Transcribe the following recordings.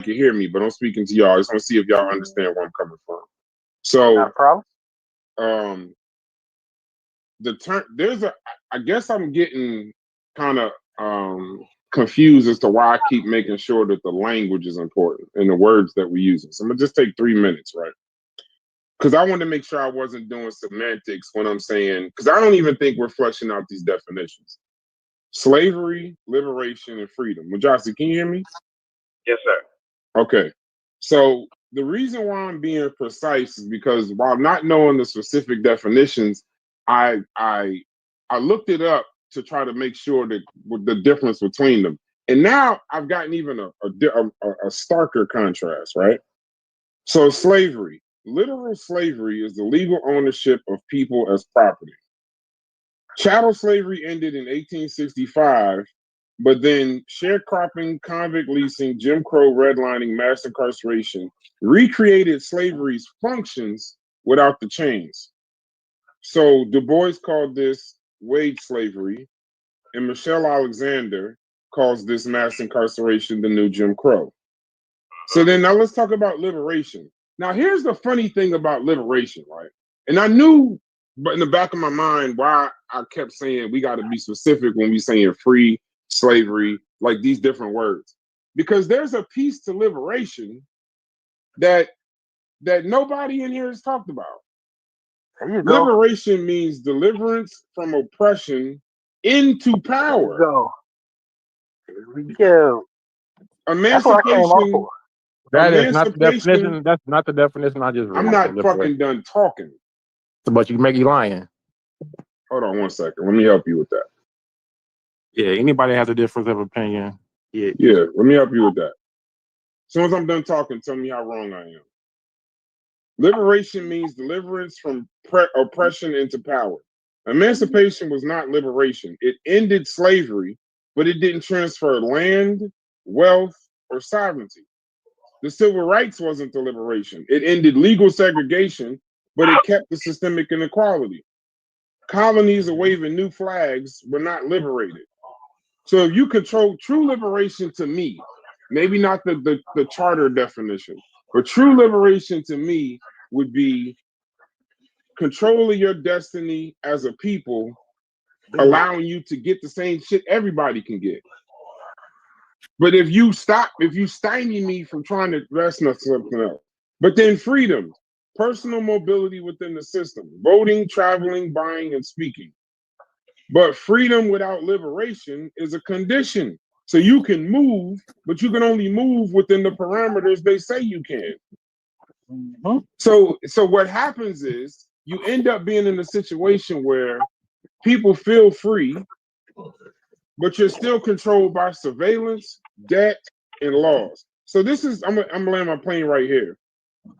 can hear me, but I'm speaking to y'all. I just want to see if y'all understand where I'm coming from. Not a So, problem. um, the term there's a. I guess I'm getting kind of confused as to why I keep making sure that the language is important and the words that we use. So I'm gonna just take 3 minutes, right? Because I wanted to make sure I wasn't doing semantics when I'm saying, because I don't even think we're fleshing out these definitions. Slavery, liberation, and freedom. Mujasi, can you hear me? Yes, sir. Okay. So the reason why I'm being precise is because while not knowing the specific definitions, I I I looked it up to try to make sure that with the difference between them. And now I've gotten even a starker contrast, right? So slavery, literal slavery is the legal ownership of people as property. Chattel slavery ended in 1865, but then sharecropping, convict leasing, Jim Crow redlining, mass incarceration recreated slavery's functions without the chains. So Du Bois called this wage slavery, and Michelle Alexander calls this mass incarceration the new Jim Crow. So then now let's talk about liberation. Now here's the funny thing about liberation, right? And I knew, but in the back of my mind, why I kept saying we got to be specific when we saying free, slavery, like these different words, because there's a piece to liberation that nobody in here has talked about. There you go. Liberation means deliverance from oppression into There you power. go. There we go. That's what I came up Emancipation, for. That is not the emancipation. definition. That's not the definition I just read. I'm not fucking done talking. But you make you lying. Hold on 1 second. Let me help you with that. Yeah, anybody has a difference of opinion. Yeah, let me help you with that. As soon as I'm done talking, tell me how wrong I am. Liberation means deliverance from oppression into power. Emancipation was not liberation. It ended slavery, but it didn't transfer land, wealth, or sovereignty. The civil rights wasn't the liberation. It ended legal segregation, but it kept the systemic inequality. Colonies are waving new flags, but not liberated. So if you control true liberation to me, maybe not the charter definition, but true liberation to me would be controlling your destiny as a people, allowing you to get the same shit everybody can get. But if you stymie me from trying to, that's not something else. But then freedom, personal mobility within the system, voting, traveling, buying, and speaking. But freedom without liberation is a condition. So you can move, but you can only move within the parameters they say you can. Mm-hmm. So what happens is you end up being in a situation where people feel free, but you're still controlled by surveillance, debt, and laws. So this is I'm gonna land my plane right here.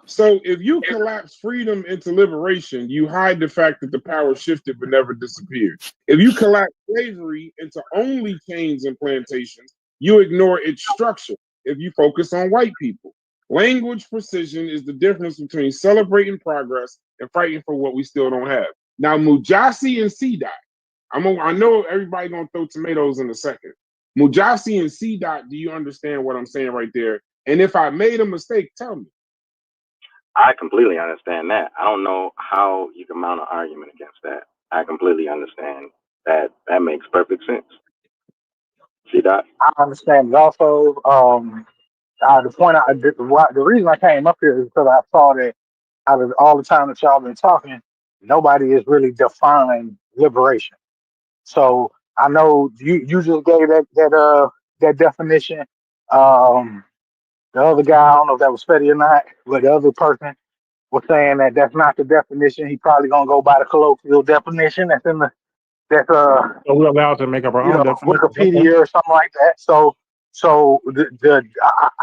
So if you collapse freedom into liberation, you hide the fact that the power shifted but never disappeared. If you collapse slavery into only chains and plantations, you ignore its structure. If you focus on white people, language precision is the difference between celebrating progress and fighting for what we still don't have. Now, Mujasi and C-Dot, I know everybody gonna throw tomatoes in a second. Mujasi and C-Dot, do you understand what I'm saying right there? And if I made a mistake, tell me. I completely understand that. I don't know how you can mount an argument against that. I completely understand that. That makes perfect sense. See that? I understand it also. The reason I came up here is because I saw that out of all the time that y'all been talking, nobody has really defined liberation. So I know you just gave that definition. Um, the other guy, I don't know if that was Fetty or not, but the other person was saying that that's not the definition. He probably gonna go by the colloquial definition that's So we're allowed to make up our own definition. Wikipedia or something like that. So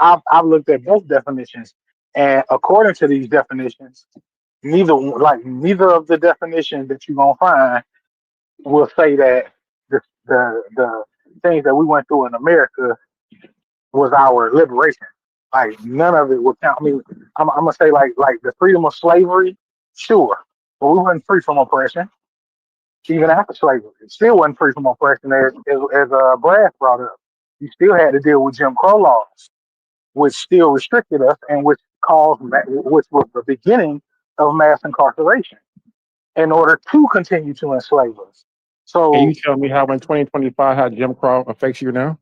I've looked at both definitions, and according to these definitions, neither of the definitions that you're gonna find will say that the things that we went through in America was our liberation. Like none of it would count. I mean, I'm gonna say like the freedom of slavery, sure, but we weren't free from oppression even after slavery. It still wasn't free from oppression, as Brad brought up. You still had to deal with Jim Crow laws. which still restricted us and which which was the beginning of mass incarceration in order to continue to enslave us. Can you So tell me how in 2025 how Jim Crow affects you now?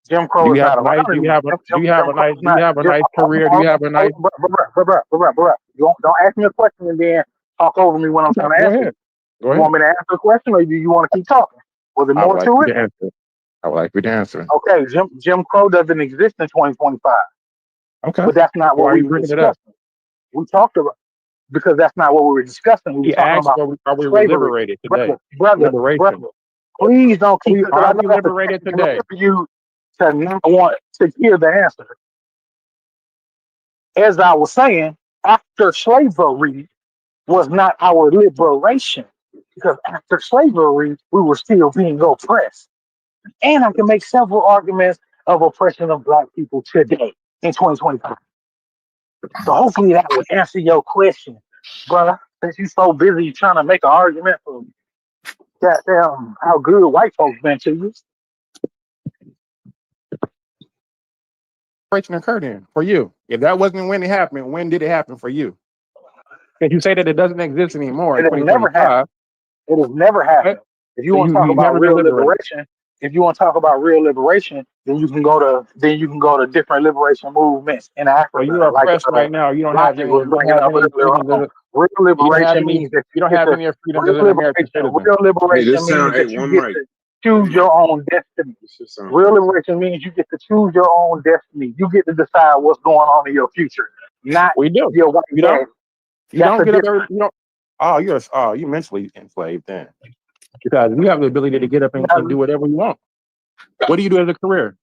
Jim Crow Do is you have not a nice? around Do you anymore. have a? Do you have a nice? Do you have a Jim, nice career? Do you have a nice? Don't ask me a question and then talk over me when I'm trying to Go answer. ahead. Go You ahead. want me to answer a question, or do you want to keep talking? Was there I would more like to you it? to answer. I would like you to answer. Okay, Jim Crow doesn't exist in 2025, Okay. but that's not Why what are we you were bringing it up? discussing. We talked about because that's not what we were discussing. We were He talking asked, about are we slavery. liberated today? Brother, Liberation. please don't keep. Are I know we that's a liberated tactic today? for you to not want to hear the answer. As I was saying, after slavery was not our liberation, because after slavery we were still being oppressed. And I can make several arguments of oppression of black people today in 2025. So hopefully that would answer your question, brother. Since you're so busy trying to make an argument for goddamn how good white folks been to you. Liberation occurred in for you. If that wasn't when it happened, when did it happen for you? If you say that it doesn't exist anymore in It has never 2025, happened. It has never happened. If you so want to talk you've about never been real liberated. liberation, then you can go to different liberation movements in So Africa. you're Like oppressed right now. You don't have Logic any. was You don't bringing have up any earlier freedoms. on. Real You don't have liberation any. means that You don't have any freedoms as an American citizen. real Hey, liberation this means sound. Hey, that you one get mic. to choose your own destiny. This shit sound Real crazy. liberation means you get to choose your own destiny. You get to decide what's going on in your future, not We do. your white You dad. don't. You That's don't the get up difference. every. You don't. Oh, you mentally enslaved then, because you have the ability to get up and do whatever you want. What do you do as a career?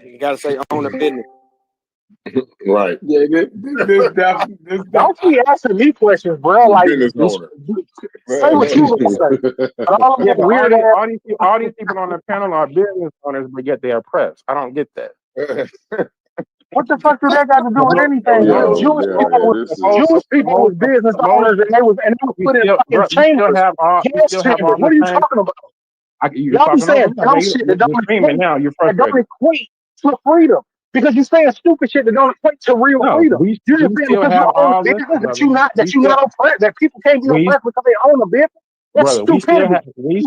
You gotta say own a business. Right. Yeah, this Don't be asking me questions, bro. Like, Business owner. say what you gonna say. But all of Yeah, that but weird ass. all these people on the panel are business owners, but yet they're oppressed. I don't get that. What the fuck do that got to do with anything? Yo, Jewish yeah, people was this is- Jewish people was business owners, and they was put in fucking chambers. We still have all What are the you same. talking about? You're Y'all be talking over saying me. dumb shit that don't You're screaming now. You're that don't frustrated. equate to freedom. Because you're saying stupid shit that don't equate to real No, freedom. we You're just saying still because have you own all a this, business that brother. you not We not oppressed, that people can't be we- oppressed because they own a business. That's brother, we stupidity.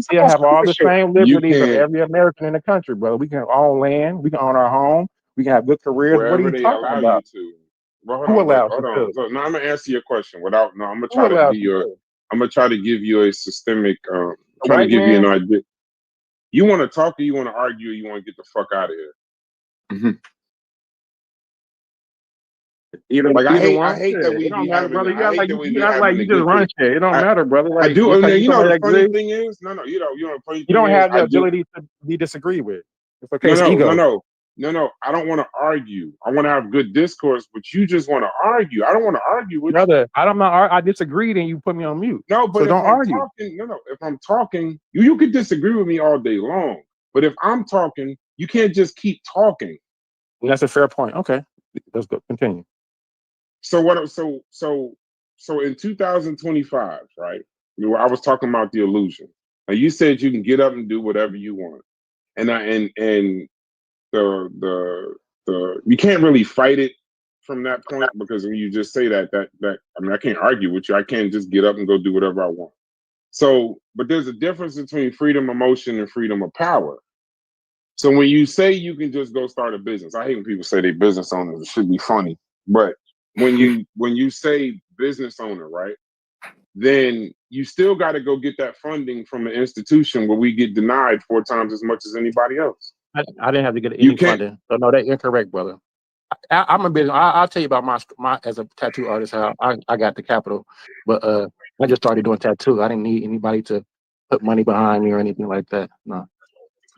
still have all the Stupid shit. same You liberties of can't- every American in the country, brother. We can own land. We can own our home. We can have good careers. What are wherever you they talking allow about? you to. Well, hold Who on, allows hold you on. to? So now I'm gonna answer your question without. No, I'm gonna Who try to allows give you you. to? I'm gonna try to give you a systemic. Trying to white give you an man? idea. You want to talk or you want to argue or you want to get the fuck out of here? Like I hate that we It don't be matter, having. brother. I hate that we be you act like having you a just good. run shit. It don't matter, brother. Like, I do. just And like then, you know, the funny agree, thing is, no, you know, the funny thing you don't is, have the I do. ability to be disagreed with. It's okay. It's ego. No. I don't want to argue. I want to have good discourse, but you just want to argue. I don't want to argue with you. Brother, I disagreed and you put me on mute. No, but So if don't I'm argue. talking, if I'm talking, you could disagree with me all day long. But if I'm talking, you can't just keep talking. And that's a fair point. Okay. Let's go. Continue. So in 2025, right? I was talking about the illusion. Now you said you can get up and do whatever you want. And the you can't really fight it from that point, because when you just say that I mean, I can't argue with you. I can't just get up and go do whatever I want. So, but there's a difference between freedom of motion and freedom of power. So when you say you can just go start a business, I hate when people say they business owners. It should be funny, but when you say business owner, right, then you still got to go get that funding from an institution where we get denied 4 times as much as anybody else. I didn't have to get any funding. So no, that's incorrect, brother. I'm a business. I'll tell you about my as a tattoo artist how I got the capital, but I just started doing tattoo. I didn't need anybody to put money behind me or anything like that. No.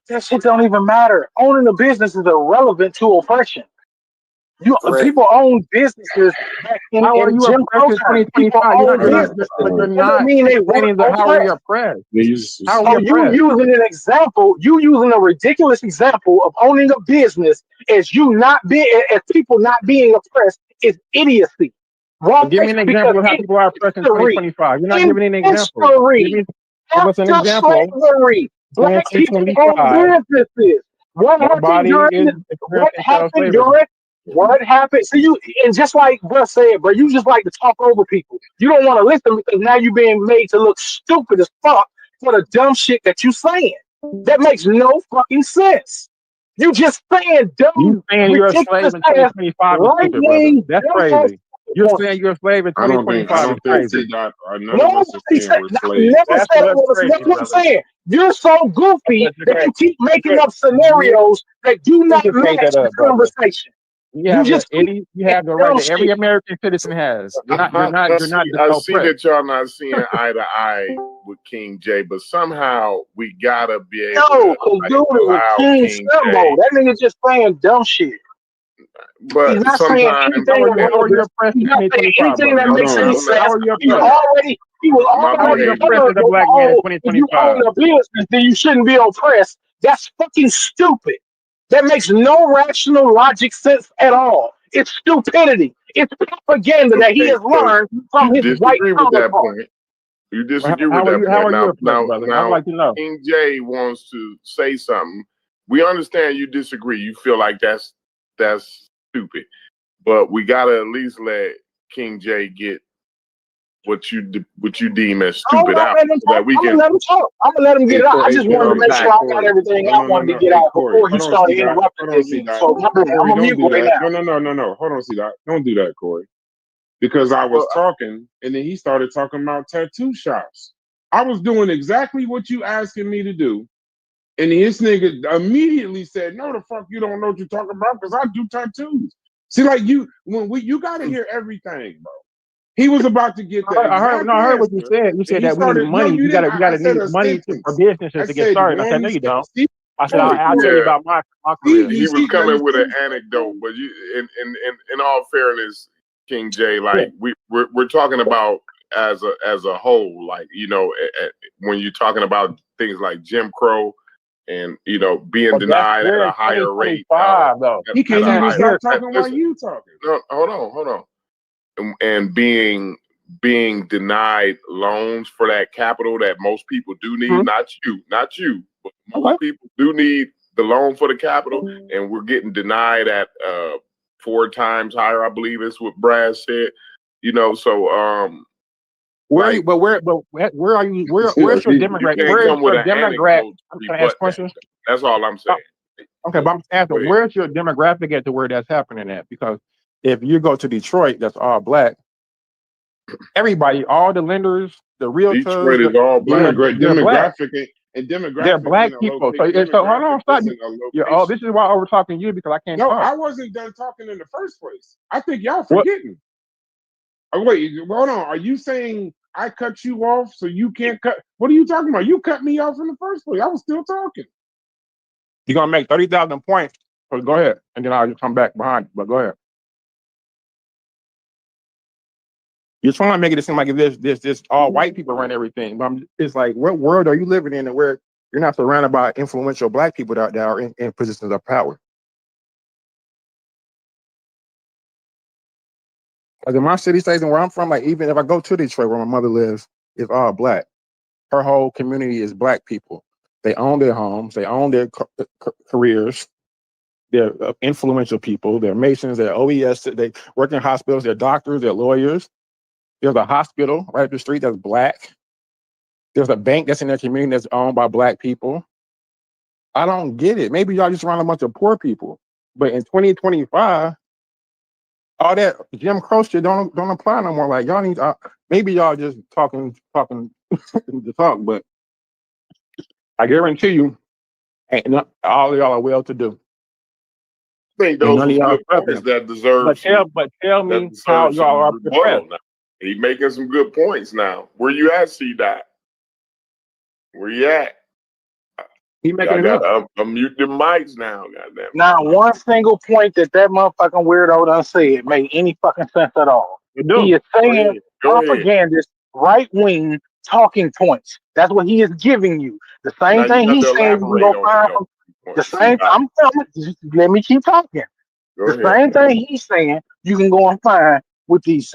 That shit don't even matter. Owning a business is irrelevant to oppression. People own businesses back in How are you Jim Crow oppressed time. in People 2025? own businesses. You're That not don't mean they explaining weren't how are we oppressed. oppressed? How are So we you oppressed? using an example, you using a ridiculous example of owning a business as people not being oppressed is idiocy. Wrong. Give me an example of how people are oppressed in 2025. You're not giving me an example. What's an After example? slavery, black people own 2025, businesses. What happened nobody during is the, what experiencing child happened slavery. during what happened? So you, and just like Bruh said, bro, you just like to talk over people. You don't want to listen because now you're being made to look stupid as fuck for the dumb shit that you saying. That makes no fucking sense. You just saying You dumb, saying you're a slave ridiculous in ass 2025 is right stupid, brother. wing That's dumb ass crazy. You're points. saying you're a slave in I don't 2025 is think crazy. that none of Nobody us are saying said, we're I slaves. never That's said what's what crazy, I'm brother. saying. You're so goofy That's that you crazy. keep making Okay, up scenarios that do you not just made match that the up, brother. conversation. You You have just keep you have the saying right dumb that every shit. American citizen has. You're not I see oppressed. that y'all not seeing eye to eye with King J, but somehow we gotta be able No, to because like dude is a allow king King symbol. J. That nigga just saying dumb shit. He's But not saying sometimes, anything How are you relevant. oppressed He's in not saying 2025, anything brother? that Hold makes any on. sense. How are you He oppressed? was my How are already you behavior. oppressed as covered a with black the man in whole, if you 2025? own a business, then you shouldn't be oppressed. That's fucking stupid. That makes no rational logic sense at all. It's stupidity. It's propaganda that he Okay, has so learned you from his white disagree with that counterpart. point. You disagree with How that are point. you oppressed, brother? I'd Now, like to know. King J wants to say something. We understand you disagree. You feel like that's stupid, but we gotta at least let King J get what you deem as stupid out, so that we I'm gonna can. let him talk. I'm gonna let him get Hey, it out. I Hey, just hold wanted to on, make sure I got Corey. everything I wanted to No. get Hey, out Corey, before he hold on, started C-Dot. interrupting Hold on, again. C-Dot. So I'm Corey, a don't mute do right that. now. No. Hold on, C-Dot. Don't do that, Corey. Because I was Well, talking, and then he started talking about tattoo shops. I was doing exactly what you asking me to do, and this nigga immediately said, "No, the fuck, you don't know what you're talking about because I do tattoos." See, like you got to hear everything, bro. He was about to get the I heard exact what you answer, said. You and said he that we need started. No, money. you didn't. We gotta I said need a money for sentence. businesses I to get said started. I said, no, one you don't. sentence. See, I said, Corey, I'll tell you yeah, about my see, career. he you was see. Let coming me with an finish. anecdote, but you, in all fairness, King J, Yeah. like we're talking about as a whole, like when you're talking about things like Jim Crow and being But denied at we're a in higher rate. 2025 though. He At can't a even higher. stop talking while Listen, you talking. no, hold on. And being denied loans for that capital that most people do need, not you, but most people do need the loan for the capital, and we're getting denied at 4 times higher, I believe is what Brad said. So Where like, are you? Where's your you demographic? can't Where's come with your an demographic? anecdote to Can I ask rebut that. questions? That's all I'm saying. Okay, but I'm Go asking, ahead. where's your demographic at to where that's happening at? Because if you go to Detroit, that's all black. Everybody, all the lenders, the realtors, Detroit is all black. they're black. Demographic and demographic. They're black people. So hold on, stop. Isn't a This is why I was talking to you because I can't No, talk. I wasn't done talking in the first place. I think y'all forgetting. Oh, wait, hold on. Are you saying I cut you off so you can't cut? What are you talking about? You cut me off in the first place. I was still talking. You're gonna make 30,000 points. So go ahead, and then I'll just come back behind. But go ahead. You're trying to make it seem like this all white people run everything. But it's like, what world are you living in, and where you're not surrounded by influential black people that are in positions of power? Like in my city states and where I'm from, like even if I go to Detroit where my mother lives, it's all black. Her whole community is black people. They own their homes, they own their careers. They're influential people. They're Masons, they're OES, they work in hospitals, they're doctors, they're lawyers. There's a hospital right up the street that's black. There's a bank that's in their community that's owned by black people. I don't get it. Maybe y'all just around a bunch of poor people. But in 2025, all that Jim Crow shit don't apply no more. Like y'all need maybe y'all just talking to talk, but I guarantee you, all of y'all are well to do. I think those are good points that deserve. But tell me how y'all are prepared. He making some good points now. Where you at, C-Dot? Where you at? He making it up. Unmute the mics now, goddamn. Now, one single point that motherfucking weirdo done said made any fucking sense at all. He is saying propagandist, right wing talking points. That's what he is giving you. The same thing he's saying you can go find from the same. Just let me keep talking. Same thing he's saying you can go and find with these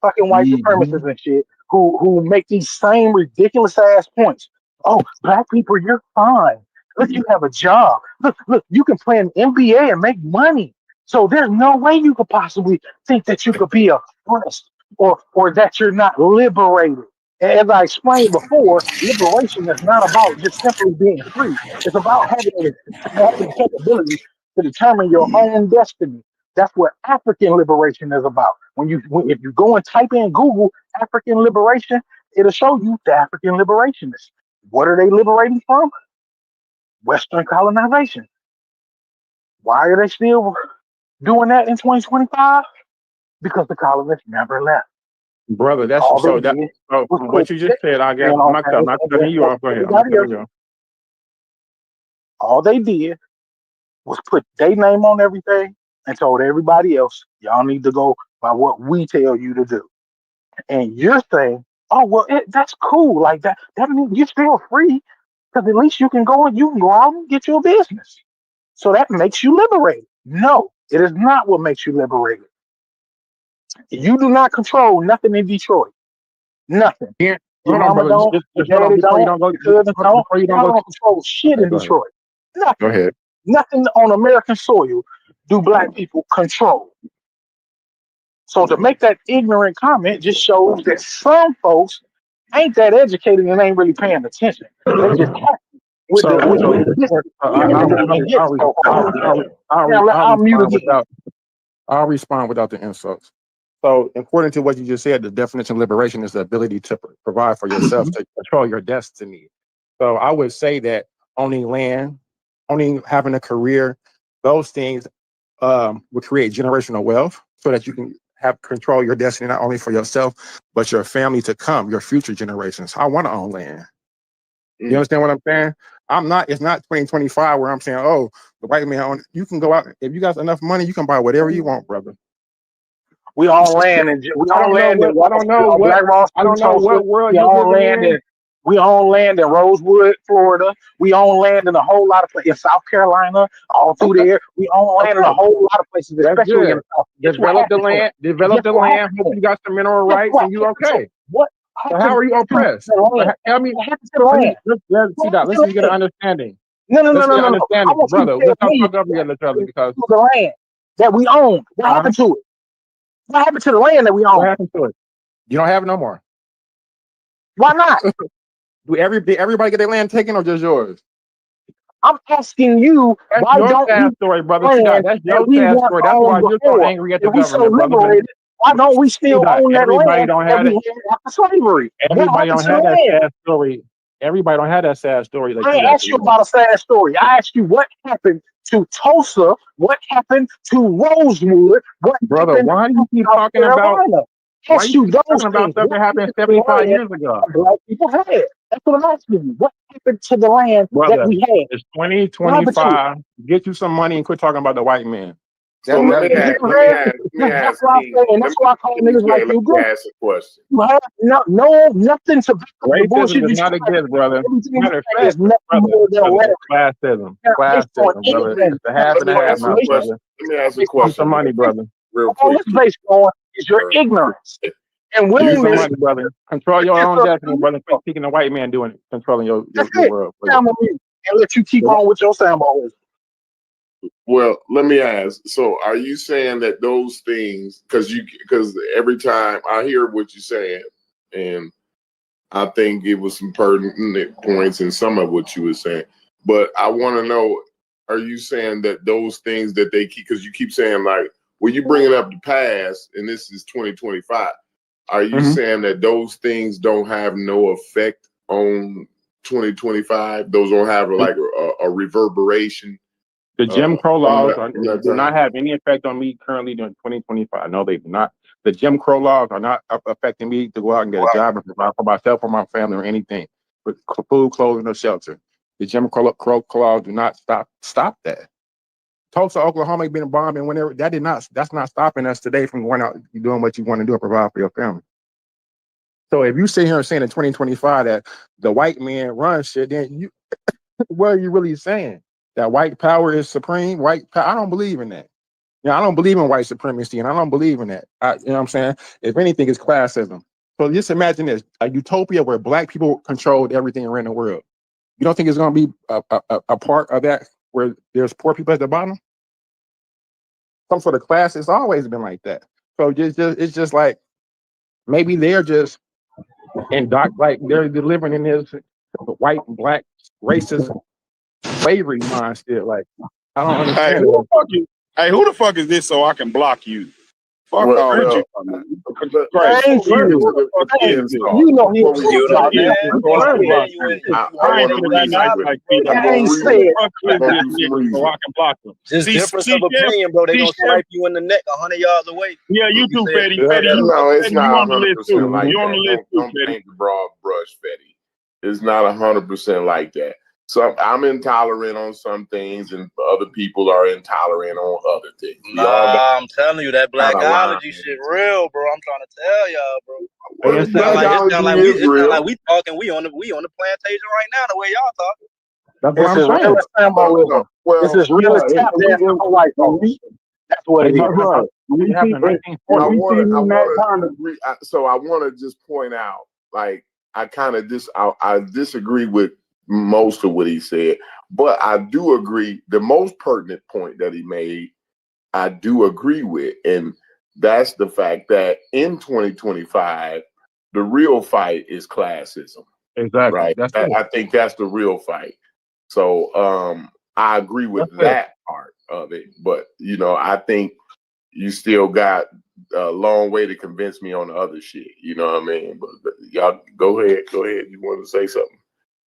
fucking white supremacists and shit who make these same ridiculous ass points. Oh, black people, you're fine. Look, you have a job. Look, you can play in NBA and make money. So there's no way you could possibly think that you could be oppressed or that you're not liberated. And as I explained before, liberation is not about just simply being free. It's about having the capability to determine your own destiny. That's what African liberation is about. If you go and type in Google African liberation, it'll show you the African liberationists. What are they liberating from? Western colonization. Why are they still doing that in 2025? Because the colonists never left. Brother, that's All so they that did so was from what you just said, I guess I'm not cutting you off. Go ahead. I'm not cutting you off. All they did was put their name on everything and told everybody else, y'all need to go by what we tell you to do. And you're saying, oh, well, that's cool. Like that means you're still free because at least you can go out and get your business. So that makes you liberated. No, it is not what makes you liberated. You do not control nothing in Detroit. Nothing. Yeah. Your Hold on, mama brother. don't, your daddy don't, your cousin don't. You don't control shit in Detroit. Nothing. Go ahead. Nothing on American soil do black people control. So to make that ignorant comment just shows that some folks ain't that educated and ain't really paying attention. They just happy with I'll respond without the insults. So, according to what you just said, the definition of liberation is the ability to provide for yourself, to control your destiny. So, I would say that owning land, owning, having a career, those things will create generational wealth so that you can have control your destiny, not only for yourself, but your family to come, your future generations. I want to own land. You understand what I'm saying? It's not 2025 where I'm saying, oh, the white man own it. You can go out, if you got enough money, you can buy whatever you want, brother. We own land and I don't know what world you're living in. We own land in Rosewood, Florida. We own land in a whole lot of places in South Carolina, all through there. We own land in a whole lot of places, especially in the South. Develop the land. Hope you got some mineral rights and you okay. What? So how are you oppressed? Tell me. Let's see that. Let's get an understanding. No. Brother. Let's not talk over each other because the land that we own. What happened to it? What happened to the land that we own? What happened to it? You don't have it no more. Why not? Did everybody get their land taken or just yours? I'm asking you, why don't we story, brother? That's your sad story. That's why you're so angry at the government, brother. Why don't we still own that land? Don't have it. After slavery. Everybody don't have that sad story. Everybody don't have that sad story. I ain't asked you about a sad story. I asked you what happened to Tulsa, what happened to Rosewood, brother, why do you keep talking about stuff that happened 75 years ago? Black people had. That's what I'm asking you. What happened to the land that we had? It's 2025. Get you some money and quit talking about the white man. So let me ask that's why I call niggas like you good. Ask a question. You have nothing to the bullshit does not exist, brother. Matter of fact, classism, brother. It's the half and a half, my brother. Let me ask a question. Some money, brother. Real quick. All it's based on is your ignorance and willingness. Money, brother. Control your own destiny, brother. Quit speaking the white man controlling your world. And let you keep on with your soundball. Well, let me ask. So, are you saying that those things, because every time I hear what you're saying, and I think it was some pertinent points in some of what you were saying, but I want to know, are you saying that those things that they keep, because you keep saying like, well, you bringing up the past, and this is 2025. Are you saying that those things don't have no effect on 2025? Those don't have like a reverberation? The Jim Crow laws do not have any effect on me currently during 2025. No, they do not. The Jim Crow laws are not affecting me to go out and get a job and provide for myself or my family or anything with food, clothing, or shelter. The Jim Crow laws do not stop that. Tulsa, Oklahoma, been bombing whenever that's not stopping us today from going out and doing what you want to do and provide for your family. So if you sit here and saying in 2025 that the white man runs shit, then what are you really saying? That white power is supreme? I don't believe in that. I don't believe in white supremacy, and I don't believe in that. You know what I'm saying? If anything, it's classism. So just imagine this: a utopia where black people controlled everything around the world. You don't think it's going to be a part of that where there's poor people at the bottom? Some sort of class. It's always been like that. So it's just like maybe they're just like they're delivering in this white and black racist slavery mindset. Like I don't Hey, understand who it. the fuck is? Hey, who the fuck is this? So I can block you. Fuck Well, all well, you. Right. Thank Before we you. get to the Fuck Hey, is this? you know he before was we get You to know, about the man. that. answer, Fuck Man, you. you ain't, I I ain't want to finna read be nice something. like Peter. I'm I gonna ain't read. said Fuck I'm this gonna do some nigga so reason. I can block him. just See, difference see, of Chef, opinion, bro. They see, gonna Chef. snipe you in the neck 100 yards away. Yeah, you You too, said Fetty. you heard Fetty, that. you, No, it's Fetty, you not on the list too. 100% like You on the that. list too, Don't Fetty. paint the broad brush, Fetty. It's not 100% like that. So I'm intolerant on some things, and other people are intolerant on other things. We all got Nah, I'm telling you, that kind of blackology lines. shit real, bro. I'm trying to tell y'all, bro. Well, It It sound like blackology is real. we talking. We on the plantation right now. The way y'all talking. That's what it's I'm as real saying. as symbolism. It's Well, as real as tap dancing for white folks. That's what They it is. talking about it happened in I 1940. want to agree. So I want to just point out, like, I kind of I disagree with most of what he said, but I do agree. The most pertinent point that he made, I do agree with, and that's the fact that in 2025, the real fight is classism, Exactly. right? That's it. I think that's the real fight. So I agree with That's it. that part of it, but I think you still got a long way to convince me on the other shit. You know what I mean? But y'all go ahead. You want to say something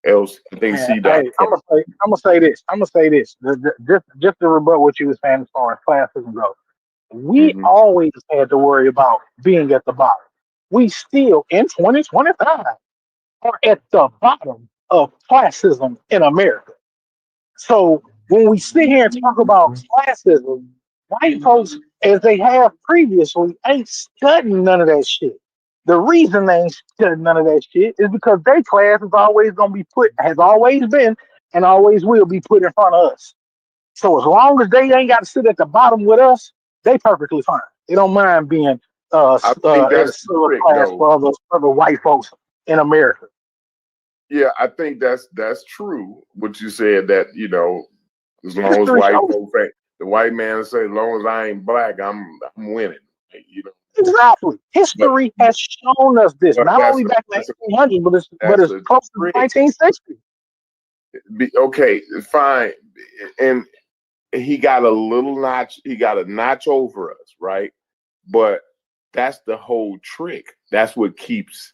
else? I think Man, hey, I'm gonna say this. Just to rebut what you were saying as far as classism goes. We Mhm. always had to worry about being at the bottom. We still in 2025 are at the bottom of classism in America. So when we sit here and talk about classism, white folks, as they have previously, ain't studying none of that shit. The reason they ain't studying none of that shit is because their class is always gonna be has always been, and always will be put in front of us. So as long as they ain't got to sit at the bottom with us, they perfectly fine. They don't mind being I think at a that's the silver trick, class though. for other white folks in America. Yeah, I think that's true. What you said, that as long as History white shows folks, the white man say, as long as I ain't black, I'm winning. exactly. History has shown us this, but not only back in the 1800s, but it's a close to trick. 1960. Okay, fine, and he got a little notch. He got a notch over us, right? But that's the whole trick. That's what keeps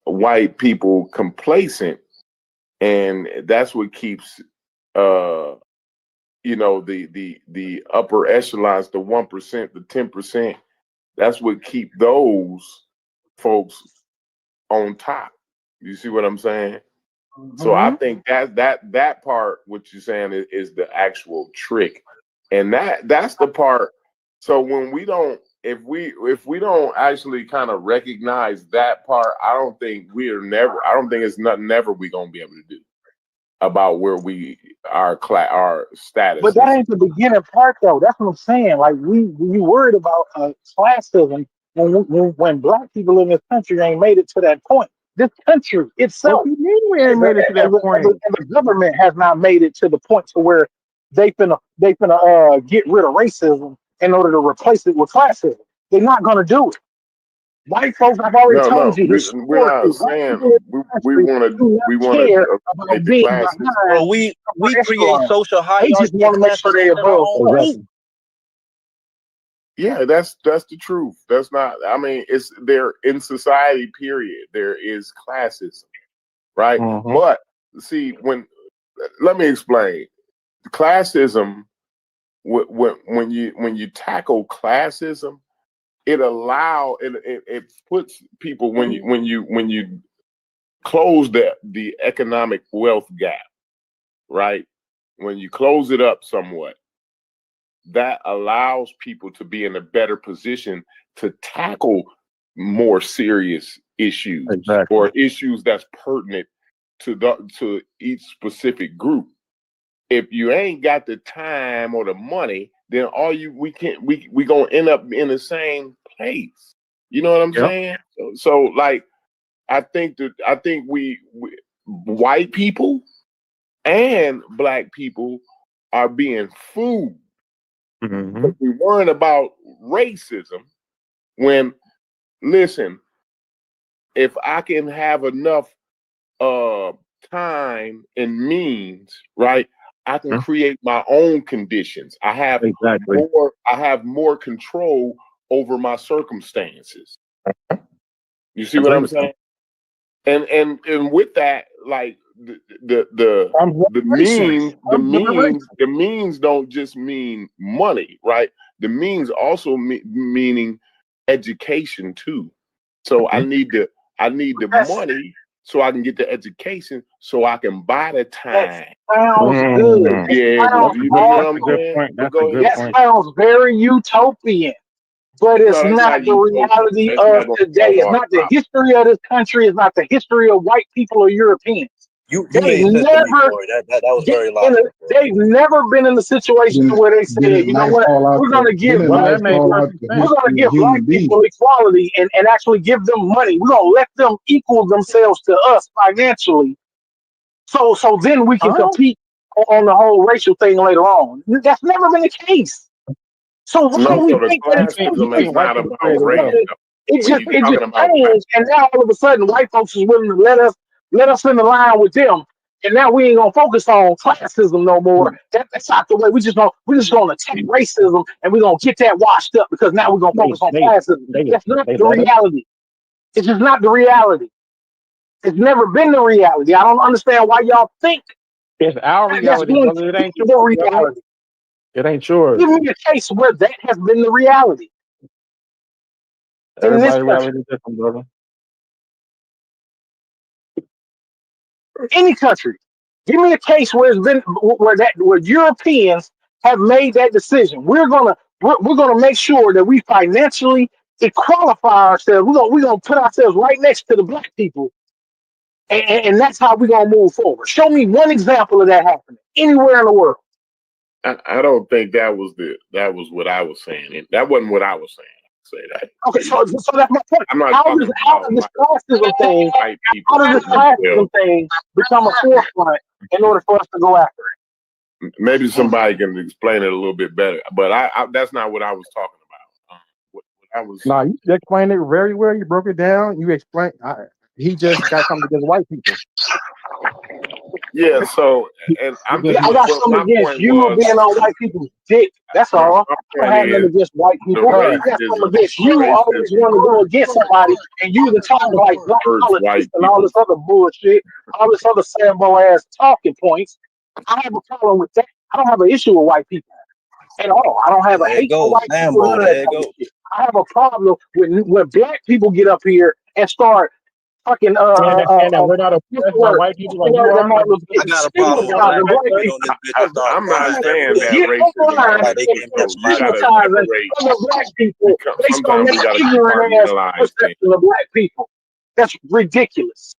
white people complacent, and that's what keeps the upper echelons, the 1%, the 10%. That's what keep those folks on top. You see what I'm saying? So I think that part, what you're saying, is the actual trick, and that's the part. So when we don't, if we don't actually kind of recognize that part, I don't think it's nothing never we gonna be able to do about where our status. But that ain't the beginning part, though. That's what I'm saying. Like we worried about classism when black people in this country ain't made it to that point. This country itself, What you mean we ain't made it to that point? and the government has not made it to the point to where they finna get rid of racism in order to replace it with classism. They're not gonna do it. White folks, I've already told you, We're not saying we want to care eliminate about the being classes. behind. Bro, we create echelon. social They just hierarchy want and to make sure they're classism in our above. own right. Yeah, that's the truth. That's not. I mean, it's there in society. Period. There is classism, right? Mhm. But see, let me explain. Classism. When you tackle classism, it puts people when you close the economic wealth gap, right? When you close it up somewhat, that allows people to be in a better position to tackle more serious issues, Exactly. or issues that's pertinent to each specific group. If you ain't got the time or the money, then we gonna end up in the same place. You know what I'm Yep. saying? So like, I think we white people and black people are being fooled. Mm-hmm. We weren't about racism when, listen, if I can have enough time and means, right, I can create my own conditions. I have more control over my circumstances. You see what I'm saying? And with that, like the means don't just mean money, right? The means also meaning education too. So I need the money so I can get the education so I can buy the time. Sounds good. Yeah, you know what I'm saying? That sounds very utopian, but it's not the reality of today. It's not the history of this country. It's not the history of white people or Europeans. They've never been in the situation where they said, you know what, we're going to give black people equality and actually give them money. We're going to let them equal themselves to us financially. So then we can compete on the whole racial thing later on. That's never been the case. So why do we think that it's not about race? It just changed, and now all of a sudden white folks is willing to let us in the line with them, and now we ain't gonna focus on classism no more. That's not the way. We're just gonna attack racism, and we're gonna get that washed up because now we're gonna focus on classism. That's not the reality. It's just not the reality. It's never been the reality. I don't understand why y'all think it's our reality, brother. It ain't the reality. It ain't yours. Give me a case where that has been the reality. Everybody's reality is different, brother. Any country, give me a case where it's been where Europeans have made that decision. We're gonna make sure that we financially qualify ourselves. We're gonna put ourselves right next to the black people, and that's how we're gonna move forward. Show me one example of that happening anywhere in the world. I don't think that was what I was saying. That wasn't what I was saying. Say that. Okay, so that's my point. How does this classism thing become a forefront in order for us to go after it? Maybe somebody can explain it a little bit better, but I that's not what I was talking about. No, you explained it very well. You broke it down. You explained. He just got something against white people. Yeah, so and I got something against you being on white people's dick. That's all. I don't have nothing against white people. I got something against you always want to go against somebody and you the talking like black politics and all this other bullshit, all this other Sambo ass talking points. I have a problem with that. I don't have an issue with white people at all. I don't have a hate for white people. I have a problem when black people get up here and start fucking we're not white people like you are. I got a problem with black people. I'm not saying that racism. Sometimes we gotta compartmentalize the black people. That's ridiculous.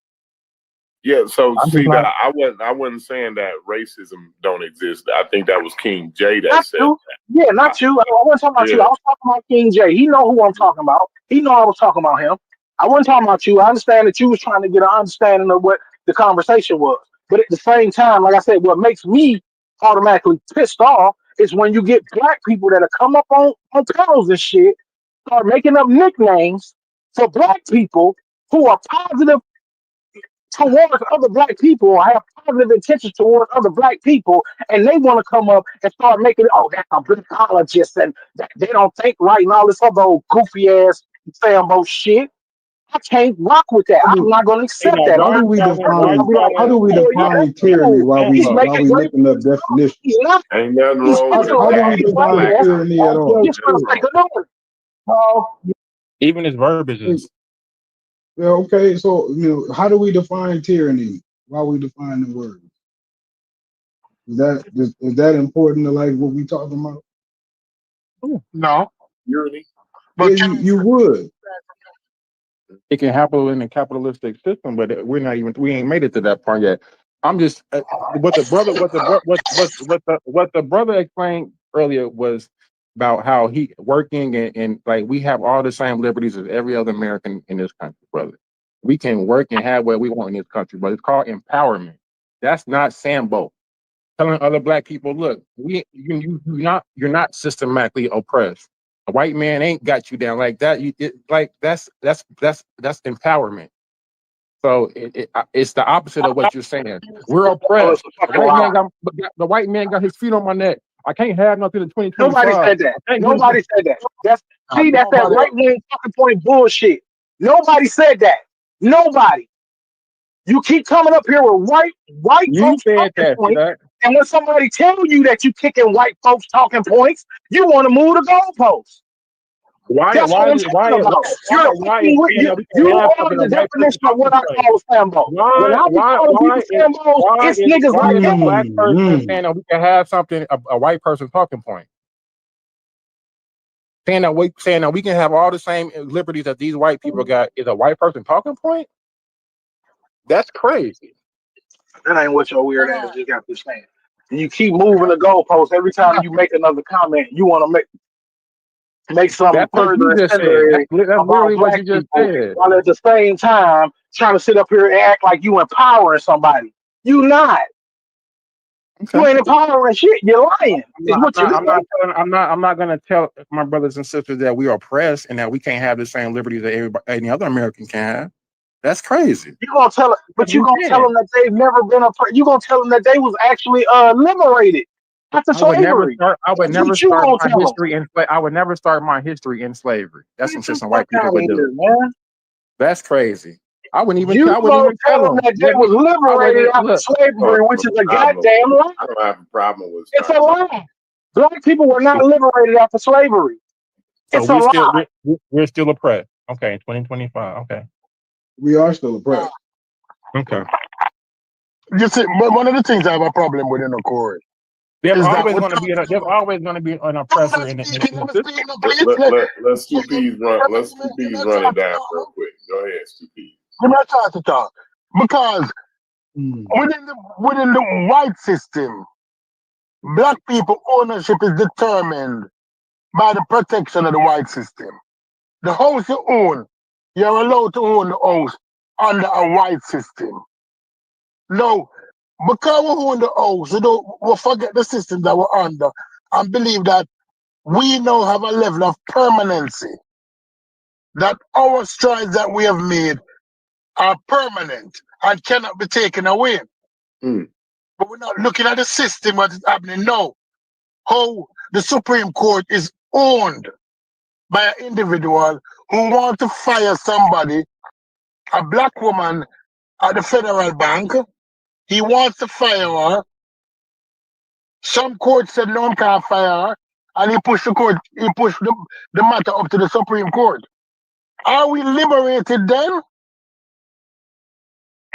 Yeah, so see that I wasn't saying that racism don't exist. I think that was King J that said that. Yeah, not you. I wasn't talking about you. I was talking about King J. He know who I'm talking about. He know I was talking about him. I wasn't talking about you. I understand that you was trying to get an understanding of what the conversation was. But at the same time, like I said, what makes me automatically pissed off is when you get black people that come up on panels and shit, start making up nicknames for black people who are positive towards other black people, or have positive intentions towards other black people, and they want to come up and start making it, oh, that's a blackologist, and they don't think right and all this other old goofy ass Sambo shit. I can't rock with that. I'm not going to accept that. How do we define tyranny while we looking up definitions? Ain't nothing wrong with How do we define tyranny at all? Even his verbiage is. Yeah, okay, so how do we define tyranny while we define the word? Is that important to like what we talking about? No. Tyranny? But you would. It can happen in a capitalistic system, but we ain't made it to that part yet. I'm just what the brother explained earlier was about how he working and like we have all the same liberties as every other American in this country, brother. We can work and have what we want in this country, but it's called empowerment. That's not Sambo telling other black people, look, you're not systematically oppressed. A white man ain't got you down like that. That's empowerment. So it's the opposite of what you're saying. We're oppressed. The white man got his feet on my neck. I can't have nothing in 2025. Nobody said that. Nobody said that. That's that right wing talking point bullshit. Nobody said that. Nobody. You keep coming up here with white folks talking points, and when somebody tell you that you kicking white folks talking points, you want to move the goalposts. That's what I'm talking about. You are the definition of what I call Sambo. When I be calling people Sambos, it's niggas like that. A black person saying that we can have something, a white person talking point. Saying that we can have all the same liberties that these white people got is a white person talking point? That's crazy. That ain't what your weird ass just got to saying. And you keep moving the goalposts every time you make another comment. You want to make something further incendiary about black people, while at the same time trying to sit up here and act like you empowering somebody. You not. Okay. You ain't empowering shit. You're lying. I'm not gonna tell my brothers and sisters that we are oppressed and that we can't have the same liberties that any other American can have. That's crazy. You gonna tell it, but you gonna tell them that they've never been you gonna tell them that they was actually liberated after slavery. I would never start my history in slavery. That's some shit some white people would do. Man. That's crazy. I wouldn't even tell them that they was liberated after slavery, which is a goddamn lie. I don't have a problem with it's a lie. Black people were not liberated after slavery. It's a lie. We're still oppressed. Okay, 2025. Okay. We are still oppressed. Okay. You see, but one of the things I have a problem with in the Corey. There's always going to be an oppressor in it. Let's two P's run. Let's two P's run it down real quick. Go ahead, two P's. Give me a chance to talk because within the white system, black people ownership is determined by the protection of the white system. The house you own, you're allowed to own the house under a white system. No, because we own the house, we forget the system that we're under and believe that we now have a level of permanency, that our strides that we have made are permanent and cannot be taken away. But we're not looking at the system, what is happening now, how the Supreme Court is owned by an individual who wants to fire somebody, a black woman at the Federal Bank. He wants to fire her. Some court said no one can't fire her, and he pushed the matter up to the Supreme Court. Are we liberated then?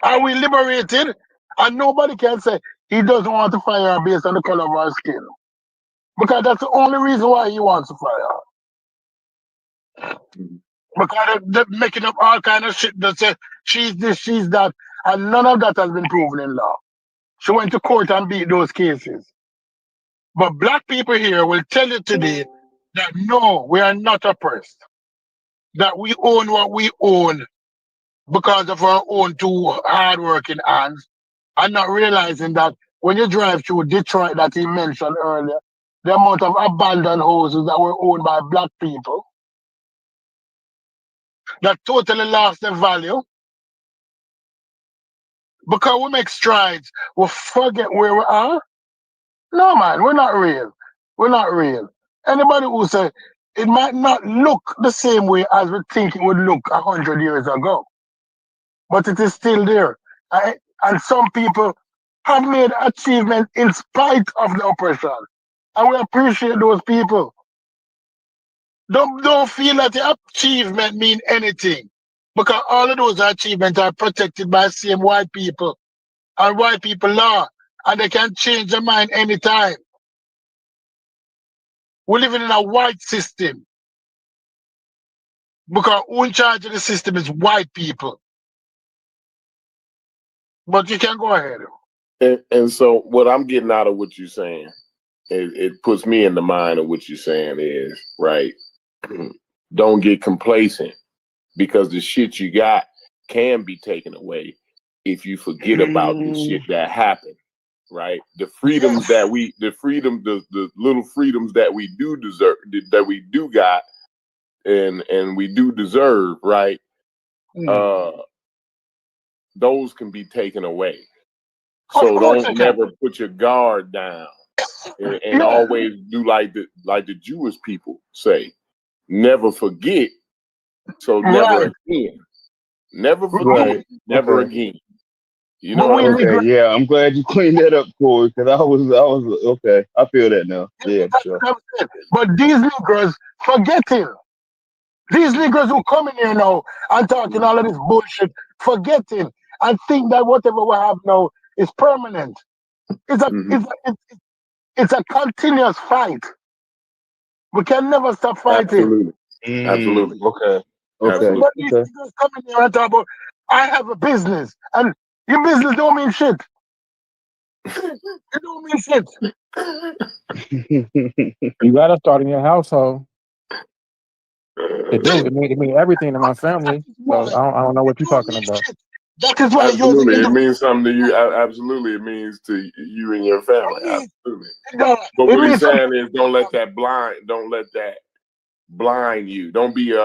Are we liberated? And nobody can say he doesn't want to fire her based on the color of her skin. Because that's the only reason why he wants to fire her. Because they're making up all kind of shit that say she's this, she's that, and none of that has been proven in law. She went to court and beat those cases. But black people here will tell you today that no, we are not oppressed. That we own what we own because of our own two hardworking hands, and not realizing that when you drive through Detroit that he mentioned earlier, the amount of abandoned houses that were owned by black people that totally lost their value. Because we make strides, we forget where we are. No, man, we're not real. We're not real. Anybody who says it might not look the same way as we think it would look 100 years ago, but it is still there. And some people have made achievement in spite of the oppression. And we appreciate those people. Don't feel that the achievement mean anything, because all of those achievements are protected by same white people and white people law, and they can change their mind anytime. We're living in a white system because who in charge of the system is white people. But you can go ahead. And so what I'm getting out of what you're saying it puts me in the mind of what you're saying is, right? Don't get complacent, because the shit you got can be taken away if you forget about the shit that happened, right? The freedoms that the little freedoms that we do deserve, that we do got, and we do deserve, right? Those can be taken away. So don't never put your guard down, and always do like the Jewish people say, never forget. So never again. Never forget. Never again. You know what I mean? Okay, yeah, I'm glad you cleaned that up, Corey, because I was okay. I feel that now. Yeah, sure. But these Negroes forgetting. These Negroes who come in here now and talking all of this bullshit, forgetting and think that whatever we have now is permanent. It's a continuous fight. We can never stop fighting. Absolutely. Okay. But these Negroes come in here and talk about, I have a business, and your business don't mean shit. It don't mean shit. You gotta start in your household. It do. It mean everything to my family. So I don't know what you're talking about. That is why absolutely, it means something to you. Absolutely, it means to you and your family. Absolutely. But what he's saying is, don't let that blind you. Don't be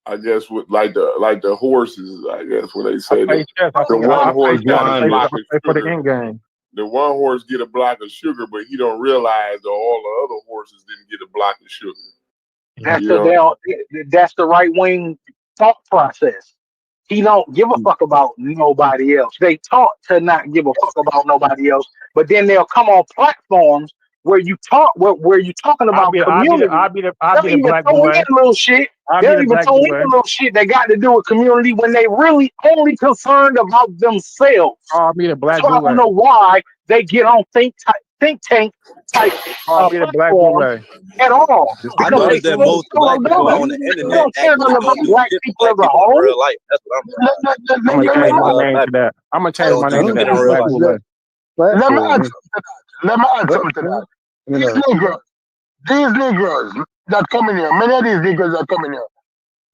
I guess with like the horses. I guess when they say the one horse got a block of sugar. The one horse get a block of sugar, but he don't realize that all the other horses didn't get a block of sugar. That's the right wing thought process. He don't give a fuck about nobody else. They taught to not give a fuck about nobody else, but then they'll come on platforms where you talk where you talking about community. They'll even throw in little shit. They'll even throw in little shit that got to do with community when they really only concerned about themselves. So I don't know why they get on think tank type platform at all. I noticed that most black people on the internet don't care about black people as a whole. In real life. That's what I'm gonna change my name to that. I'm gonna change my name to that. Let me add something to that. These Negroes that come in here, many of these Negroes that come in here,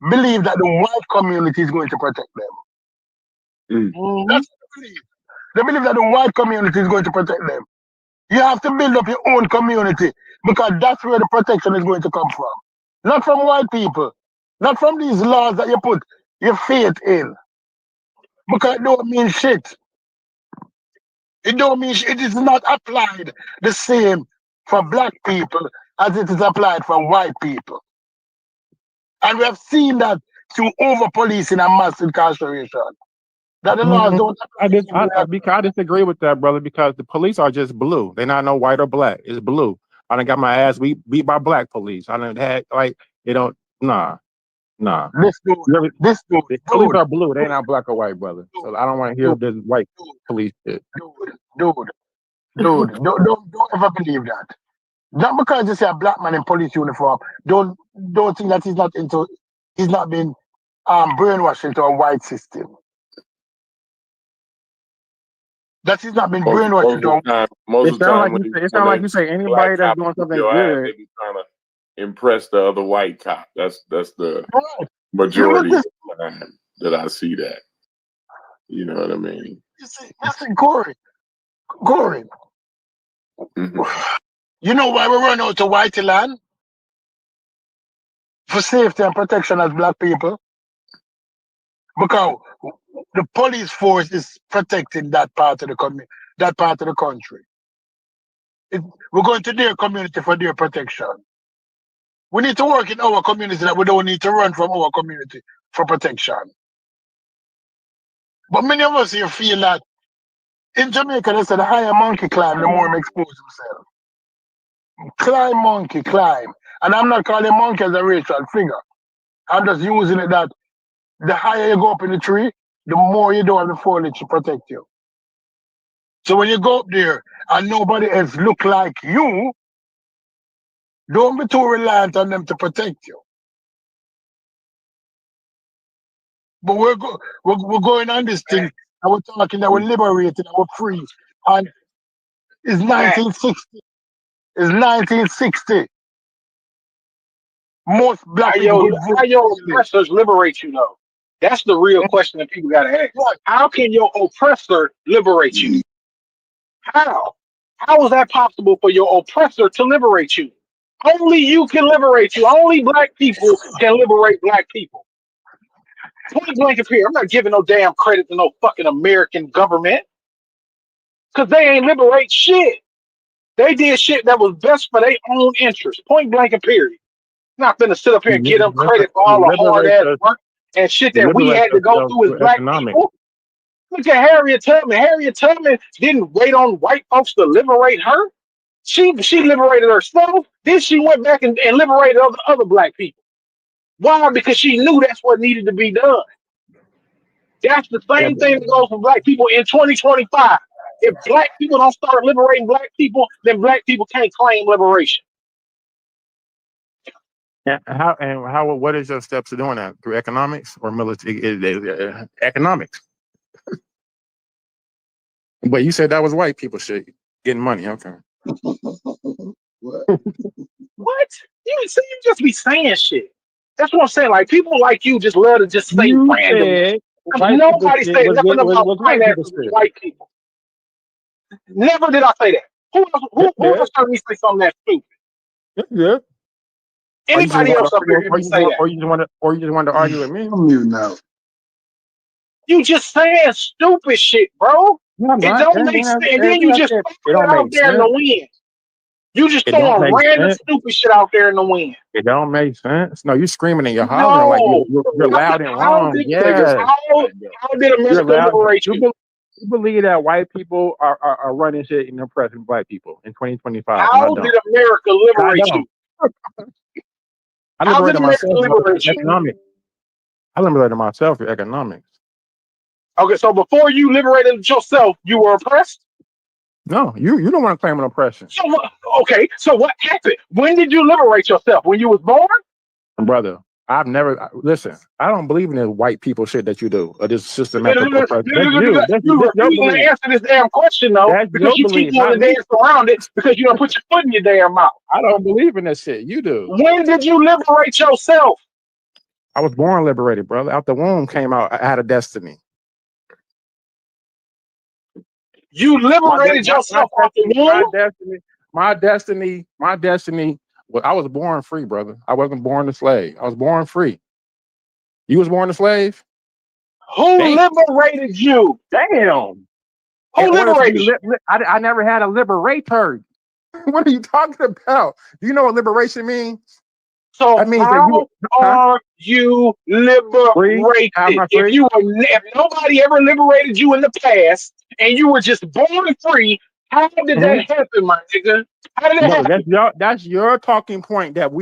believe that the white community is going to protect them. That's what they believe. They believe that the white community is going to protect them. You have to build up your own community, because that's where the protection is going to come from. Not from white people. Not from these laws that you put your faith in. Because it don't mean shit. It don't mean shit. It is not applied the same for black people as it is applied for white people. And we have seen that through over-policing and mass incarceration. That the laws don't I disagree with that, brother, because the police are just blue. They're not no white or black. It's blue. I done got my ass beat by black police. I done had they don't nah. This dude, the police are blue. They're not black or white, brother. So I don't want to hear this white police shit. Dude, don't ever believe that. Not because you see a black man in police uniform, don't think that he's not been brainwashed into a white system. That he's not been brainwashed into a most of the time. It sounds like you say anybody that's doing something good. They be trying to impress the other white cop. That's the majority of the time that I see that. You know what I mean? Listen, Corey. You know why we run out to whitey land? For safety and protection as black people. Because the police force is protecting that part of the country. We're going to their community for their protection. We need to work in our community that we don't need to run from our community for protection. But many of us here feel that in Jamaica, they say the higher monkey climb, the more he expose himself. Climb, monkey, climb. And I'm not calling monkey as a racial figure. I'm just using it that the higher you go up in the tree, the more you don't have the foliage to protect you. So when you go up there and nobody else look like you, don't be too reliant on them to protect you. But we're going on this thing, and we're talking that we're liberated and we're free. And it's 1960. It's 1960. Most black How people your oppressors liberate you though? That's the real question that people gotta ask. How can your oppressor liberate you? How? How is that possible for your oppressor to liberate you? Only you can liberate you. Only black people can liberate black people. Point blank up here. I'm not giving no damn credit to no fucking American government. Because they ain't liberate shit. They did shit that was best for their own interest. Point blank and period. Not gonna sit up here and get them credit for all the hard ass work and shit that we had to go through as black people. Look at Harriet Tubman. Harriet Tubman didn't wait on white folks to liberate her. She liberated herself. Then she went back and liberated other black people. Why? Because she knew that's what needed to be done. That's the same thing that goes for black people in 2025. If black people don't start liberating black people, then black people can't claim liberation. Yeah, what is your steps to doing that? Through economics or military? Economics. But you said that was white people shit, getting money. Okay. What? You just be saying shit. That's what I'm saying. Like people like you just love to just say random. Nobody said nothing about finances with white people. Never did I say that. Who else heard me say something that's stupid? Yeah. Anybody else up here hear me say that? Or you just want to argue with me? I'm mute now. You just saying stupid shit, bro. It don't make sense. And then you just throw it out there in the wind. You just throwing random stupid shit out there in the wind. It don't make sense. No, you screaming and you're hollering like you're loud and wrong. How did America liberate you? You believe that white people are running shit and oppressing black people in 2025? How did America liberate you? I liberated myself through economics. I liberated myself through economics. Okay, so before you liberated yourself, you were oppressed? No, you don't want to claim an oppression. So what happened? When did you liberate yourself? When you was born? Brother, I've never listen. I don't believe in this white people shit that you do or this systematic oppression. You refuse to answer this damn question though, because you keep wanting to dance around it because you don't put your foot in your damn mouth. I don't believe in that shit. You do. When did you liberate yourself? I was born liberated, brother. Out the womb came out. I had a destiny. You liberated yourself out the womb? My destiny. Well, I was born free, brother. I wasn't born a slave. I was born free. You was born a slave? Who liberated you? Damn. Who liberated you? I never had a liberator. What are you talking about? Do you know what liberation means? So that means how are you liberated? If nobody ever liberated you in the past and you were just born free, how did that happen, my nigga? How did that happen? That's your talking point that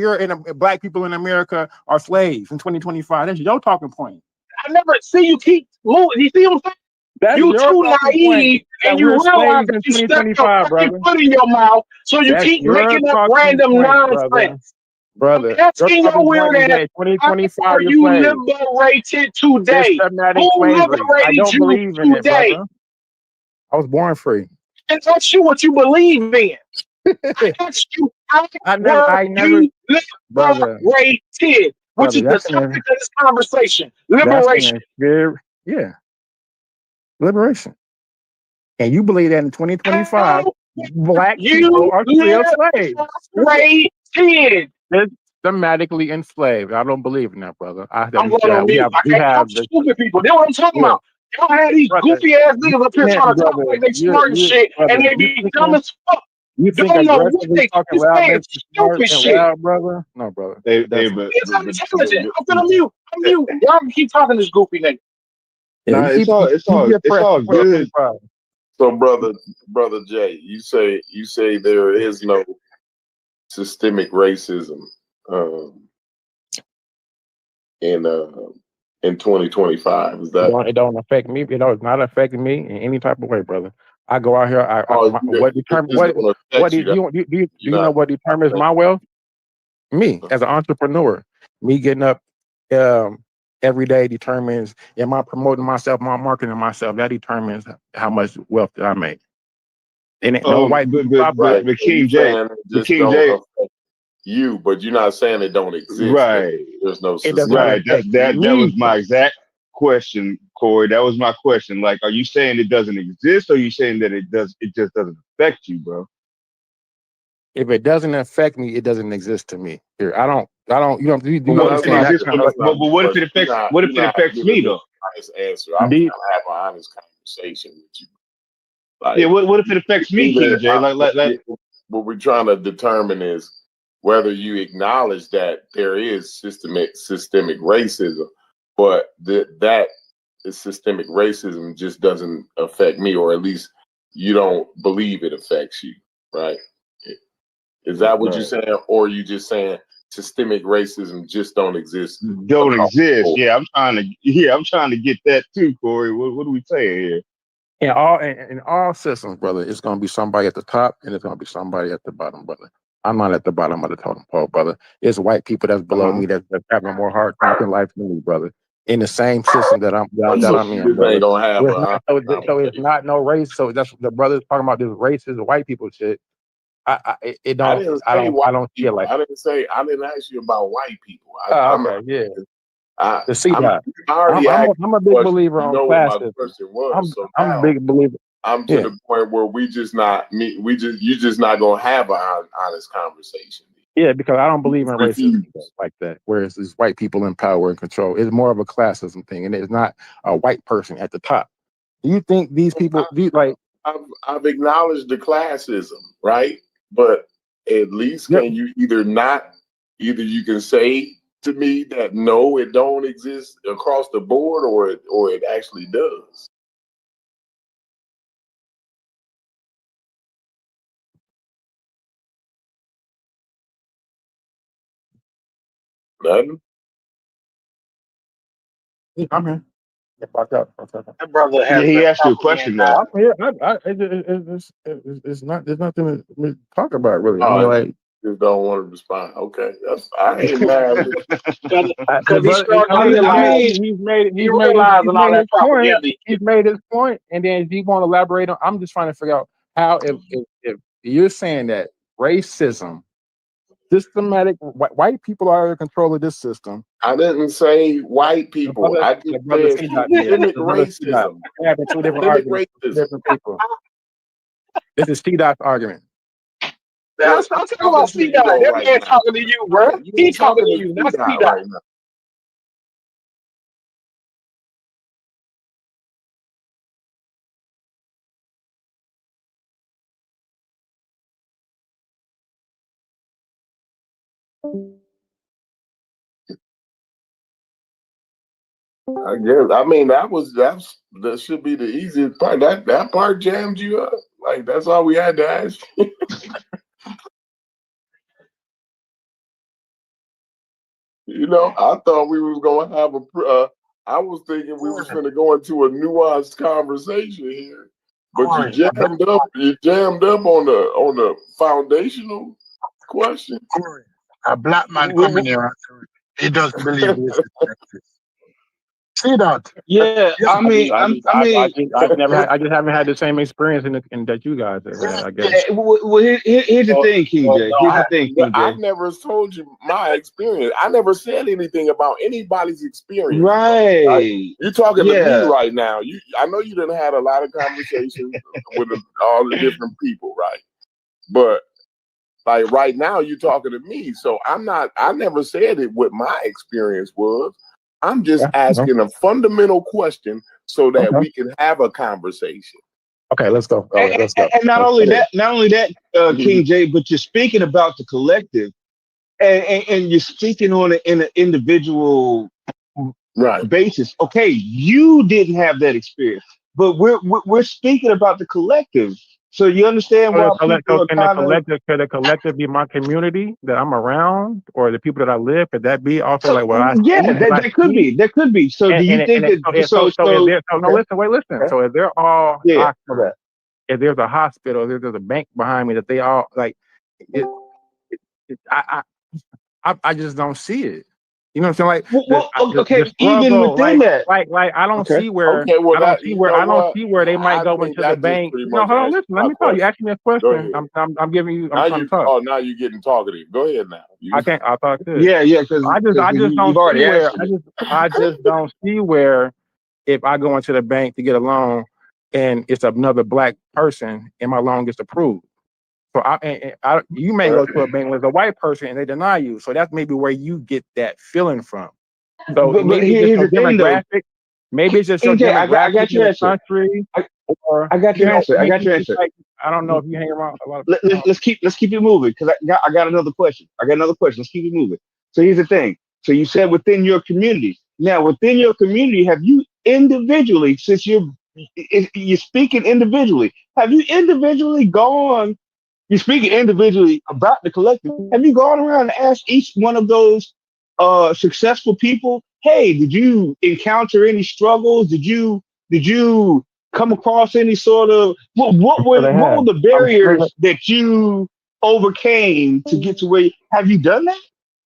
black people in America are slaves in 2025. That's your talking point. I never see you keep moving. You see what I'm saying? You too naive and you realize that you stuck your fucking foot in your mouth, so you keep making up random nonsense. Brother, asking your weird ass, how are you liberated today? Who liberated you today? I was born free. And that's you what you believe in. That's you. I never liberated, which is the subject of this conversation. Liberation. Yeah. Liberation. And you believe that in 2025, black people are still slaves. Liberated. Systematically enslaved. I don't believe in that, brother. I'm going on mute. I'm stupid people. That's what I'm talking about. Y'all had these goofy ass niggas up here trying to talk like they smart and shit, and they be dumb as fuck. You don't know what they saying. Stupid shit, brother. No, brother. It's intelligent. I'm gonna mute. I'm mute. Y'all keep talking this goofy nigga. Nah, it's all good. So, brother Jay, you say there is no systemic racism in 2025. Is that it don't affect me? It's not affecting me in any type of way, brother. I go out here. What do you know what determines my wealth? Me as an entrepreneur. Me getting up every day determines. Am I promoting myself? Am I marketing myself? That determines how much wealth that I make. And no white but, people pop but, up. but So you King J, saying it but just King don't J, affect you, but you're not saying it don't exist. right, There's no It does not right. system. That's affect that was me. my exact question, Corey. That was my question. Like, are you saying it doesn't exist, or are you saying that it does? It just doesn't affect you, bro? If it doesn't affect me, it doesn't exist to me. Here, I don't. You know, you But Well, what know, if that's it saying not that exists? kind But, of that's like. not but the what if it question. affects? You're What if it not affects giving me me though? an honest answer. I'm Do trying you, to have an honest conversation with you. Yeah. Like What if it affects me, King either J? what we're trying to determine is whether you acknowledge that there is systemic racism, but that is systemic racism just doesn't affect me, or at least you don't believe it affects you, right? Is that what you're Right. saying, or are you just saying systemic racism just don't exist? Don't across the exist. board? Yeah, I'm trying to get that too, Corey. What are we saying here? in all systems, brother, it's gonna be somebody at the top and it's gonna be somebody at the bottom, brother. I'm not at the bottom of the totem pole, brother. It's white people that's below me that's having more hard times in life than me, brother. In the same system that I'm So in, you just brother. ain't gonna have So a it's not, honest so it's conversation. not no race. So that's the brothers talking about this racist white people shit. It I don't. didn't I say don't. white I don't feel people. like. I didn't ask you about white people. Okay, yeah. To see that. I already asked I'm a the big question. believer You on know what my classism. question was. So I'm a now big believer. I'm to Yeah. the point where you just not gonna have an honest conversation. Yeah, because I don't believe in Refuse. racism like that. Whereas it's white people in power and control. It's more of a classism thing, and it's not a white person at the top. Do you think these people I've acknowledged the classism, right? But at least Yep. can you either you can say to me that no, it don't exist across the board, or it actually does. Nothing. I'm here. Get back up for a second. That brother Yeah, has he been asked you a properly question though. I'm here. It's not. There's nothing to talk about really. I mean, Oh, like just don't want to respond. Okay, I ain't mad. the because he's brother. starting to realize He's made he realizing all that his point. propaganda. He's made his point, and then if you want to elaborate on, I'm just trying to figure out how if you're saying that racism, systematic white people are in control of this system. I didn't say white people. I just said systemic racism. We're having two different Systemic arguments. racism. Different people. This is T-Dot's argument. That's I'm talking about C-Dot. That right man now. talking to you, bro. You He ain't talking to talking you, to not C-Dot C-Dot. right now. I guess. I mean, that should be the easiest part. That part jammed you up. Like that's all we had to ask. You know, I thought we was gonna have I was thinking we was gonna go into a nuanced conversation here, but you jammed up. You jammed up on the foundational question. A black man coming here, he doesn't believe this is See that? Yeah, I mean, I just haven't had the same experience in that you guys have had, I guess. Well, here's the thing, King J. Here's the thing, King J. I never told you my experience. I never said anything about anybody's experience. Right. You're talking to Yeah. me right now. I know you didn't have a lot of conversations with all the different people, right? But like right now, you're talking to me. So I never said it what my experience was. I'm just asking a fundamental question so that we can have a conversation. Okay, let's go. All right, let's go. And not only that, King J, but you're speaking about the collective, and you're speaking on it in an individual basis. Okay, you didn't have that experience, but we're speaking about the collective. So you understand why people are Can the collective be my community that I'm around, or the people that I live? Could that be also like what I? That could be. So do you think that? Listen. So if they're all if there's a hospital, if there's a bank behind me, that they all like, I just don't see it. You know what I'm saying? Like, okay, even within that, like I don't see where Okay, well, I don't that, see you where know I don't what? see where they might I go think into the that just bank. pretty No, much hold on, answers listen. Let my me talk. You question. asked me a Go question. ahead. I'm giving you. I'm Now trying to you, talk. oh, now you getting talkative. Go ahead now. I can't. I thought this. yeah, because I just you've don't see already where answered it. I just don't see where if I go into the bank to get a loan and it's another black person and my loan gets approved. So you may go to a bank with a white person and they deny you. So that's maybe where you get that feeling from. So But maybe it's here's just the your thing, though. demographic. Maybe it's just your KJ, I demographic got in your the answer. country. Or I got your answer. I got your it's answer. like, I don't know if you hang around a lot of Let's keep it moving because I got another question. Let's keep it moving. So here's the thing. So you said within your community. Now within your community, have you individually, since you're speaking individually, have you individually gone? You're speaking individually about the collective. Have you gone around and asked each one of those successful people, hey, did you encounter any struggles? Did you come across any sort of what were the barriers that you overcame to get to where have you done that?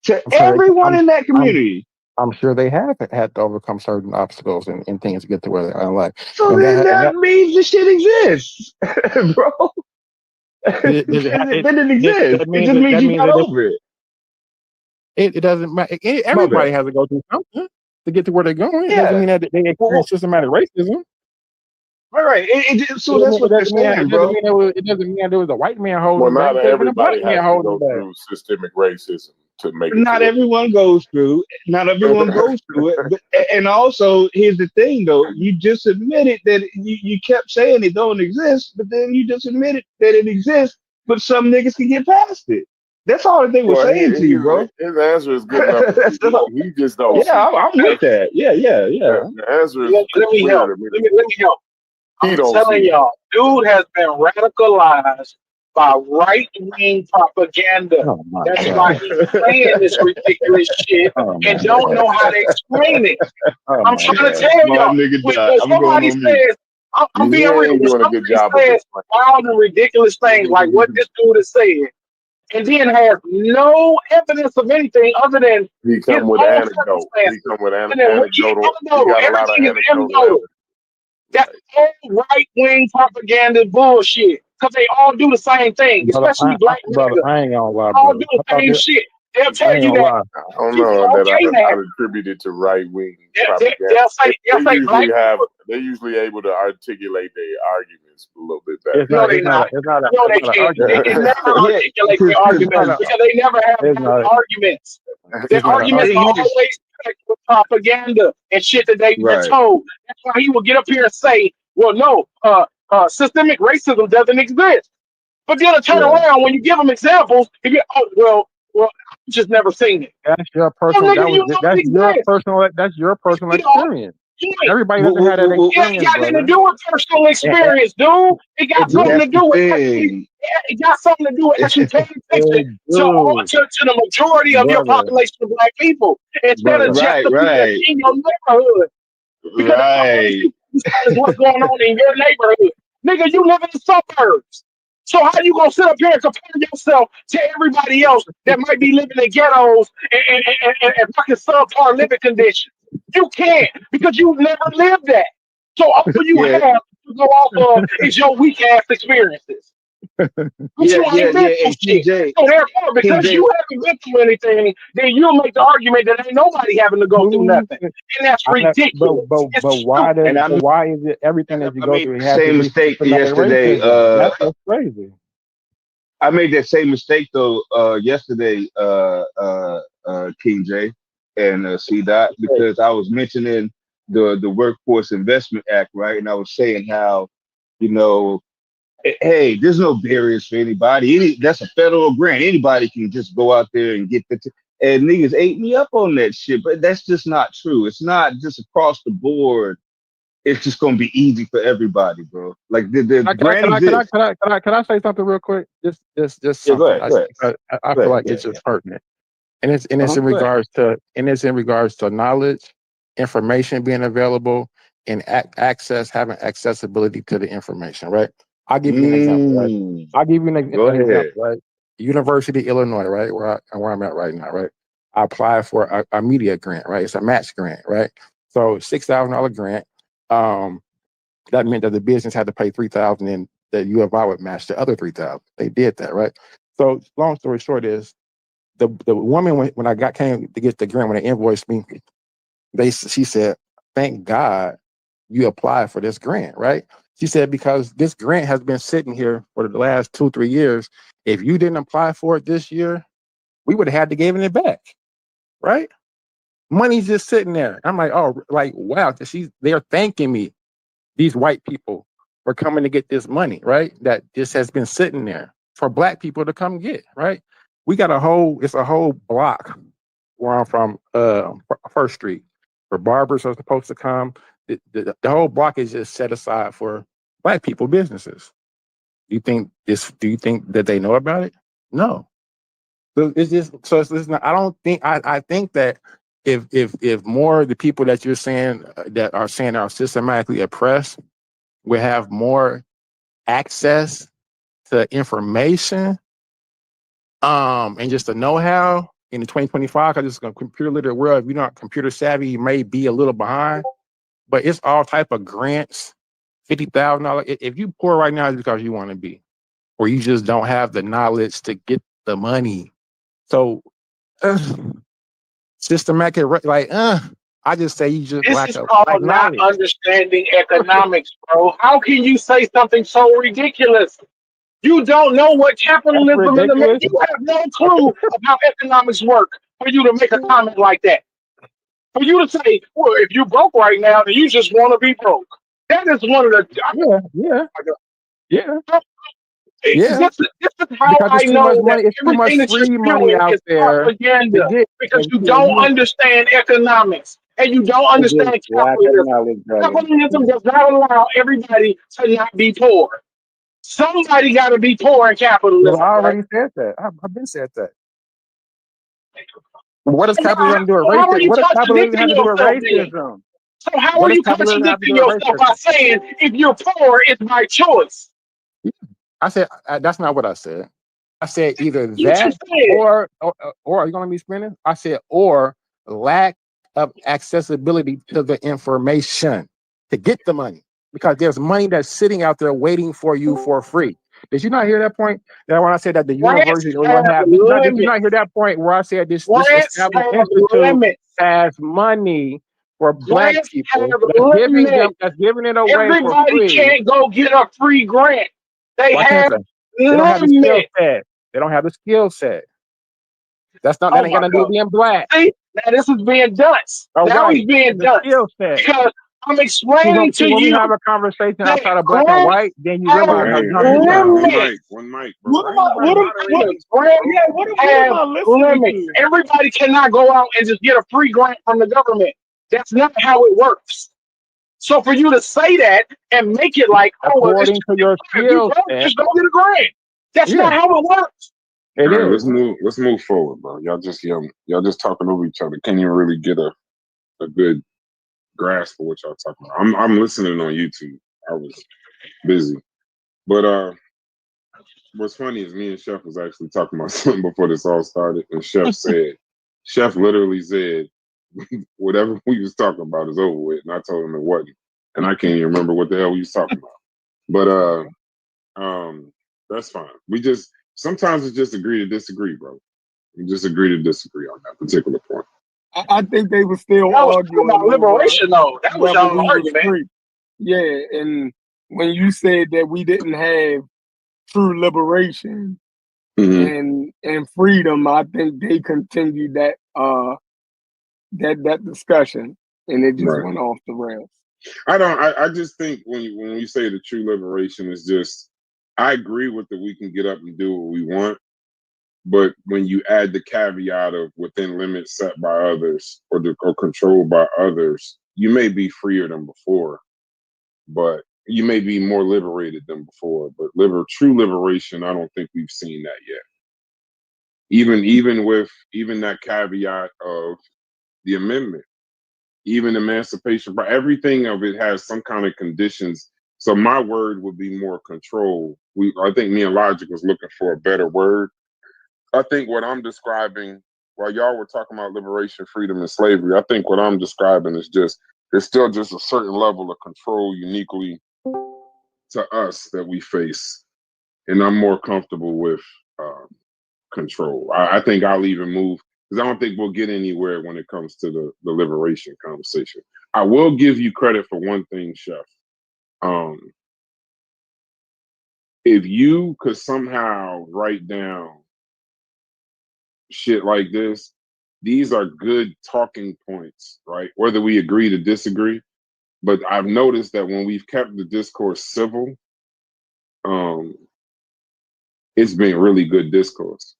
To everyone in that community. I'm sure they have had to overcome certain obstacles and things to get to where they are in life. So And then that means the shit exists, bro. It didn't exist. It just means you got over it. It doesn't matter. Everybody has to go through something to get to where they're going. It doesn't mean that they experience systematic racism. Right. So that's what they're saying, bro. It doesn't mean that there was a white man holding Well, back. not everybody has to go through systemic racism to make it. Not everyone goes through. Not everyone goes through it. But, and also, here's the thing, though. You just admitted that you kept saying it don't exist, but then you just admitted that it exists, but some niggas can get past it. That's all that they were saying to you, bro. His answer is good enough. He just don't. Yeah, I'm with that. Yeah. The answer is let me help. Let me help. I'm telling y'all, dude has been radicalized by right-wing propaganda. That's why he's saying this ridiculous shit and don't know how to explain it. I'm trying to tell y'all. When somebody says, I'm being real. When somebody says wild and ridiculous things like what this dude is saying, and then has no evidence of anything other than he come with anecdote. He come with anecdotal. Everything is anecdotal. That's all right-wing propaganda bullshit. Because they all do the same thing, especially black niggas. I ain't gonna lie, all do the same shit. They'll tell you that. I don't know that I attribute it to right-wing propaganda. They're usually able to articulate their arguments a little bit better. No, they not. No, they can't. They can never articulate their arguments because they never have arguments. Their arguments are always with propaganda and shit that they've been told. That's why he will get up here and say, well, no, systemic racism doesn't exist. But then turn around when you give them examples, you get, well, you just never seen it. That's your personal. That's your personal experience. Everybody doesn't have that experience. It got nothing to do with personal experience, dude. It got something to do with it got something to do with actually paying attention to the majority of your population of black people instead of just the people in your neighborhood. Because is what's going on in your neighborhood. Nigga, you live in the suburbs. So how you gonna sit up here and compare yourself to everybody else that might be living in ghettos and fucking subpar living conditions? You can't because you never lived that. So all you have to go off of is your weak ass experiences. So therefore, because you haven't been through anything, then you'll make the argument that ain't nobody having to go through nothing, and that's ridiculous. But why is it everything that you go through? Same mistake yesterday. That's crazy. I made that same mistake though yesterday, King J and C Dot, because I was mentioning the Workforce Investment Act, right? And I was saying how, hey, there's no barriers for anybody. That's a federal grant. Anybody can just go out there and get the. And niggas ate me up on that shit, but that's just not true. It's not just across the board. It's just gonna be easy for everybody, bro. Like the grant. Can I say something real quick? Just something. Go ahead. I feel like it's just pertinent, and it's in regards to knowledge, information being available, and having accessibility to the information. Right. I'll give you an example. Right. I'll give you an example. Right. University of Illinois. Right. Where I'm at right now. Right. I applied for a media grant, right? It's a match grant, right? So $6,000 grant. That meant that the business had to pay $3,000 and that U of I would match the other $3,000. They did that, right? So long story short is the woman when I came to get the grant, when they invoiced me, she said, "Thank God you applied for this grant," right? She said, because this grant has been sitting here for the last 2-3 years. If you didn't apply for it this year, we would have had to give it back, right? Money's just sitting there. I'm like, oh, like, wow, they're thanking me, these white people, for coming to get this money, right? That just has been sitting there for black people to come get, right? We got it's a whole block where I'm from, First Street, where barbers are supposed to come. The whole block is just set aside for black people businesses. Do you think that they know about it? No. So it's not, I think that if more of the people that you're saying that are systematically oppressed will have more access to information, and just the know-how in the 2025, because it's a computer literate world. If you're not computer savvy, you may be a little behind, but it's all type of grants, $50,000. If you poor right now, it's because you want to be, or you just don't have the knowledge to get the money. So systematic, I just say you just This lack is of called not knowledge. understanding economics, bro. How can you say something so ridiculous? You don't know what capitalism is. Ridiculous. You have no clue of how economics work for you to make a comment like that. For you to say, well, if you broke right now, then you just want to be broke. That is one of the. Yeah. This is how Because I it's too know much that money. It's too much everything that you're free money spewing out is there propaganda to get. because you don't understand economics and you don't understand Lack of capitalism. knowledge, brother. Capitalism does not allow everybody to not be poor. Somebody got to be poor in capitalism. Well, I already Right? said that. I've been said that. What does So capitalism do with how are racism? you What does capitalism contradicting have to do with yourself then? racism? So how What are does you capitalism have to contradicting do with yourself by racism? saying if you're poor, it's by choice? I said that's not what I said. I said either You that just said. or are you gonna let me spinning? I said or lack of accessibility to the information to get the money. Because there's money that's sitting out there waiting for you for free. Did you not hear that point? That when I said that the Grants university or have did you not limits. hear that point where I said this Grants established have institute limits. has money for black Grants people have that's giving it away for Everybody free? can't go get a free grant. They Why can't have they? They don't have the skill limits. set. They don't have the skill set. That Oh ain't my gonna do God. with being black. See, now this is being done. All Now right. he's being The done. skill set. Because I'm See, explaining to when we you have a conversation that outside of black and grants white, then you have realize how Hey, dumb you sound. limits. one mic, bro. What am I? What am Grants have listening limits. to? Everybody cannot go out and just get a free grant from the government. That's not how it works. So for you to say that and make it like, oh, well, According to your if you skill broke, set, just go get a grant. That's not how it works. it All right, is. let's move forward, bro. Y'all just talking over each other. Can't even really get a good grasp of what y'all talking about. I'm listening on YouTube. I was busy. But what's funny is me and Chef was actually talking about something before this all started, and Chef literally said, whatever we was talking about is over with, and I told him it wasn't. And I can't even remember what the hell we was talking about. But that's fine. Sometimes it's just agree to disagree, bro. We just agree to disagree on that particular point. I think they were still That was arguing about liberation, though. That was whether y'all we was argument. free. Yeah, and when you said that we didn't have true liberation and freedom, I think they continued that that discussion, and it just went off the rails. I just think when you say the true liberation is just, I agree with that we can get up and do what we want, but when you add the caveat of within limits set by others or controlled by others, you may be freer than before, but you may be more liberated than before. But true liberation, I don't think we've seen that yet. Even with that caveat of the amendment, even emancipation, but everything of it has some kind of conditions. So my word would be more control. I think me and Logic was looking for a better word. I think what I'm describing while y'all were talking about liberation, freedom, and slavery, I think what I'm describing is just it's still just a certain level of control uniquely to us that we face, and I'm more comfortable with control. I think I'll even move because I don't think we'll get anywhere when it comes to the liberation conversation. I will give you credit for one thing, Chef. If you could somehow write down shit like this, these are good talking points, right? Whether we agree to disagree. But I've noticed that when we've kept the discourse civil, it's been really good discourse.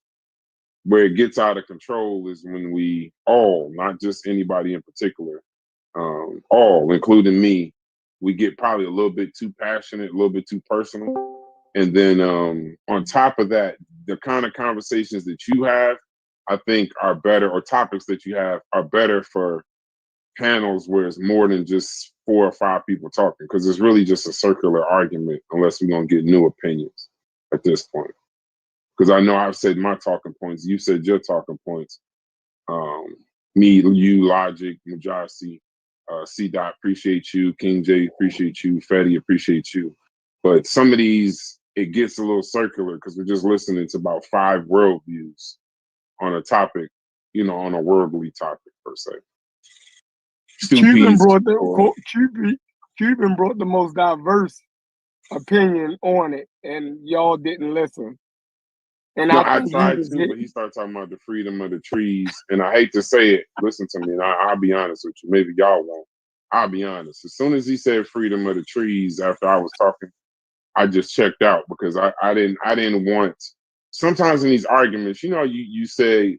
Where it gets out of control is when we all, not just anybody in particular, all, including me, we get probably a little bit too passionate, a little bit too personal. And then on top of that, the kind of conversations that you have, I think are better, or topics that you have are better for panels where it's more than just 4 or 5 people talking, because it's really just a circular argument unless we're going to get new opinions at this point. Because I know I've said my talking points, you said your talking points. Me, you, Logic, Mujasi, C-Dot, appreciate you. King J, appreciate you. Fetty, appreciate you. But some of these, it gets a little circular because we're just listening to about 5 worldviews on a topic, on a worldly topic per se. Cuban brought the most diverse opinion on it, and y'all didn't listen. And no, I tried to, but he started talking about the freedom of the trees, and I hate to say it. Listen to me, and I'll be honest with you. Maybe y'all won't. I'll be honest. As soon as he said freedom of the trees, after I was talking, I just checked out because I didn't want. Sometimes in these arguments, you say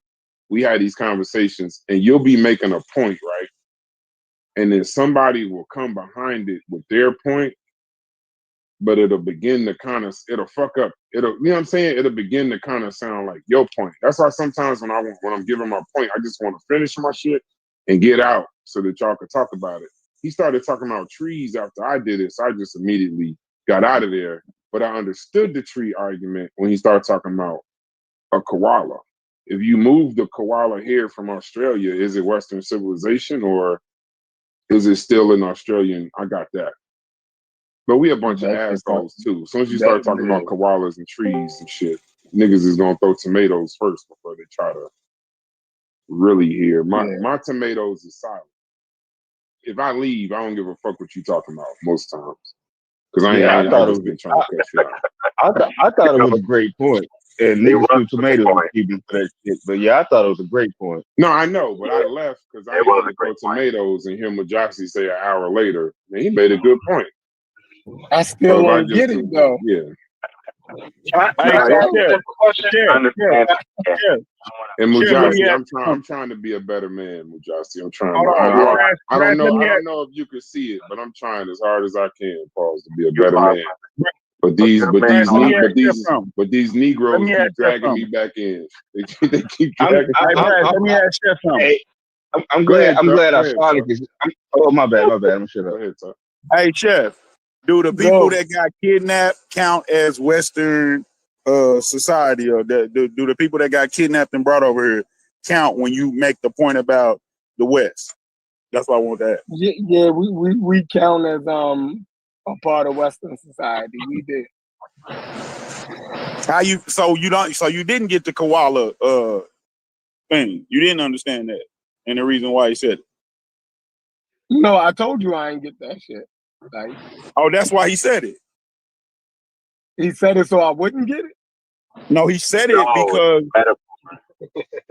we had these conversations, and you'll be making a point, right? And then somebody will come behind it with their point, but it'll begin to it'll fuck up. You know what I'm saying? It'll begin to kind of sound like your point. That's why sometimes when I'm giving my point, I just want to finish my shit and get out so that y'all can talk about it. He started talking about trees after I did it, so I just immediately got out of there. But I understood the tree argument when he started talking about a koala. If you move the koala here from Australia, is it Western civilization or is it still in Australian? I got that. But we a bunch of assholes too. As soon as you start talking about koalas and trees and shit, niggas is gonna throw tomatoes first before they try to really hear. My tomatoes is silent. If I leave, I don't give a fuck what you talking about most times. Because I just been trying to cut you out. I thought it was a great point. And niggas threw tomatoes even for that shit. But yeah, I thought it was a great point. No, I know, but I left because I didn't want to throw tomatoes and hear Mujasi say an hour later, man, he made a good point. I still don't get it though. Yeah. And Mujasi, I'm trying to be a better man, Mujasi. I'm trying. I don't know if you can see it, but I'm trying as hard as I can, Pauls, to be a better man. But these Negroes keep dragging me back in. They keep dragging me back. Let me ask you something. Hey, I'm glad I finally. Oh, my bad. I'm shut up. Go ahead, Tuck. Hey, Chef, do the people that got kidnapped count as Western society, or do the people that got kidnapped and brought over here count when you make the point about the West? That's what I want to ask. Yeah, we count as a part of Western society. We did. So you didn't get the koala thing. You didn't understand that, and the reason why he said it. No, I told you I ain't get that shit. Like, that's why he said it. He said it so I wouldn't get it? No, he said it because.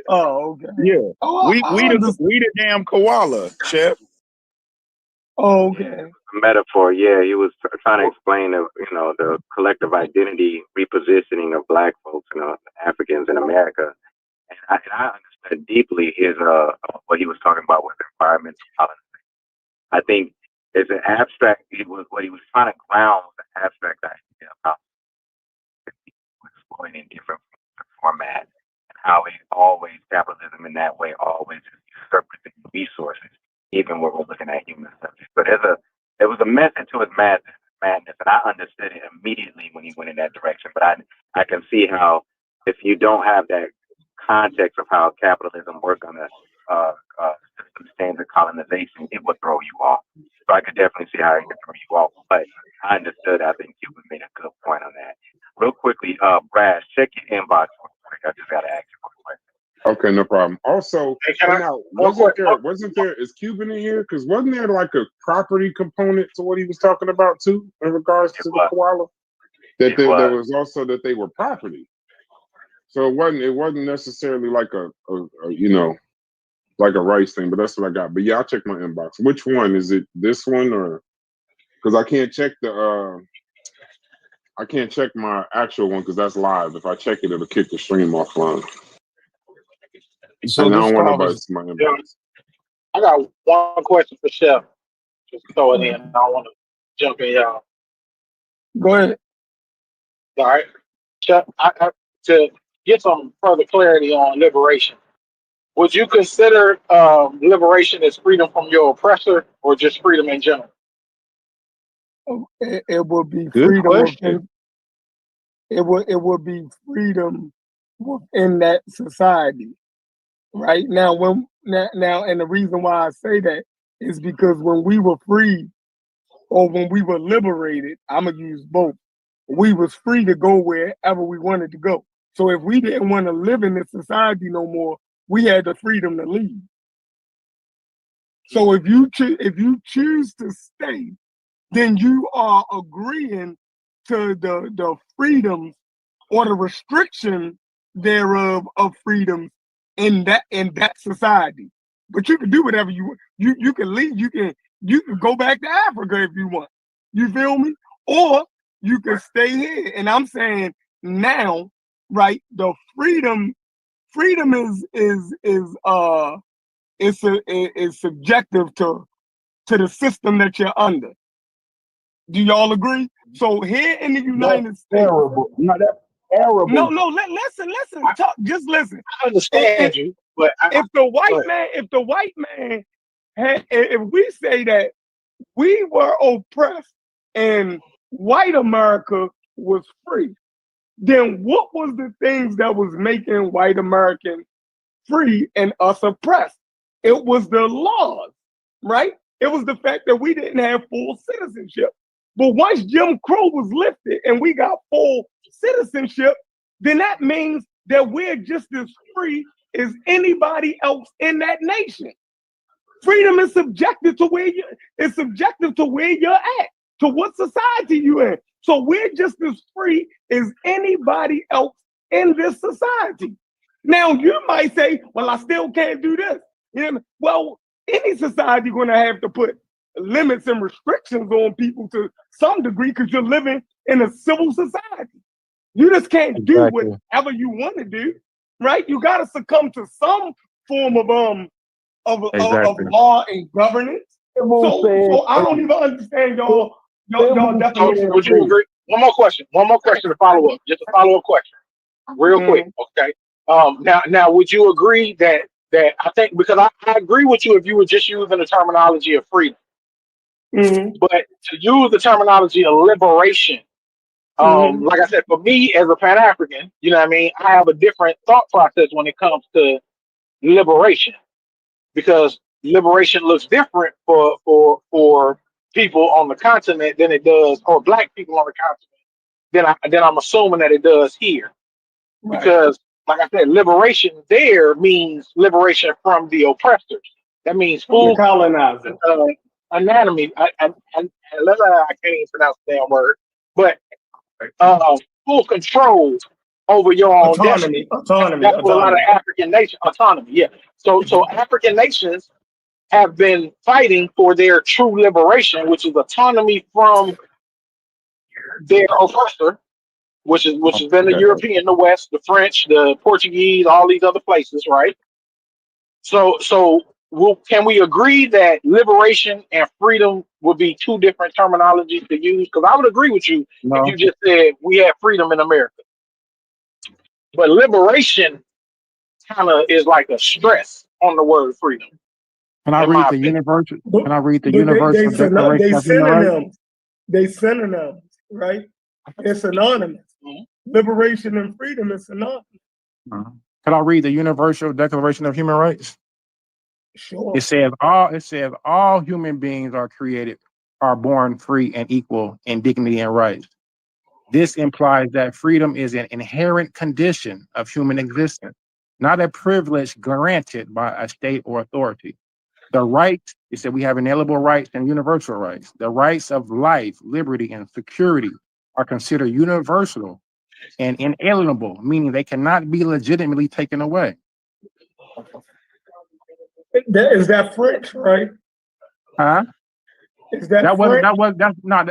Oh, okay. Yeah, oh, we the damn koala, Chef. Oh, okay. Metaphor, yeah. He was trying to explain the collective identity repositioning of Black folks, Africans in America, and I understood deeply his what he was talking about with environmental policy. I think it's an abstract. What he was trying to ground was an abstract idea about exploiting different formats and how capitalism in that way always is usurping resources, even when we're looking at human subjects. But there was a method to his madness, and I understood it immediately when he went in that direction. But I can see how if you don't have that context of how capitalism works on a system standard colonization, it would throw you off. So I could definitely see how it could throw you off. But I understood. I think Cuban made a good point on that. Real quickly, Brad, check your inbox real quick. I just got to ask you a question. Okay, no problem. Also, wasn't there, is Cuban in here? Because wasn't there like a property component to what he was talking about too, in regards to the koala? That there was also that they were property. So it wasn't necessarily like a you know, like a rights thing, but that's what I got. But yeah, I'll check my inbox. Which one is it? This one or because I can't check I can't check my actual one because that's live. If I check it, it'll kick the stream offline. So and I don't want nobody to see my inbox. I got one question for Chef. Just throw it in. I don't want to jump in, y'all. Go ahead. All right. Chef, to get some further clarity on liberation, would you consider liberation as freedom from your oppressor or just freedom in general? It would be Good freedom question. within, it would be freedom within that society. Right now, and the reason why I say that is because when we were free or when we were liberated, I'm gonna use both. We was free to go wherever we wanted to go. So if we didn't want to live in this society no more, we had the freedom to leave. So if you choose to stay, then you are agreeing to the freedom or the restriction thereof of freedom in that society. But you can do whatever you want. You can leave. You can go back to Africa if you want. You feel me? Or you can stay here. And I'm saying now, right? The freedom is subjective to the system that you're under. Do y'all agree? So here in the United States, terrible. No, that's terrible. No, listen. Just listen. I understand you, but if the white man had, if we say that we were oppressed and white America was free, then what was the things that was making white Americans free and us oppressed? It was the laws, right? It was the fact that we didn't have full citizenship. But once Jim Crow was lifted and we got full citizenship, then that means that we're just as free as anybody else in that nation. Freedom is subjective to where you're at, to what society you're in. So we're just as free as anybody else in this society. Now you might say, well, I still can't do this. You know, well, any society going to have to put limits and restrictions on people to some degree because you're living in a civil society. You just can't do whatever you want to do, right? You got to succumb to some form of law and governance. So I don't even understand y'all definition. Would you agree? One more question to follow up. Just a follow-up question, real quick. Okay. Now, would you agree that I think, because I agree with you if you were just using the terminology of freedom, but to use the terminology of liberation, like I said, for me as a Pan-African, you know what I mean, I have a different thought process when it comes to liberation, because liberation looks different for people on the continent than it does, or black people on the continent, then I'm assuming that it does here. Right. Because, like I said, liberation there means liberation from the oppressors. That means full colonizer, anatomy. I can't even pronounce the damn word, but full control over your own destiny. Autonomy. That's what a lot of African nations, autonomy. Yeah. So African nations have been fighting for their true liberation, which is autonomy from their oppressor, which has been the European, the West, the French, the Portuguese, all these other places, right? So can we agree that liberation and freedom would be two different terminologies to use? Because I would agree with you if you just said we have freedom in America. But liberation kind of is like a stress on the word freedom. Can I read the universal? Can I read the universal Declaration of Human Rights? They synonyms, right? It's synonymous. Liberation and freedom is synonymous. Can I read the Universal Declaration of Human Rights? Sure. It says all human beings are born free and equal in dignity and rights. This implies that freedom is an inherent condition of human existence, not a privilege granted by a state or authority. The rights, it said we have inalienable rights and universal rights. The rights of life, liberty, and security are considered universal and inalienable, meaning they cannot be legitimately taken away. Is that French, right? Huh? Is that French?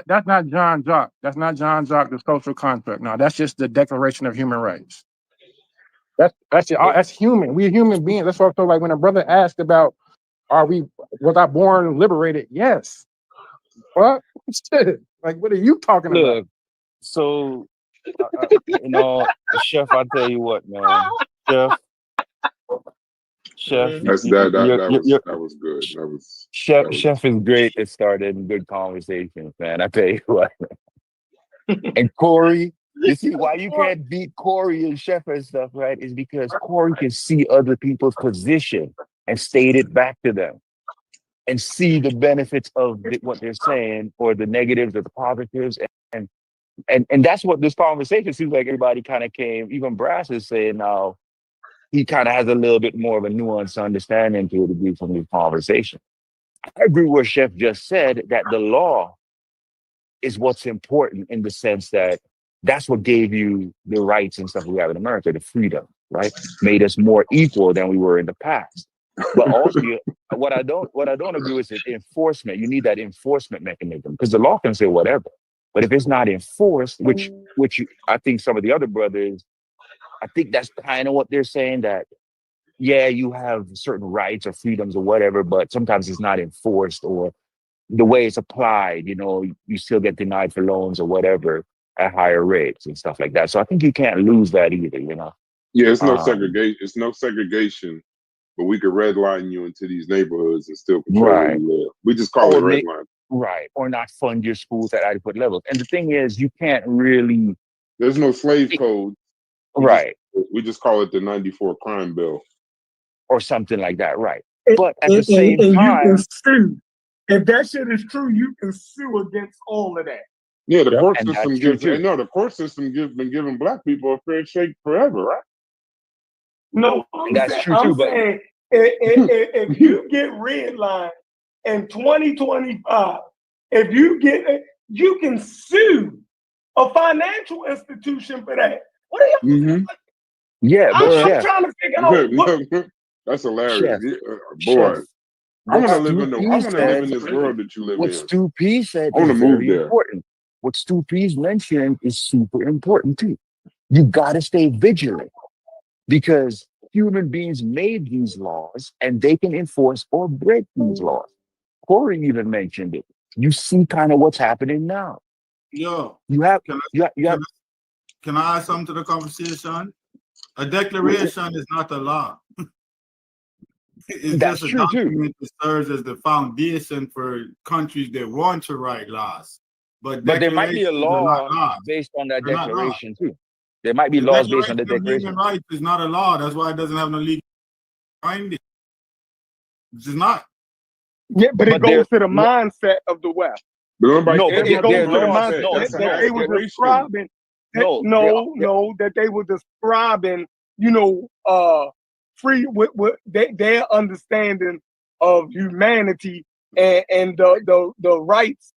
That's not John Jacques. That's not John Jacques, the social contract. No, that's just the Declaration of Human Rights. That's human. We're human beings. That's also like when a brother asked about, was I born liberated? Yes. What? Shit. Like, what are you talking about? Look, so Chef, I'll tell you what, man. Chef, That was good. Chef is great at starting good conversations, man. I tell you what. And Corey, you see why you can't beat Corey and Chef and stuff, right? Is because Corey can see other people's position and state it back to them and see the benefits of what they're saying, or the negatives or the positives. And that's what this conversation seems like. Everybody kind of came, even Brass is saying now he kind of has a little bit more of a nuanced understanding to a degree from this conversation. I agree with what Chef just said, that the law is what's important, in the sense that that's what gave you the rights and stuff we have in America, the freedom, right? Made us more equal than we were in the past. But also, what I don't agree with is enforcement. You need that enforcement mechanism, because the law can say whatever, but if it's not enforced, which I think some of the other brothers, I think that's kind of what they're saying, that yeah, you have certain rights or freedoms or whatever, but sometimes it's not enforced, or the way it's applied, you still get denied for loans or whatever at higher rates and stuff like that. So I think you can't lose that either, Yeah, it's no segregation. It's no segregation, but we could redline you into these neighborhoods and still control where you live. We just call it redline. Right. Or not fund your schools at adequate levels. And the thing is, you can't really. There's no slave code. Right. We just call it the 94 crime bill. Or something like that. Right. But at the same time. You can sue. If that shit is true, you can sue against all of that. Yeah, the court system been giving black people a fair shake forever, right? No, that's true too. But if you get redlined in 2025, you can sue a financial institution for that. What are you? Yeah, I'm trying to figure out. That's hilarious. Boy. I want to live in this world that you live in. What Stu P said I want to is move very there. important. What Stu P's mentioned is super important too. You got to stay vigilant, because human beings made these laws and they can enforce or break these laws. Corey even mentioned it. You see kind of what's happening now. Yo, Can I add something to the conversation? A declaration is not a law. It's That's just a true document that serves as the foundation for countries that want to write laws. But there might be a law based on that declaration too. There might be laws based on the declaration. Human rights is not a law. That's why it doesn't have no legal binding. It's just not. Yeah, but it goes to the mindset of the West. It goes to the mindset that they were describing. That they were describing, free with their understanding of humanity and the rights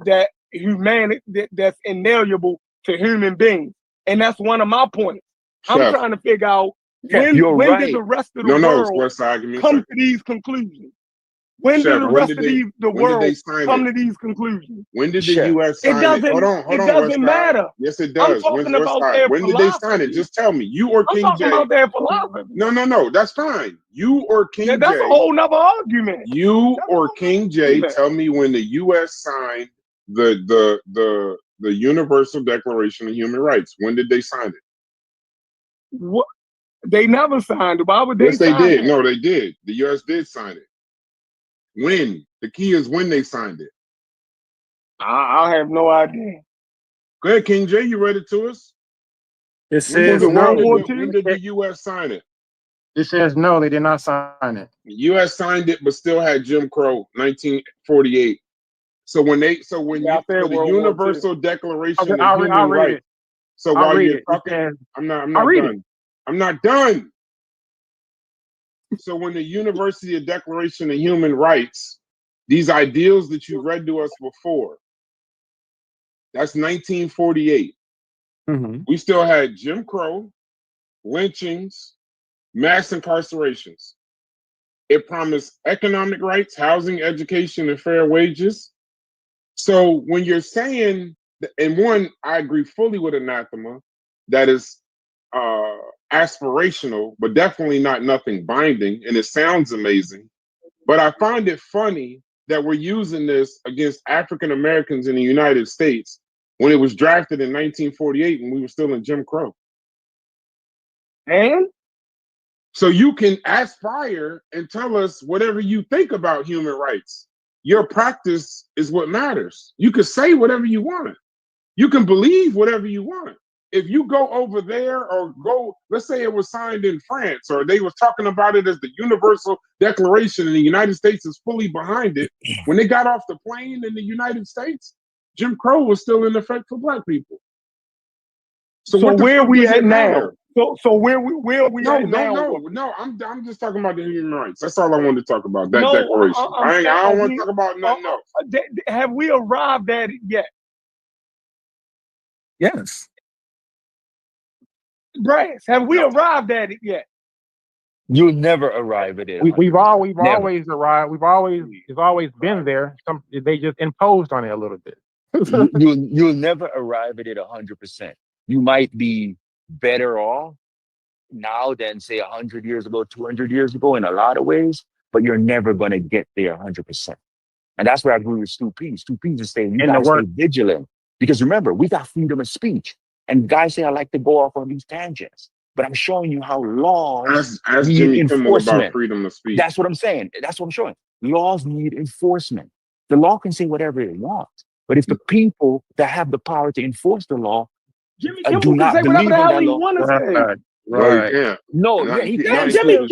that humanity that's inalienable to human beings. And that's one of my points. I'm trying to figure out when did the rest of the world come to these conclusions? When did the rest of the world come to these conclusions? When did the U.S. sign it? Hold on, it doesn't matter. Yes, it does. I'm talking about their when did they sign it? Just tell me. You or King J? I'm talking about their philosophy. No. That's fine. You or King J? That's a whole nother argument. You or King J? Tell me when the U.S. signed the Universal Declaration of Human Rights. When did they sign it? What? They never signed it. Why would they? Yes, they did. No, they did. The U.S. did sign it. When? The key is when they signed it. I have no idea. Go ahead, King J. You read it to us? It says when did the U.S. sign it? It says no, they did not sign it. The U.S. signed it, but still had Jim Crow, 1948. So when the Universal Declaration of Human Rights. So while you're talking, I'm not done. I'm not done. So when the Universal Declaration of Human Rights, these ideals that you read to us before, that's 1948. Mm-hmm. We still had Jim Crow, lynchings, mass incarcerations. It promised economic rights, housing, education, and fair wages. So when you're saying, and one, I agree fully with anathema, that is aspirational, but definitely not nothing binding, and it sounds amazing. But I find it funny that we're using this against African Americans in the United States when it was drafted in 1948 and we were still in Jim Crow. And so you can aspire and tell us whatever you think about human rights. Your practice is what matters. You can say whatever you want. You can believe whatever you want. If you go over there or go, let's say it was signed in France, or they were talking about it as the Universal Declaration and the United States is fully behind it. When they got off the plane in the United States, Jim Crow was still in effect for Black people. So where are we at now? So where are we at now? No, I'm just talking about the human rights. That's all I wanted to talk about, that declaration. I don't want to talk about nothing else. Have we arrived at it yet? Yes. Brass, have we arrived at it yet? You'll never arrive at it. We've always arrived. It's always been there. They just imposed on it a little bit. You'll never arrive at it 100%. You might be better off now than say 100 years ago, 200 years ago in a lot of ways, but you're never going to get there 100%. And that's where I agree with Stu P. Stu P is saying you got to stay vigilant, because remember, we got freedom of speech. And guys say I like to go off on these tangents, but I'm showing you how laws need enforcement. About freedom of speech. That's what I'm saying. That's what I'm showing. Laws need enforcement. The law can say whatever it wants, but if the people that have the power to enforce the law Jimmy Kimmel do not believe in that law, Right. No, Jimmy Kimmel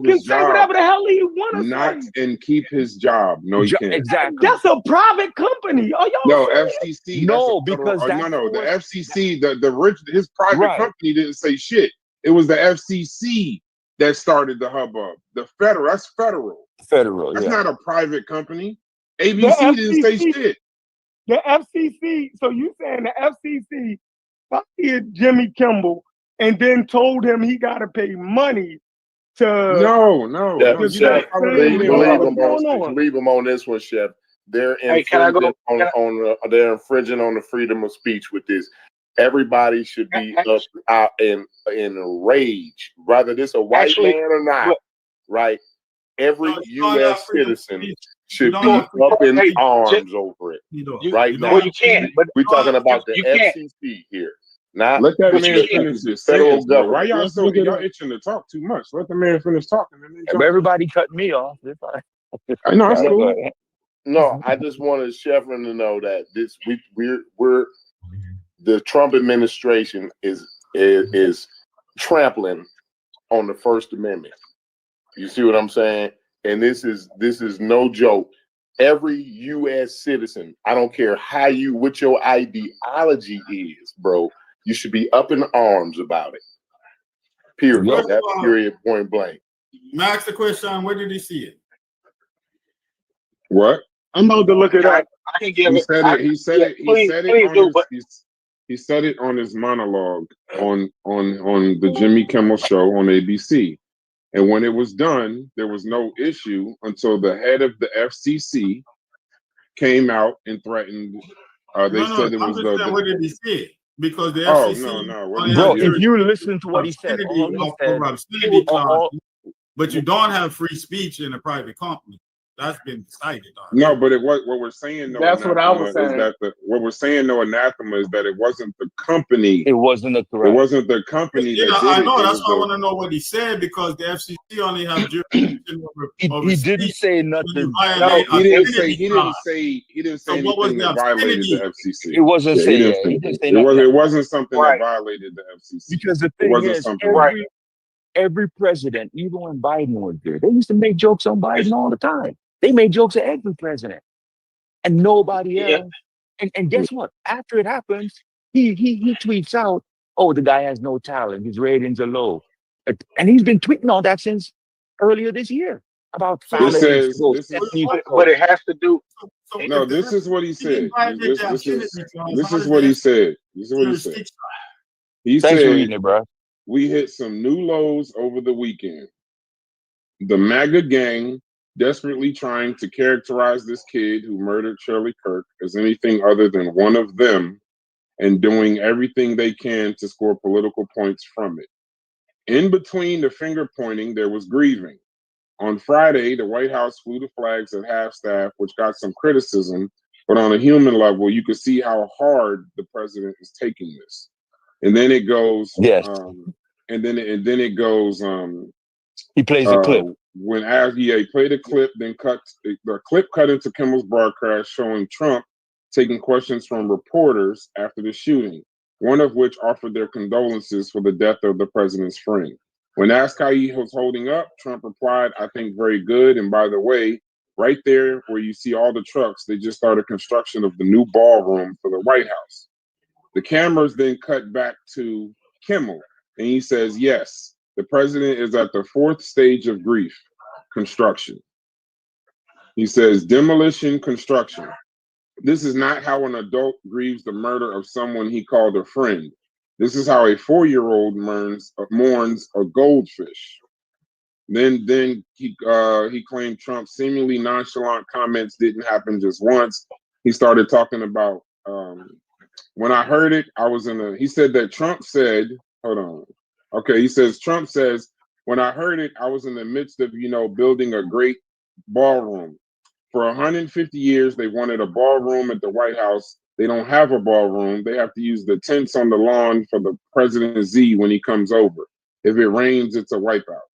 can say whatever the hell he wants to say. Not and keep his job. No, he can't. Exactly. That's a private company. Are y'all no serious? FCC? No, because the FCC, his private company didn't say shit. It was the FCC that started the hubbub. That's federal. Federal. That's not a private company. ABC didn't say shit. The FCC. So you saying the FCC fired Jimmy Kimmel and then told him he got to pay money to no. Chef, leave him on this one, Chef. They're infringing they're infringing on the freedom of speech with this. Everybody should be out in rage, whether this a white man or not. Right? Every U.S. citizen should be up in arms over it. Right now, well, you can't. But we're talking about the FCC here. Not let that man finish this. Federal government. Why y'all itching to talk too much? Let the man finish talking. Everybody cut me off. I know. That's cool. No, I just wanted Chevron to know that we're the Trump administration is trampling on the First Amendment. You see what I'm saying? And this is no joke. Every U.S. citizen, I don't care what your ideology is, bro. You should be up in arms about it. Period. That's period. Point blank. Max the question: where did he see it? What? I'm about to look it up. I can give He said it on his monologue on the Jimmy Kimmel show on ABC. And when it was done, there was no issue until the head of the FCC came out and threatened. Where did he see it? Because the FCC. Bro, if you listen to what he said, but you don't have free speech in a private company. That's been decided. No, but what we're saying. That's what I was saying. What we're saying, anathema, is that it wasn't the company. It wasn't the correct. It wasn't the company. I know. That's why I want to know what he said, because the FCC only have jurisdiction over he didn't say nothing. No, he didn't say anything that violated the FCC. It wasn't saying. It wasn't something that violated the FCC. Because the thing is, every president, even when Biden was there, they used to make jokes on Biden all the time. They made jokes at every president and nobody else. And guess what? After it happens, he tweets out, "Oh, the guy has no talent. His ratings are low," and he's been tweeting all that since earlier this year about This founding. says But it has to do. no. This is what he said. This is what he said. This is what he said. He Thanks for said, reading it, bro. "We hit some new lows over the weekend. The MAGA gang desperately trying to characterize this kid who murdered Charlie Kirk as anything other than one of them and doing everything they can to score political points from it. In between the finger pointing, there was grieving. On Friday, the White House flew the flags at half-staff, which got some criticism, but on a human level, you could see how hard the president is taking this." And then it goes, Yes. and then it goes. He plays a clip. When he played a clip, then the clip cut into Kimmel's broadcast showing Trump taking questions from reporters after the shooting, one of which offered their condolences for the death of the president's friend. When asked how he was holding up, Trump replied, "I think very good. And by the way, right there where you see all the trucks, they just started construction of the new ballroom for the White House." The cameras then cut back to Kimmel, and he says, "Yes, the president is at the 4th stage of grief, construction." He says, "Demolition, construction. This is not how an adult grieves the murder of someone he called a friend. This is how a 4-year-old mourns a goldfish." Then he claimed Trump's seemingly nonchalant comments didn't happen just once. He started talking about, when I heard it, I was he said that Trump said, hold on. Okay, he says, Trump says, "When I heard it, I was in the midst of, building a great ballroom. For 150 years, they wanted a ballroom at the White House. They don't have a ballroom. They have to use the tents on the lawn for the President Z when he comes over. If it rains, it's a wipeout."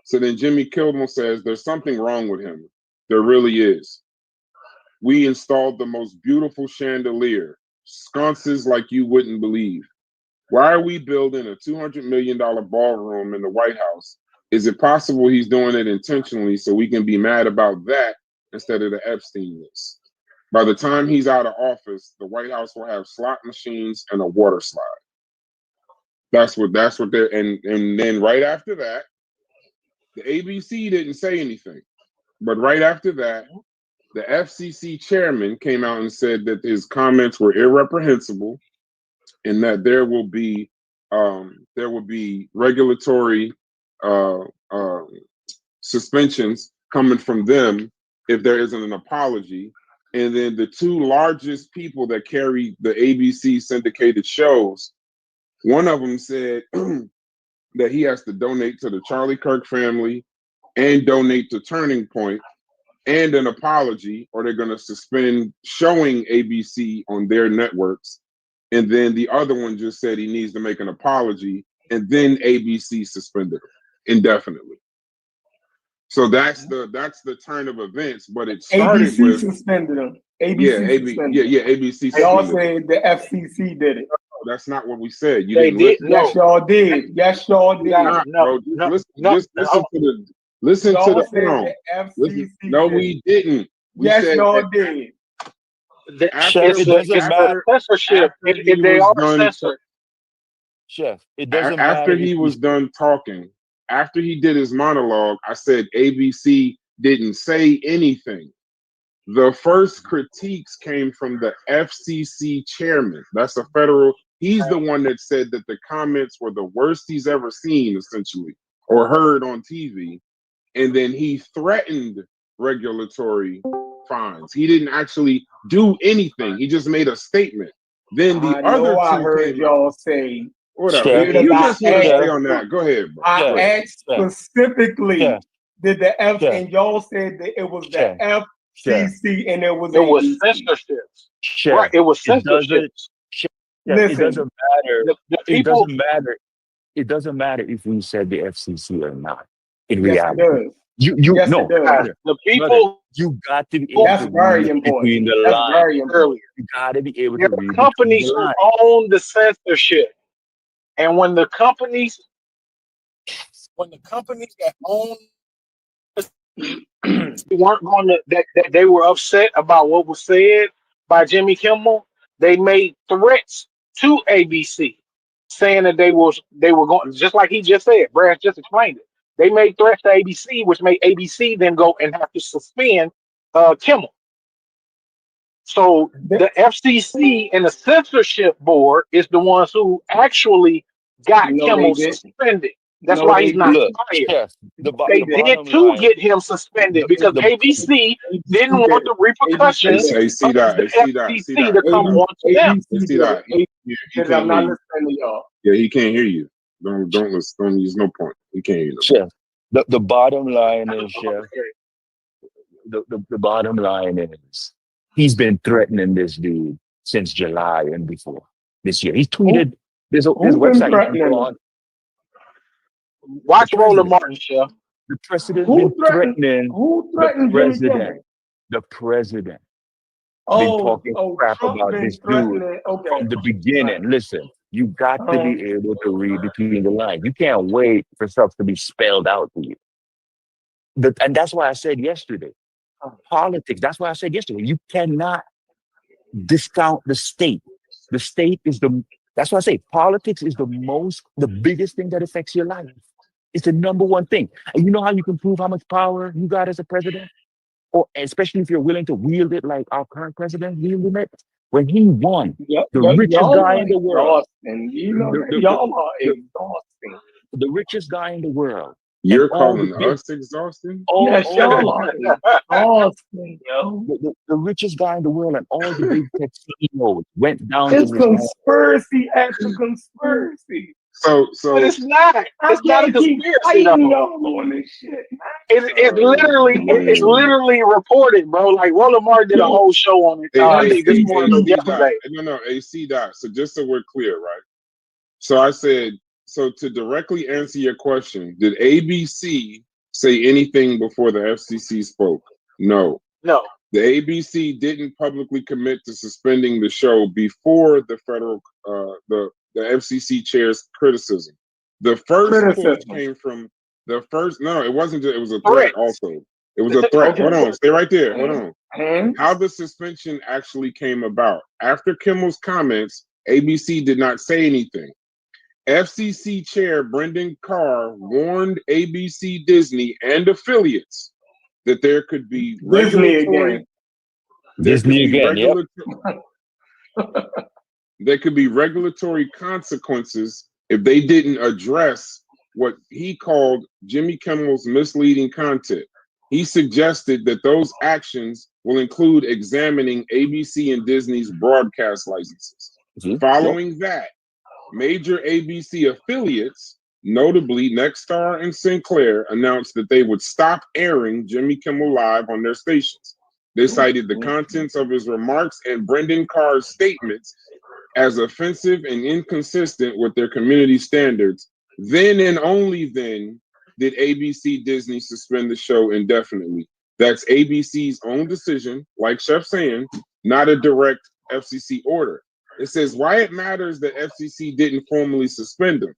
So then Jimmy Kimmel says, "There's something wrong with him. There really is. We installed the most beautiful chandelier, sconces like you wouldn't believe. Why are we building a $200 million ballroom in the White House? Is it possible he's doing it intentionally so we can be mad about that instead of the Epstein list? By the time he's out of office, the White House will have slot machines and a water slide." That's what they're, and then right after that, the ABC didn't say anything. But right after that, the FCC chairman came out and said that his comments were irreprehensible and that there will be regulatory suspensions coming from them if there isn't an apology. And then the two largest people that carry the ABC syndicated shows, one of them said that he has to donate to the Charlie Kirk family and donate to Turning Point and an apology, or they're going to suspend showing ABC on their networks. And then the other one just said he needs to make an apology, and then ABC suspended him indefinitely. So that's the turn of events. But it started ABC with suspended him. ABC. They all said the FCC did it. That's not what we said. You They didn't did. listen. Yes, y'all did. Yes, y'all did. Listen to Y'all the said phone. the FCC No, did we it. didn't. We Yes, said y'all that did. after- It doesn't matter. Censorship. after he They was are done- censored. Chef, it doesn't matter. After he was done talking, after he did his monologue, I said ABC didn't say anything. The first critiques came from the FCC chairman. That's a federal. He's the one that said that the comments were the worst he's ever seen, essentially, or heard on TV. And then he threatened regulatory fines. He didn't actually do anything. He just made a statement. Then the I other know I two heard came y'all out. say. Whatever. Chef, You I just want to asked- stay on that. Go ahead, bro. I Go ahead. asked specifically, Chef. did the F Chef. and y'all said that it was the Chef. FCC and it was It was ABC. censorship. Chef, Right. It was it censorship. doesn't. Chef, it Listen, doesn't matter. The It people. doesn't matter. It doesn't matter if we said the FCC or not. In yes, reality, it does. you Yes, no, it does. brother, The brother, people. you got to be able That's to very read important. between the That's lines. very important. Earlier. You got to be able There to are read between companies the who lines. own the censorship. And when the companies when the companies that own weren't going to that they were upset about what was said by Jimmy Kimmel, they made threats to ABC, saying that they were going, just like he just said. Brad just explained it. They made threats to ABC, which made ABC then go and have to suspend Kimmel. So the FCC and the censorship board is the ones who actually got Kimmel suspended. That's why he's not fired. Chef, They did too get him suspended because ABC didn't want the repercussions of the FCC to come on to them. I'm not listening to y'all. Yeah, he can't hear you. Don't listen. Don't use no point. He can't hear you. Chef, the bottom line is, Chef, the bottom line is he's been threatening this dude since July and before this year. He's tweeted his website. Watch Roland Martin, Chef. The president been threatening the president. The president been talking crap about this dude from the beginning. Listen, you got to be able to read between the lines. You can't wait for stuff to be spelled out to you. And that's why I said yesterday, politics. That's why I said yesterday, you cannot discount the state. The state is that's why I say politics is the biggest thing that affects your life. It's the number one thing. And you know how you can prove how much power you got as a president? Or especially if you're willing to wield it like our current president wielded it. When he won, the richest guy in the world. Y'all are exhausting. The richest guy in the world. You're calling us exhausting? Yes, y'all are exhausting, yo. The richest guy in the world and all the big tech CEOs went down. It's conspiracy after conspiracy. So but it's not. It's not a conspiracy. On this shit, it's literally reported, bro. Like Roland Martin did a whole show on it. This morning, yesterday. No, AC Dot. So just so we're clear, right? So I said, so to directly answer your question, did ABC say anything before the FCC spoke? No. No. The ABC didn't publicly commit to suspending the show before the federal the FCC chair's criticism. The first quote came from the first. No, it wasn't. It was a threat. Also, it was a threat. Okay. Hold on, stay right there. Hold on. How the suspension actually came about? After Kimmel's comments, ABC did not say anything. FCC chair Brendan Carr warned ABC, Disney, and affiliates that there could be there could be regulatory consequences if they didn't address what he called Jimmy Kimmel's misleading content. He suggested that those actions will include examining ABC and Disney's broadcast licenses. Following that, major ABC affiliates, notably Nexstar and Sinclair, announced that they would stop airing Jimmy Kimmel Live on their stations. They cited the contents of his remarks and Brendan Carr's statements as offensive and inconsistent with their community standards. Then and only then did ABC Disney suspend the show indefinitely. That's ABC's own decision, like Chef saying, not a direct FCC order. It says why it matters that FCC didn't formally suspend them.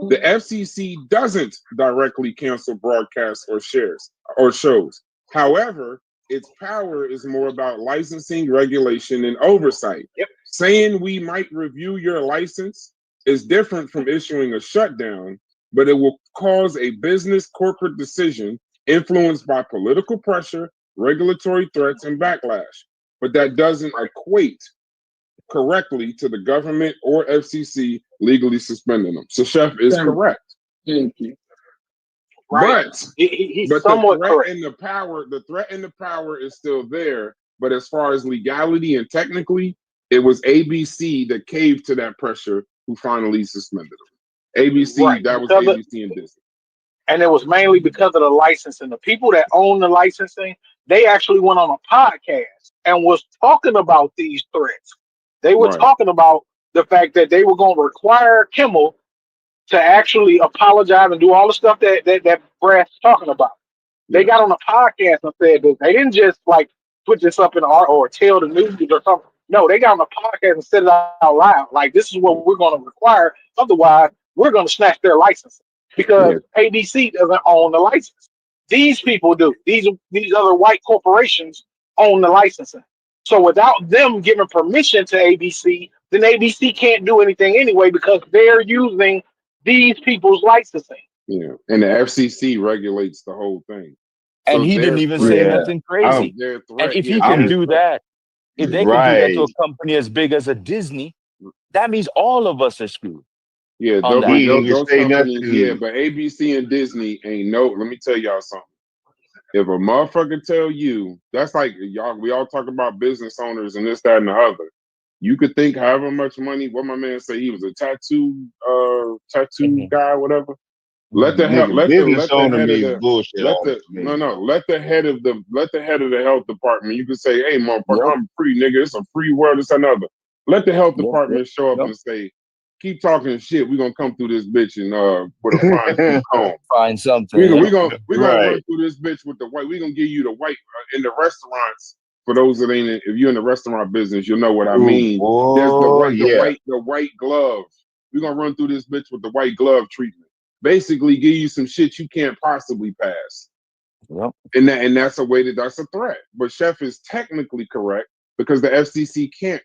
The FCC doesn't directly cancel broadcasts or shows. However, its power is more about licensing, regulation, and oversight. Saying we might review your license is different from issuing a shutdown, but it will cause a business corporate decision influenced by political pressure, regulatory threats, and backlash. But that doesn't equate correctly to the government or FCC legally suspending them. So Chef is correct. Thank you. Right. But he's the somewhat threat correct. and the threat and the power is still there. But as far as legality and technically, it was ABC that caved to that pressure who finally suspended them. ABC, Right. that was Because of- ABC and Disney. And it was mainly because of the licensing. The people that own the licensing, they actually went on a podcast and was talking about these threats. They were Right. talking about the fact that they were going to require Kimmel to actually apologize and do all the stuff that Brad's talking about. They got on a podcast and said that they didn't just like put this up in art or tell the news or something. No, they got on a podcast and said it out loud. Like, this is what we're going to require. Otherwise, we're going to snatch their license. because ABC doesn't own the license. These people do. These other white corporations own the licensing. So without them giving permission to ABC, then ABC can't do anything anyway because they're using these people's licensing. Yeah, and the FCC regulates the whole thing. And So he didn't even say nothing crazy. And if he can do that, if they can do that to a company as big as a Disney, that means all of us are screwed. Yeah, those companies, yeah, but ABC and Disney ain't no. Let me tell y'all something. If a motherfucker tell you, that's like y'all, we all talk about business owners and this, that, and the other. You could think however much money, what my man say, he was a tattoo guy, whatever. Let the head of the health department. You can say, hey, motherfucker, I'm free, nigga. It's a free world. It's another. Let the health department show up and say, keep talking shit. We're gonna come through this bitch and with a fine comb. Find something. We're gonna run through this bitch with the white. We're gonna give you the white in the restaurants. For those that ain't, if you're in the restaurant business, you'll know what I mean. There's the white glove. We're gonna run through this bitch with the white glove treatment. Basically, give you some shit you can't possibly pass. Yep. And that's that's a threat. But Chef is technically correct because the FCC can't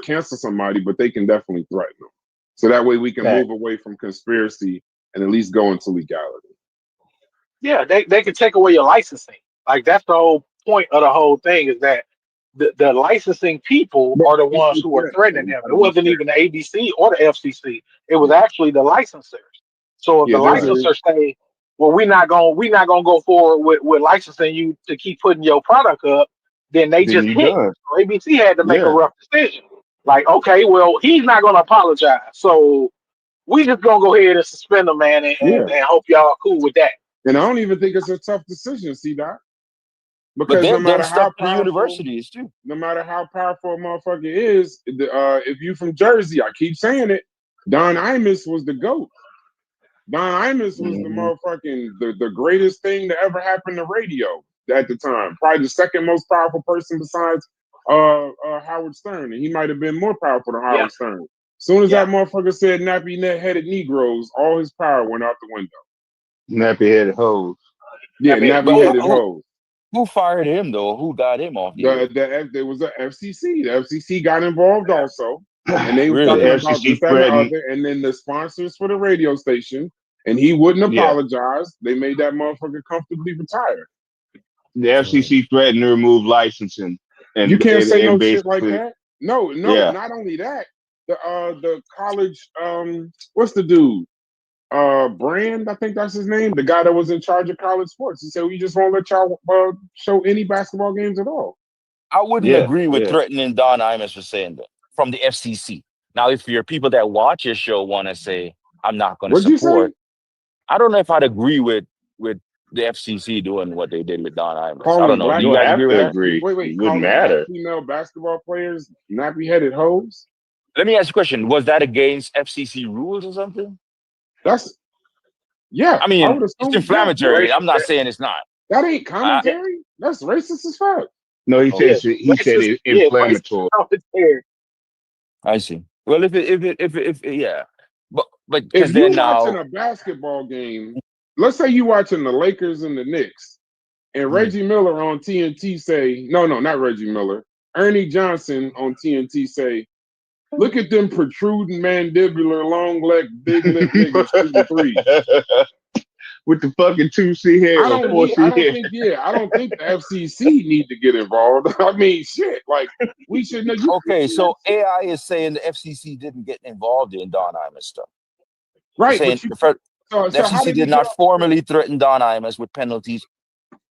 cancel somebody, but they can definitely threaten them. So that way we can move away from conspiracy and at least go into legality. Yeah, they can take away your licensing. Like that's the whole point of the whole thing is that the licensing people are the ones who are threatening him. It wasn't even the ABC or the FCC. It was actually the licensors. So if the licensors say, well, we're not gonna go forward with licensing you to keep putting your product up, then they just hit. So ABC had to make a rough decision. Like, okay, well, he's not gonna apologize. So we just gonna go ahead and suspend him, man, and hope y'all cool with that. And I don't even think it's a tough decision, C-Dot. Because no matter how powerful, universities too. No matter how powerful a motherfucker is, if you from Jersey, I keep saying it, Don Imus was the GOAT. Don Imus was the motherfucking the greatest thing to ever happen to radio at the time. Probably the second most powerful person besides Howard Stern, and he might have been more powerful than Howard Stern. As soon as that motherfucker said nappy headed Negroes, all his power went out the window. Nappy headed hoes. Yeah, nappy headed hoes. Who fired him though? Who got him off? There was a FCC. The FCC got involved also, and they were Really? talking about this, that, and the other. And then the sponsors for the radio station, and he wouldn't apologize. They made that motherfucker comfortably retire. The FCC threatened to remove licensing, and you can't say no shit like that. No, not only that. The college, what's the dude? Brand, I think that's his name. The guy that was in charge of college sports. He said, "We just won't let y'all show any basketball games at all." I wouldn't agree with threatening Don Imus for saying that from the FCC. Now, if your people that watch your show want to say, "I'm not going to support," I don't know if I'd agree with the FCC doing what they did with Don Imus. I don't know. Do you guys agree with that? Wait, it wouldn't matter. Female basketball players, nappy-headed hoes. Let me ask you a question. Was that against FCC rules or something? That's I mean, it's inflammatory. I'm not saying it's not. That ain't commentary. That's racist as fuck. No, he said it's inflammatory. I see. Well, if but if you're watching a basketball game, let's say you watching the Lakers and the Knicks, and Reggie Miller on TNT say, no, not Reggie Miller, Ernie Johnson on TNT say, look at them protruding mandibular, long leg, big lip niggas shooting threes. With the fucking 2C head. I don't think the FCC need to get involved. I mean, shit, like we should know. Okay, so AI is saying the FCC didn't get involved in Don Imus stuff. Right. The FCC did not formally threaten Don Imus with penalties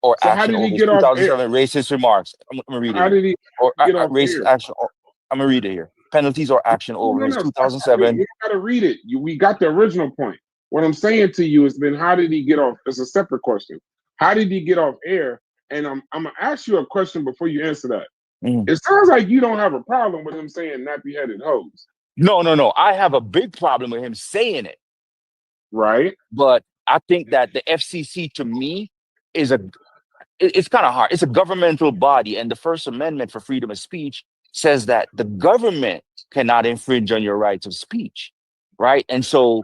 or action over 2007 racist remarks. I'm gonna read it. How did he get off racist action? I'm gonna read it here. Penalties or action over his 2007. You gotta read it. We got the original point. What I'm saying to you has been, how did he get off? It's a separate question. How did he get off air? And I'm gonna ask you a question before you answer that. It sounds like you don't have a problem with him saying nappy-headed hoes. No. I have a big problem with him saying it. Right. But I think that the FCC, to me, it's kind of hard. It's a governmental body, and the First Amendment for freedom of speech says that the government cannot infringe on your rights of speech, right? And so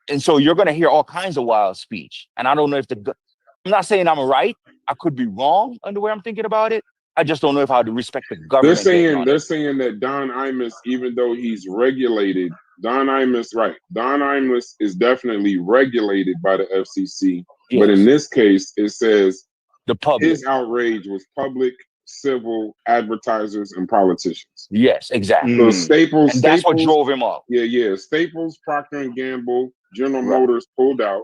And so you're going to hear all kinds of wild speech. And I don't know if I'm not saying I'm right. I could be wrong on the way I'm thinking about it. I just don't know if I would respect the government. They're saying that Don Imus, even though he's regulated, Don Imus is definitely regulated by the FCC. Yes. But in this case, it says the public. His outrage was public, civil, advertisers, and politicians. Yes, exactly. So Staples, that's what drove him off. Yeah. Staples, Procter & Gamble, General Motors pulled out.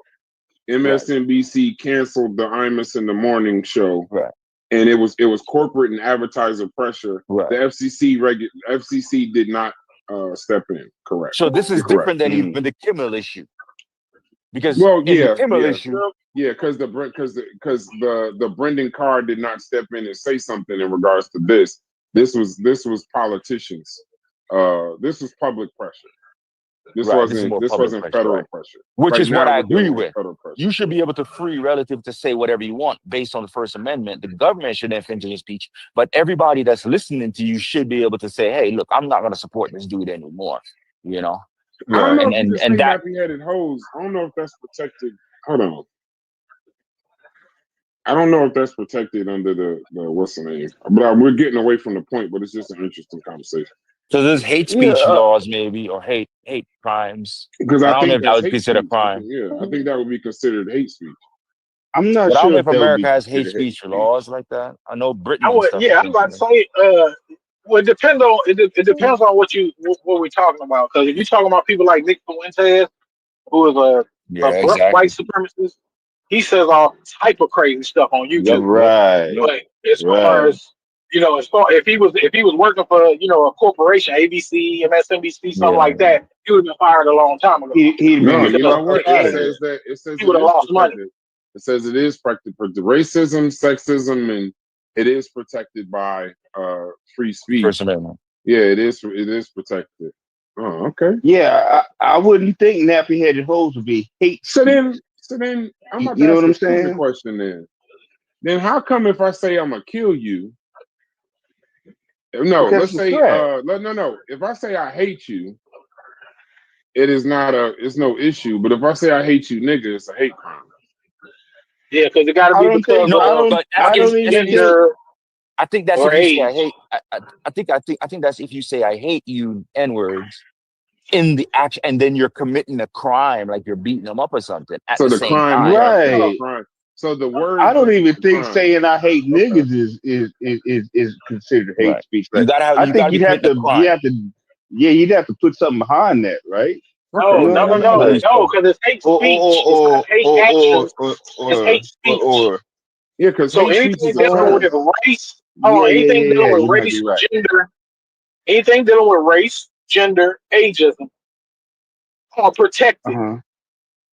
MSNBC canceled the Imus in the Morning show. Right. And it was corporate and advertiser pressure. Right. The FCC did not step in. Correct. So this is different than even the Kimmel issue. Because the Kimmel issue. Yeah, because the Brendan Carr did not step in and say something in regards to this. This was politicians. This was public pressure. This wasn't federal pressure. Which is what I agree with. You should be able to free relative to say whatever you want based on the First Amendment. The government should infringe your speech, but everybody that's listening to you should be able to say, "Hey, look, I'm not going to support this dude anymore." You know. I don't know and that nappy-headed hose. I don't know if that's protected. Hold on. I don't know if that's protected under the what's the name. But we're getting away from the point. But it's just an interesting conversation. So there's hate speech laws, maybe, or hate crimes. Because I don't think know if that would be considered a crime. I think that would be considered hate speech. I'm not sure. I don't know if America has hate speech laws like that. I know Britain. I'm about to say. Well, it depends on what we're talking about. Because if you're talking about people like Nick Fuentes, who is a white supremacist, he says all type of crazy stuff on YouTube. Right. But as far as if he was working for a corporation, ABC, MSNBC, something like that, he would have been fired a long time ago. You know what? It says he would have lost money. It says it is protected for the racism, sexism, and it is protected by free speech. First Amendment. Yeah, it is protected. Oh, okay. Yeah, I wouldn't think nappy-headed hoes would be hate. So then I'm about to ask what I'm saying? The question then how come if I say I'm gonna kill you? No, let's say no. If I say I hate you, it's no issue. But if I say I hate you, nigga, it's a hate crime. Yeah, because it got to be because I think that's if you say I hate. I think that's if you say I hate you N-words in the action, and then you're committing a crime, like you're beating them up or something. So the crime, right? So the word. I don't even think saying I hate niggas is considered hate speech. Like, you'd have to put something behind that, right? No, because it's hate speech. It's hate actions. It's hate speech. Yeah, because anything dealing with race, anything dealing with race, gender, anything dealing with race, gender, ageism, are protected.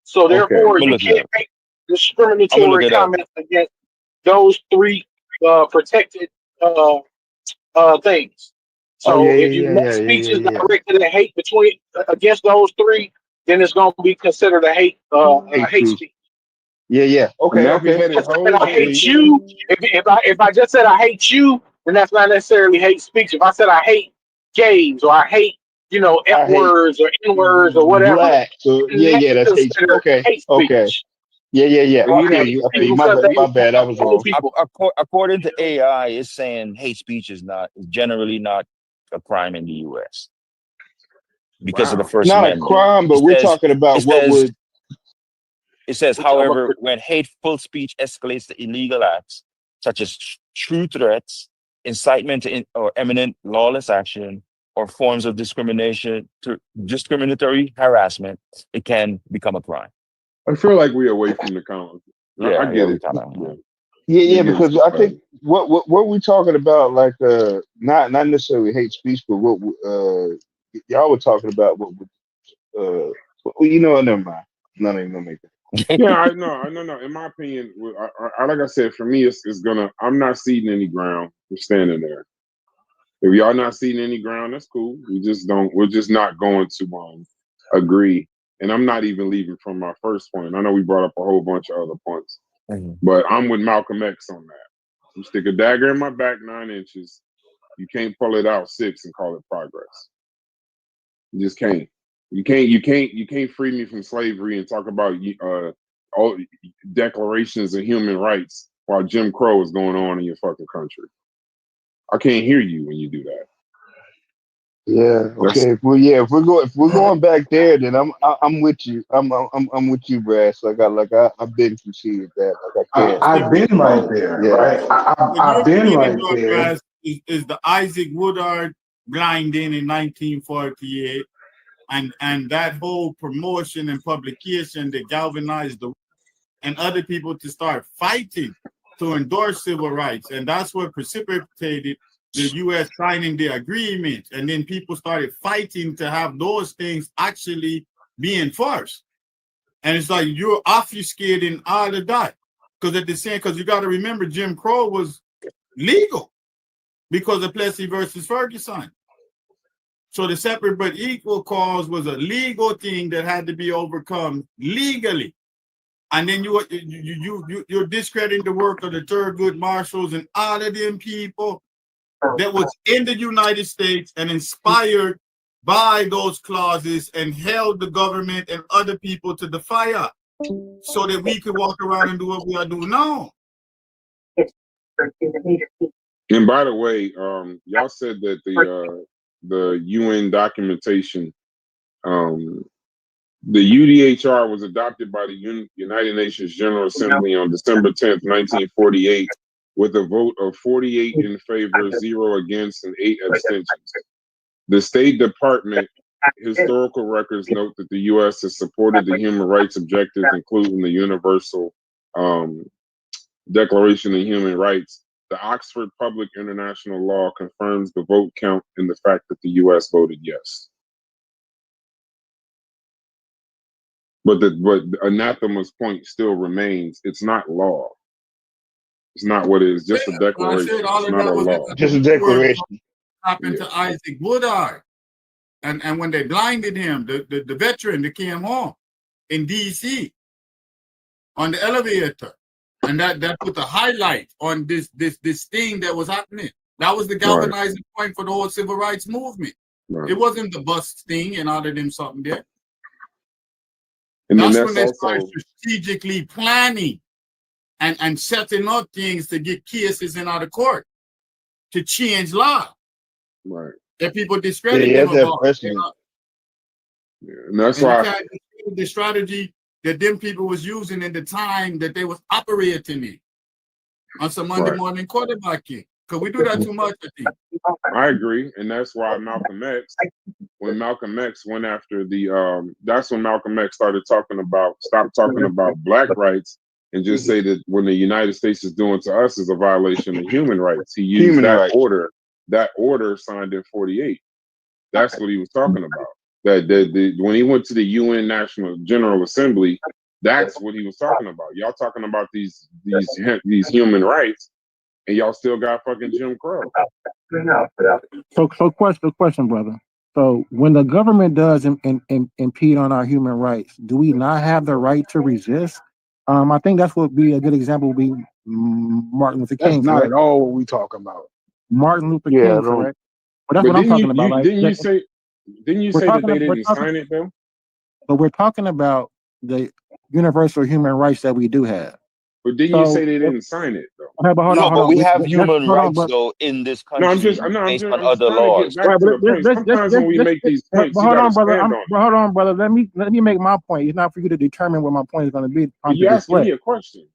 So therefore, you can't make discriminatory comments against those three protected things. So if you make speeches directed at hate against those three, then it's going to be considered a hate speech. Yeah. Okay. I hate you. If I just said I hate you, then that's not necessarily hate speech. If I said I hate gays or I hate F words or N words or whatever, that's hate speech. Okay. Yeah. Okay, my bad. I was wrong. According to AI, it's saying hate speech is generally not a crime in the U.S. because of the First Amendment. Not a crime, but we're talking about what would. It says, however, when hateful speech escalates to illegal acts, such as true threats, incitement or imminent lawless action, or forms of discriminatory harassment, it can become a crime. I feel like we're away from the comment. I get it. Yeah, because I think what we're talking about, like not necessarily hate speech, but what y'all were talking about, never mind. Not even gonna make it. Yeah, I know. In my opinion, like I said, for me, I'm not ceding any ground. We're standing there. If y'all not ceding any ground, that's cool. We're just not going to agree. And I'm not even leaving from my first point. I know we brought up a whole bunch of other points, but I'm with Malcolm X on that. You stick a dagger in my back 9 inches, you can't pull it out 6 and call it progress. You just can't. You can't free me from slavery and talk about all declarations of human rights while Jim Crow is going on in your fucking country. I can't hear you when you do that. Yeah. Okay. If we're going back there, then I'm with you. I'm with you, Brad. So I've been conceded that. Like I can't. I've been right there, Yeah. right? I've been right there. Is the Isaac Woodard blinding in 1948, and that whole promotion and publication that galvanized and other people to start fighting to endorse civil rights, and that's what precipitated the U.S. signing the agreement, and then people started fighting to have those things actually be enforced. And it's like you're obfuscating all of that, because you got to remember Jim Crow was legal because of Plessy versus Ferguson. So the separate but equal cause was a legal thing that had to be overcome legally. And then you're discrediting the work of the Thurgood Marshalls and all of them people that was in the United States and inspired by those clauses and held the government and other people to the fire so that we could walk around and do what we are doing now. And by the way, y'all said that the UN documentation, the UDHR was adopted by the United Nations General Assembly on December 10th, 1948, with a vote of 48 in favor, 0 against, and 8 abstentions. The State Department historical records note that the U.S. has supported the human rights objectives, including the Universal Declaration of Human Rights. The Oxford Public International Law confirms the vote count and the fact that the U.S. voted yes. But Anathema's point still remains: it's not law. It's not what it is. Just a declaration. It's not a law. Just a declaration. Happened to Isaac Woodard, and when they blinded him, the veteran that came home in D.C. on the elevator. And that put the highlight on this thing that was happening. That was the galvanizing point for the whole civil rights movement. Right. It wasn't the bus thing and all of them something there. And that's when they started strategically planning and setting up things to get cases in out of court to change law. Right. That people discredit them about. And that's why the strategy that them people was using in the time that they was operating in on some Monday morning quarterbacking. Because we do that too much, I think. I agree. And that's why when Malcolm X went after that's when Malcolm X stopped talking about black rights and just say that when the United States is doing to us is a violation of human rights. He used that order signed in 48. That's what he was talking about. When he went to the UN National General Assembly, that's what he was talking about. Y'all talking about these human rights, and y'all still got fucking Jim Crow. So question, brother. So when the government does impede on our human rights, do we not have the right to resist? I think that's what would be a good example. Would be Martin Luther King. That's not at all what we talking about. Martin Luther King, correct? But that's what I'm talking about. Didn't you say that they didn't sign it though? But we're talking about the universal human rights that we do have. But didn't you say they didn't sign it though? Okay, but hold on. We have human rights though in this country. I'm just other laws. Sometimes when we make these points, hold on, brother. Let me make my point. It's not for you to determine what my point is going to be. You asking me a question.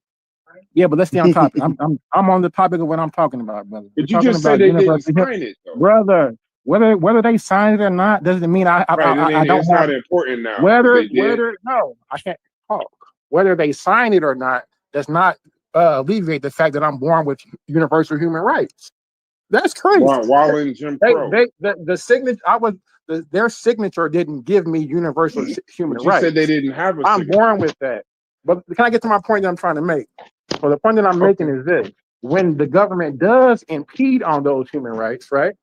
Yeah, but let's stay on topic. I'm on the topic of what I'm talking about, brother. But you just said they didn't sign it though. Brother. Whether they sign it or not doesn't mean I don't. It's not important now. No, I can't talk. Whether they sign it or not does not alleviate the fact that I'm born with universal human rights. That's crazy. While in Jim Crow, the signature their signature didn't give me universal human rights. You said they didn't have a. I'm born with that. But can I get to my point that I'm trying to make? So the point that I'm making is this: when the government does impede on those human rights, right?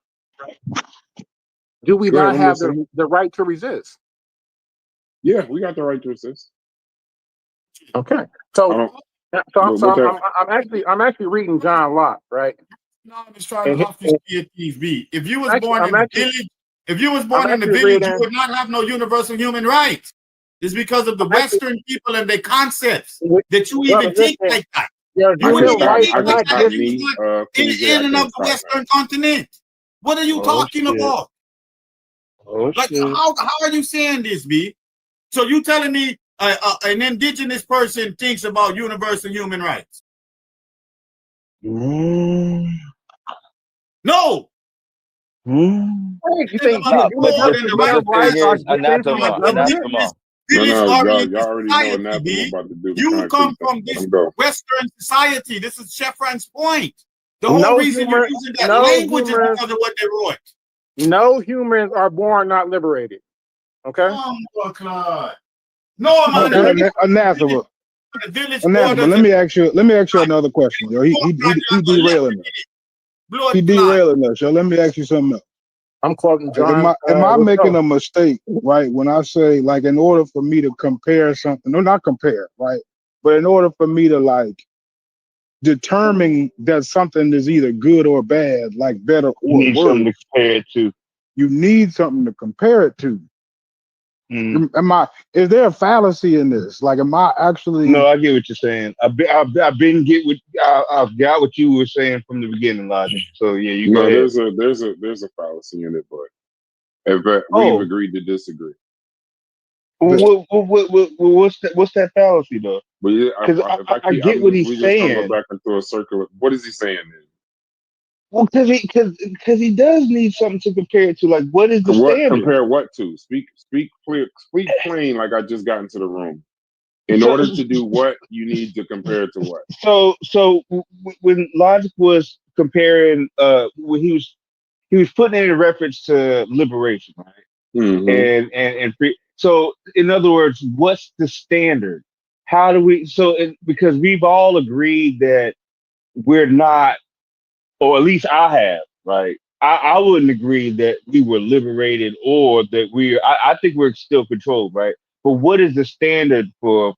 Do we not have the right to resist? Yeah, we got the right to resist. Okay, so I'm actually reading John Locke, right? No, I'm just trying to obfuscate these. If you was born in the village If you was born in the village, you would not have no universal human rights. It's because of the Western people and their concepts that you even think like that. Yeah, You wouldn't even I think can like stop that. me. You was not KJ, in and of the Western continent. What are you talking about? Like, how are you saying this, B? So you telling me an indigenous person thinks about universal human rights? No. You think The thing is anathema. Y'all already know anathema about to do the You come from this Western society. This is Chevron's point. The whole reason you're using that language is because of what they wrote. No humans are born not liberated. Okay? Oh my God. No, man. Anathema. Anathema. Let me ask you another question, yo. He derailing us. He derailing us, yo. Let me ask you something else. I'm quoting John. Am I making a mistake, right? When I say, like, in order for me to compare something, no, not compare, right? But in order for me to, like, determine that something is either good or bad, like better or worse, you need something to compare it to. You need something to compare it to. Is there a fallacy in this? Like, am I actually? No, I get what you're saying. I've got what you were saying from the beginning, Logic. So yeah, you go ahead. There's a fallacy in it, but we've agreed to disagree. What's that fallacy though? Because I get what he's saying. Just gonna go back into a circle. What is he saying then? Well, because he does need something to compare it to. Like, what is the standard? Compare what to? Speak clear, speak plain. Like I just got into the room. In order to do what, you need to compare it to what? So when Logic was comparing, when he was putting it in reference to liberation, right? Mm-hmm. And free. So in other words, what's the standard? How do we? Because we've all agreed that we're not. Or at least I have, right? I wouldn't agree that we were liberated or that I think we're still controlled, right? But what is the standard for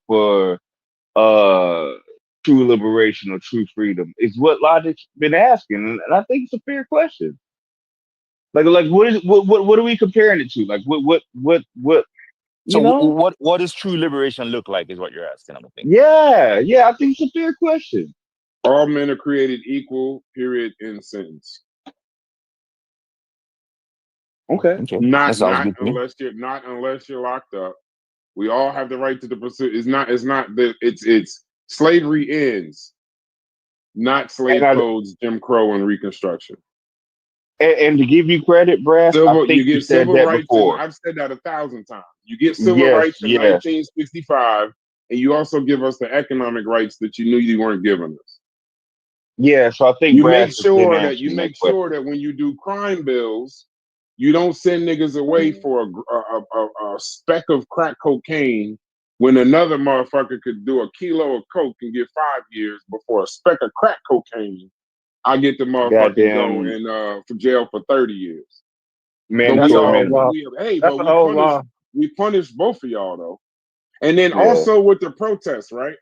true liberation or true freedom? Is what Logic's been asking, and I think it's a fair question. Like what are we comparing it to? Like what? What does true liberation look like? Is what you're asking. I'm thinking. Yeah, I think it's a fair question. All men are created equal, period, in sentence. Okay. Not unless you're locked up. We all have the right to the pursuit. It's slavery ends, not slave codes, Jim Crow, and Reconstruction. And to give you credit, Brass, I think you get said civil that rights. before. I've said that 1,000 times. You get civil rights in 1965, and you also give us the economic rights that you knew you weren't giving us. Yeah, so I think you make sure that when you do crime bills, you don't send niggas away for a speck of crack cocaine when another motherfucker could do a kilo of coke and get 5 years before a speck of crack cocaine. I get the motherfucker go in for jail for 30 years. Man, we punish both of y'all though, and then also with the protests, right?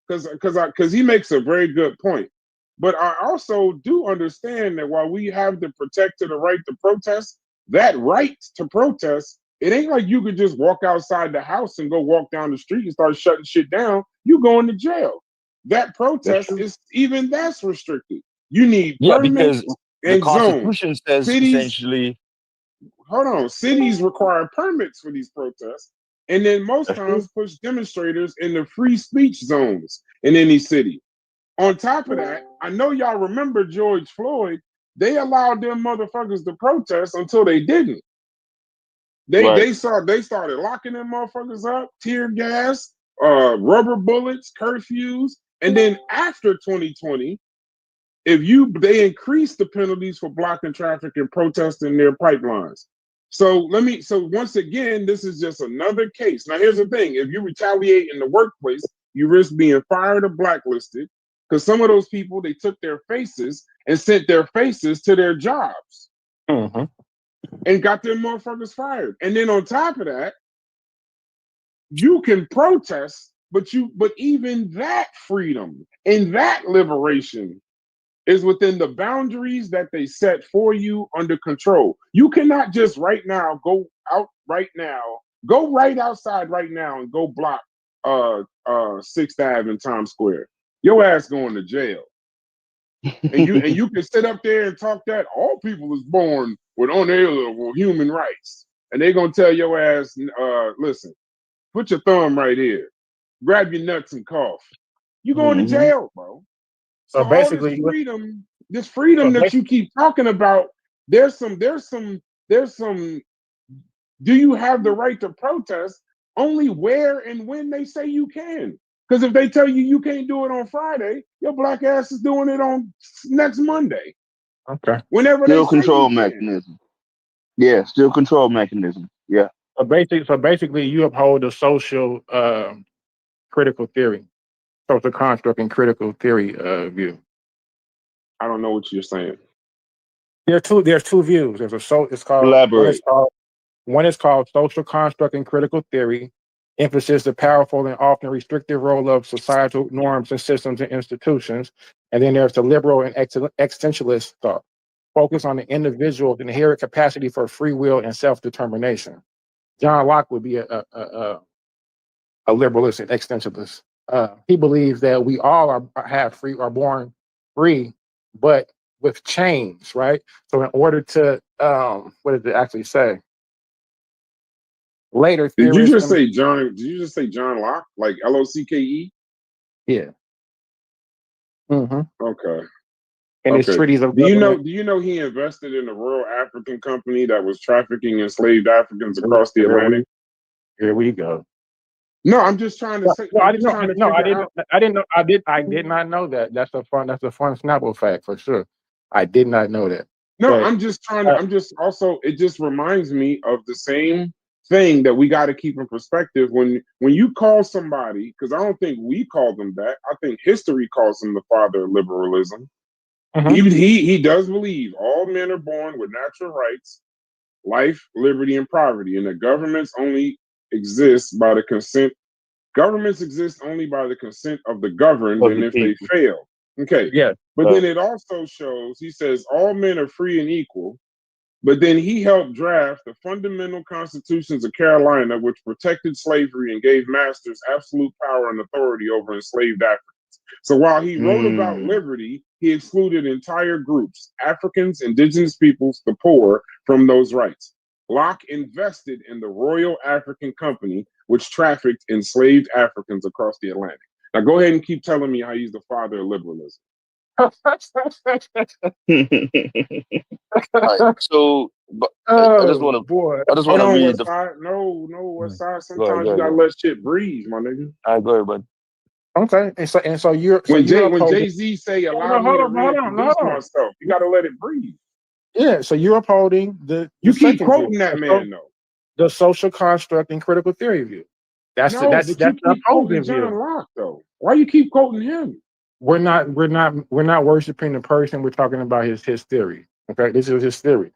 Because he makes a very good point. But I also do understand that while we have the protected right to protest, that right to protest, it ain't like you could just walk outside the house and go walk down the street and start shutting shit down. You going to jail. That protest that's restricted. You need permits because the Constitution says essentially. Hold on, cities require permits for these protests, and then most times push demonstrators in the free speech zones in any city. On top of that, I know y'all remember George Floyd. They allowed them motherfuckers to protest until they didn't. They started locking them motherfuckers up, tear gas, rubber bullets, curfews, and then after 2020, they increased the penalties for blocking traffic and protesting their pipelines. So once again, this is just another case. Now here's the thing: if you retaliate in the workplace, you risk being fired or blacklisted. Because some of those people, they took their faces and sent their faces to their jobs and got them motherfuckers fired. And then on top of that, you can protest, but even that freedom and that liberation is within the boundaries that they set for you under control. You cannot just right now go right outside right now and go block 6th Ave in Times Square. Your ass going to jail. And you can sit up there and talk that all people is born with unalienable human rights. And they're gonna tell your ass, listen, put your thumb right here, grab your nuts and cough. You going to jail, bro. So basically, this freedom that you keep talking about, there's some. Do you have the right to protest? Only where and when they say you can. Because if they tell you can't do it on Friday, your black ass is doing it on next Monday. Okay. Whenever Still they control say mechanism. Yeah, still control mechanism. Yeah. So basically, you uphold the social critical theory, social construct and critical theory view. I don't know what you're saying. There's two views. It's called Elaborate. One is called social construct and critical theory, emphasis the powerful and often restrictive role of societal norms and systems and institutions. And then there's the liberal and existentialist thought, focus on the individual's inherent capacity for free will and self-determination. John Locke would be a liberalist and existentialist. He believes that we all are born free, but with chains, right? So in order to, what does it actually say? Later, Did you just say John Locke, like Locke? Yeah. Mm-hmm. Okay. And his treaties of do you know he invested in a Royal African company that was trafficking enslaved Africans across the Atlantic? Here we go. No, I'm just trying to say. No, I did not know that. That's a fun Snapple fact for sure. I did not know that. No, But, I'm just trying to. It just reminds me of the same thing that we got to keep in perspective when you call somebody, because I don't think we call them that. I think history calls him the father of liberalism. He does believe all men are born with natural rights, life, liberty, and property, and that governments exist only by the consent of the governed, and if they fail. Okay. Yeah. But then it also shows, he says all men are free and equal, but then he helped draft the fundamental constitutions of Carolina, which protected slavery and gave masters absolute power and authority over enslaved Africans. So while he wrote about liberty, he excluded entire groups, Africans, indigenous peoples, the poor, from those rights. Locke invested in the Royal African Company, which trafficked enslaved Africans across the Atlantic. Now go ahead and keep telling me how he's the father of liberalism. Right. So, but I just want to read the. Westside. Sometimes you gotta let shit breathe, my nigga. All right, go ahead, bud. Okay, and so you're when Jay-Z say allow me to reintroduce myself, you gotta let it breathe. Yeah, so you're upholding you keep quoting that man though. The social construct and critical theory view. That's the opposing view. John Locke though. Why you keep quoting him? We're not worshiping the person. We're talking about his theory. Okay, this is his theory.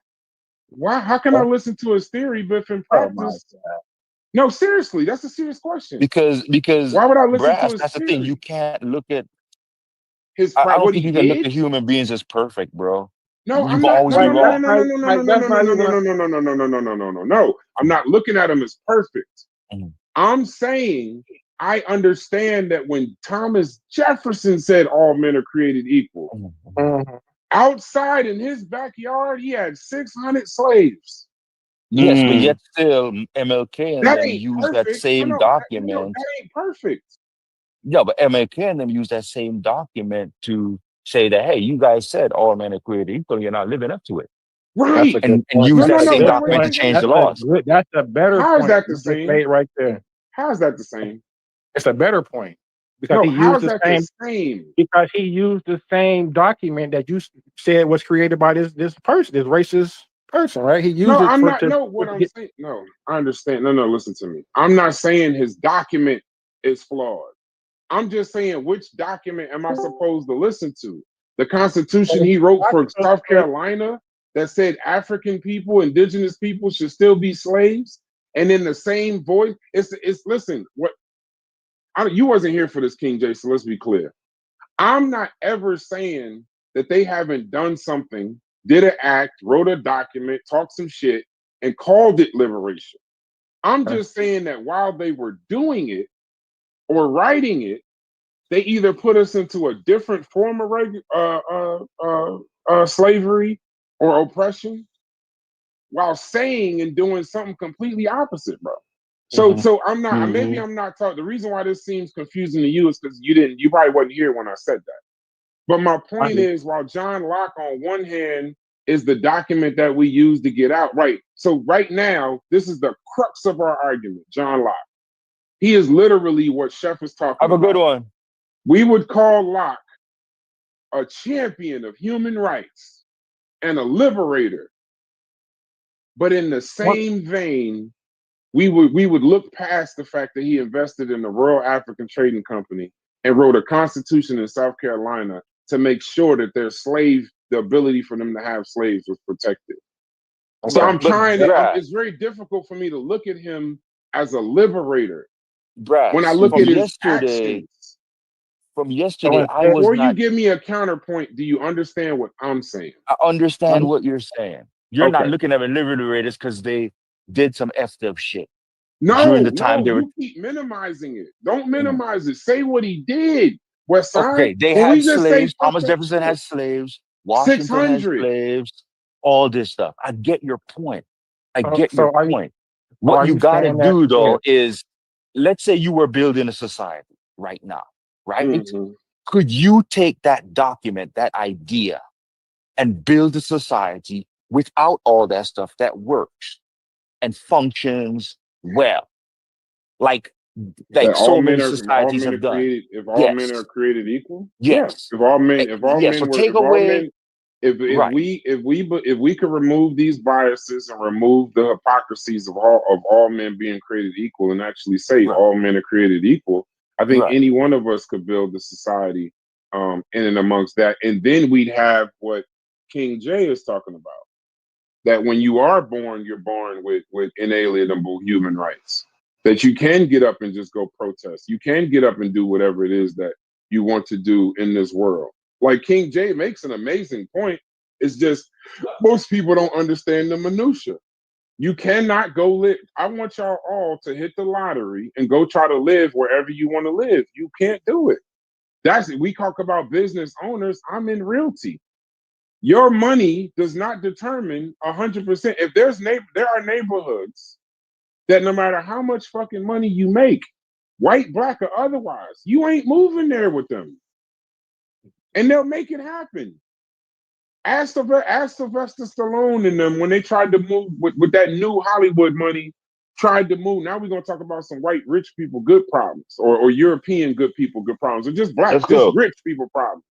Why? How can I listen to his theory, but in practice? No, seriously, that's a serious question. Because why would I listen to his that's theory? the thing. You can't look at his. I don't think you can look at human beings as perfect, bro. No, I'm not. No. I'm not looking at him as perfect. I'm saying I understand that when Thomas Jefferson said all men are created equal, outside in his backyard, he had 600 slaves. Yes, but yet still MLK and them use that same document. That ain't perfect. Yeah, but MLK and them use that same document to say that, hey, you guys said all men are created equal, you're not living up to it. Right. And use that same document to change the laws. That's a better point. How is that the same? Made right there. How is that the same? It's a better point. Because he used the same. Because he used the same document that you said was created by this person, this racist person, right? He used I understand. No, listen to me. I'm not saying his document is flawed. I'm just saying, which document am I supposed to listen to? The Constitution he wrote for South Carolina that said African people, indigenous people should still be slaves, and in the same voice, it's listen. You wasn't here for this, King J. So let's be clear. I'm not ever saying that they haven't done something, did an act, wrote a document, talked some shit, and called it liberation. I'm just saying that while they were doing it or writing it, they either put us into a different form of slavery or oppression, while saying and doing something completely opposite, bro. So I'm not. Maybe I'm not talking. The reason why this seems confusing to you is because you probably wasn't here when I said that. But my point is, while John Locke, on one hand, is the document that we use to get out, right? So right now, this is the crux of our argument. John Locke. He is literally what Chef is talking about. Have a good one. We would call Locke a champion of human rights and a liberator. But in the same vein, we would look past the fact that he invested in the Royal African Trading Company and wrote a constitution in South Carolina to make sure that the ability for them to have slaves was protected. So I'm trying to, it's very difficult for me to look at him as a liberator. When I look at his actions. From yesterday, I was Before not. You give me a counterpoint, do you understand what I'm saying? I understand what you're saying. You're not looking at the liberators because they did some effed up shit. During the time they were. You keep minimizing it. Don't minimize it. Say what he did. Westside. Okay, they had slaves. Thomas Jefferson had slaves. Washington 600. had slaves. All this stuff. I get your point. I get your point. What you got to do though is, let's say you were building a society right now, right? Could you take that document, that idea, and build a society without all that stuff that works and functions well? Like so many societies have done. If all men are created equal, yes. If all men, if we could remove these biases and remove the hypocrisies of all men being created equal, and actually say all men are created equal, I think any one of us could build a society in and amongst that, and then we'd have what King J is talking about. That when you are born, you're born with inalienable human rights. That you can get up and just go protest. You can get up and do whatever it is that you want to do in this world. Like King J makes an amazing point. It's just most people don't understand the minutia. You cannot go live. I want y'all all to hit the lottery and go try to live wherever you want to live. You can't do it. We talk about business owners. I'm in realty. Your money does not determine 100%. If there are neighborhoods that no matter how much fucking money you make, white, black, or otherwise, you ain't moving there with them. And they'll make it happen. Ask Sylvester Stallone and them when they tried to move with that new Hollywood money, tried to move. Now we're going to talk about some white rich people good problems, or European good people good problems, or just black, rich people problems.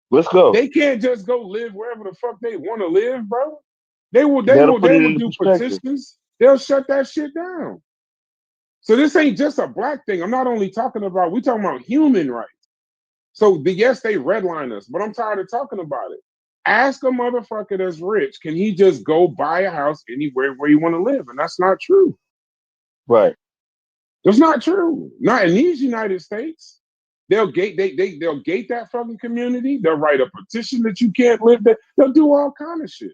Let's go. They can't just go live wherever the fuck they want to live, bro. They will do petitions. They'll shut that shit down. So this ain't just a black thing. I'm not only talking about, we're talking about human rights. So yes, they redline us, but I'm tired of talking about it. Ask a motherfucker that's rich, can he just go buy a house anywhere where you want to live? And that's not true. Right. That's not true. Not in these United States. They'll gate that fucking community. They'll write a petition that you can't live there. They'll do all kind of shit.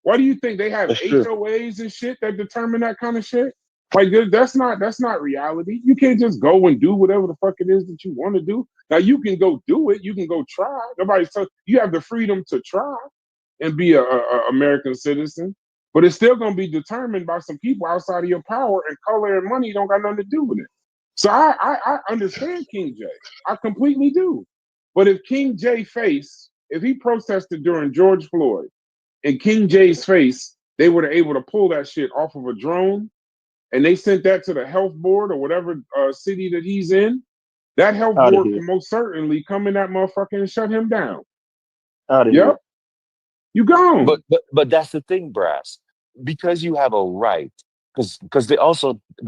Why do you think they have HOAs and shit that determine that kind of shit? Like that's not reality. You can't just go and do whatever the fuck it is that you want to do. Now you can go do it. You can go try. You have the freedom to try and be a American citizen, but it's still gonna be determined by some people outside of your power, and color and money don't got nothing to do with it. So I understand King J. I completely do. But if King J if he protested during George Floyd, in King J's face, they were able to pull that shit off of a drone, and they sent that to the health board or whatever city that he's in, that health board can most certainly come in that motherfucker and shut him down. Yep. You gone. But that's the thing, Brass. Because you have a right, because the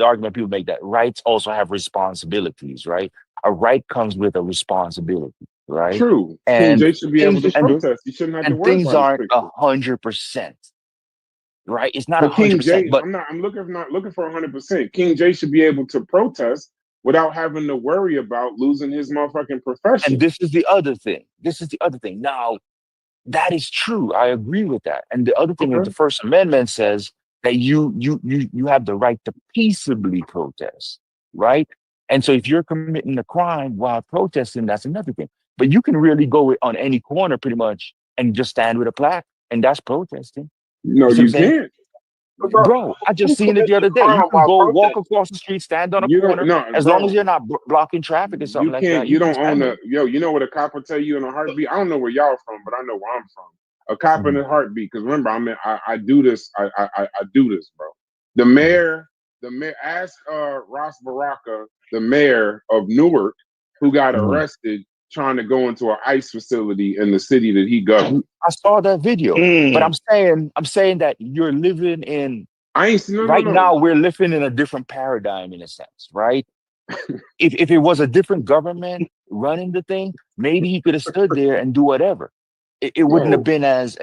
argument people make that rights also have responsibilities, right? A right comes with a responsibility, right? True. And King J should be able to protest. He shouldn't have to worry things about aren't 100%. Right? It's not 100%. King J, I'm not looking for 100%. King J should be able to protest without having to worry about losing his motherfucking profession. And this is the other thing. Now, That is true. I agree with that. And the other thing is, the First Amendment says that you have the right to peaceably protest, right? And so if you're committing a crime while protesting, that's another thing. But you can really go on any corner pretty much and just stand with a plaque, and that's protesting. No, see what I'm you saying? can't. Bro, I just seen it the other day. You can go walk across the street, stand on a You don't corner, no, as long bro. as you're not blocking traffic or something You like can't. that. You can don't own stand the there. yo. You know what a cop will tell you in a heartbeat. I don't know where y'all from, but I know where I'm from. A cop in a heartbeat. Because remember, I do this. I do this, bro. The mayor. Ask Ross Baraka, the mayor of Newark, who got arrested trying to go into an ICE facility in the city that he governed. I saw that video, but I'm saying that you're living in. I ain't seen right now. We're living in a different paradigm in a sense, right? if it was a different government running the thing, maybe he could have stood there and do whatever. It wouldn't have been as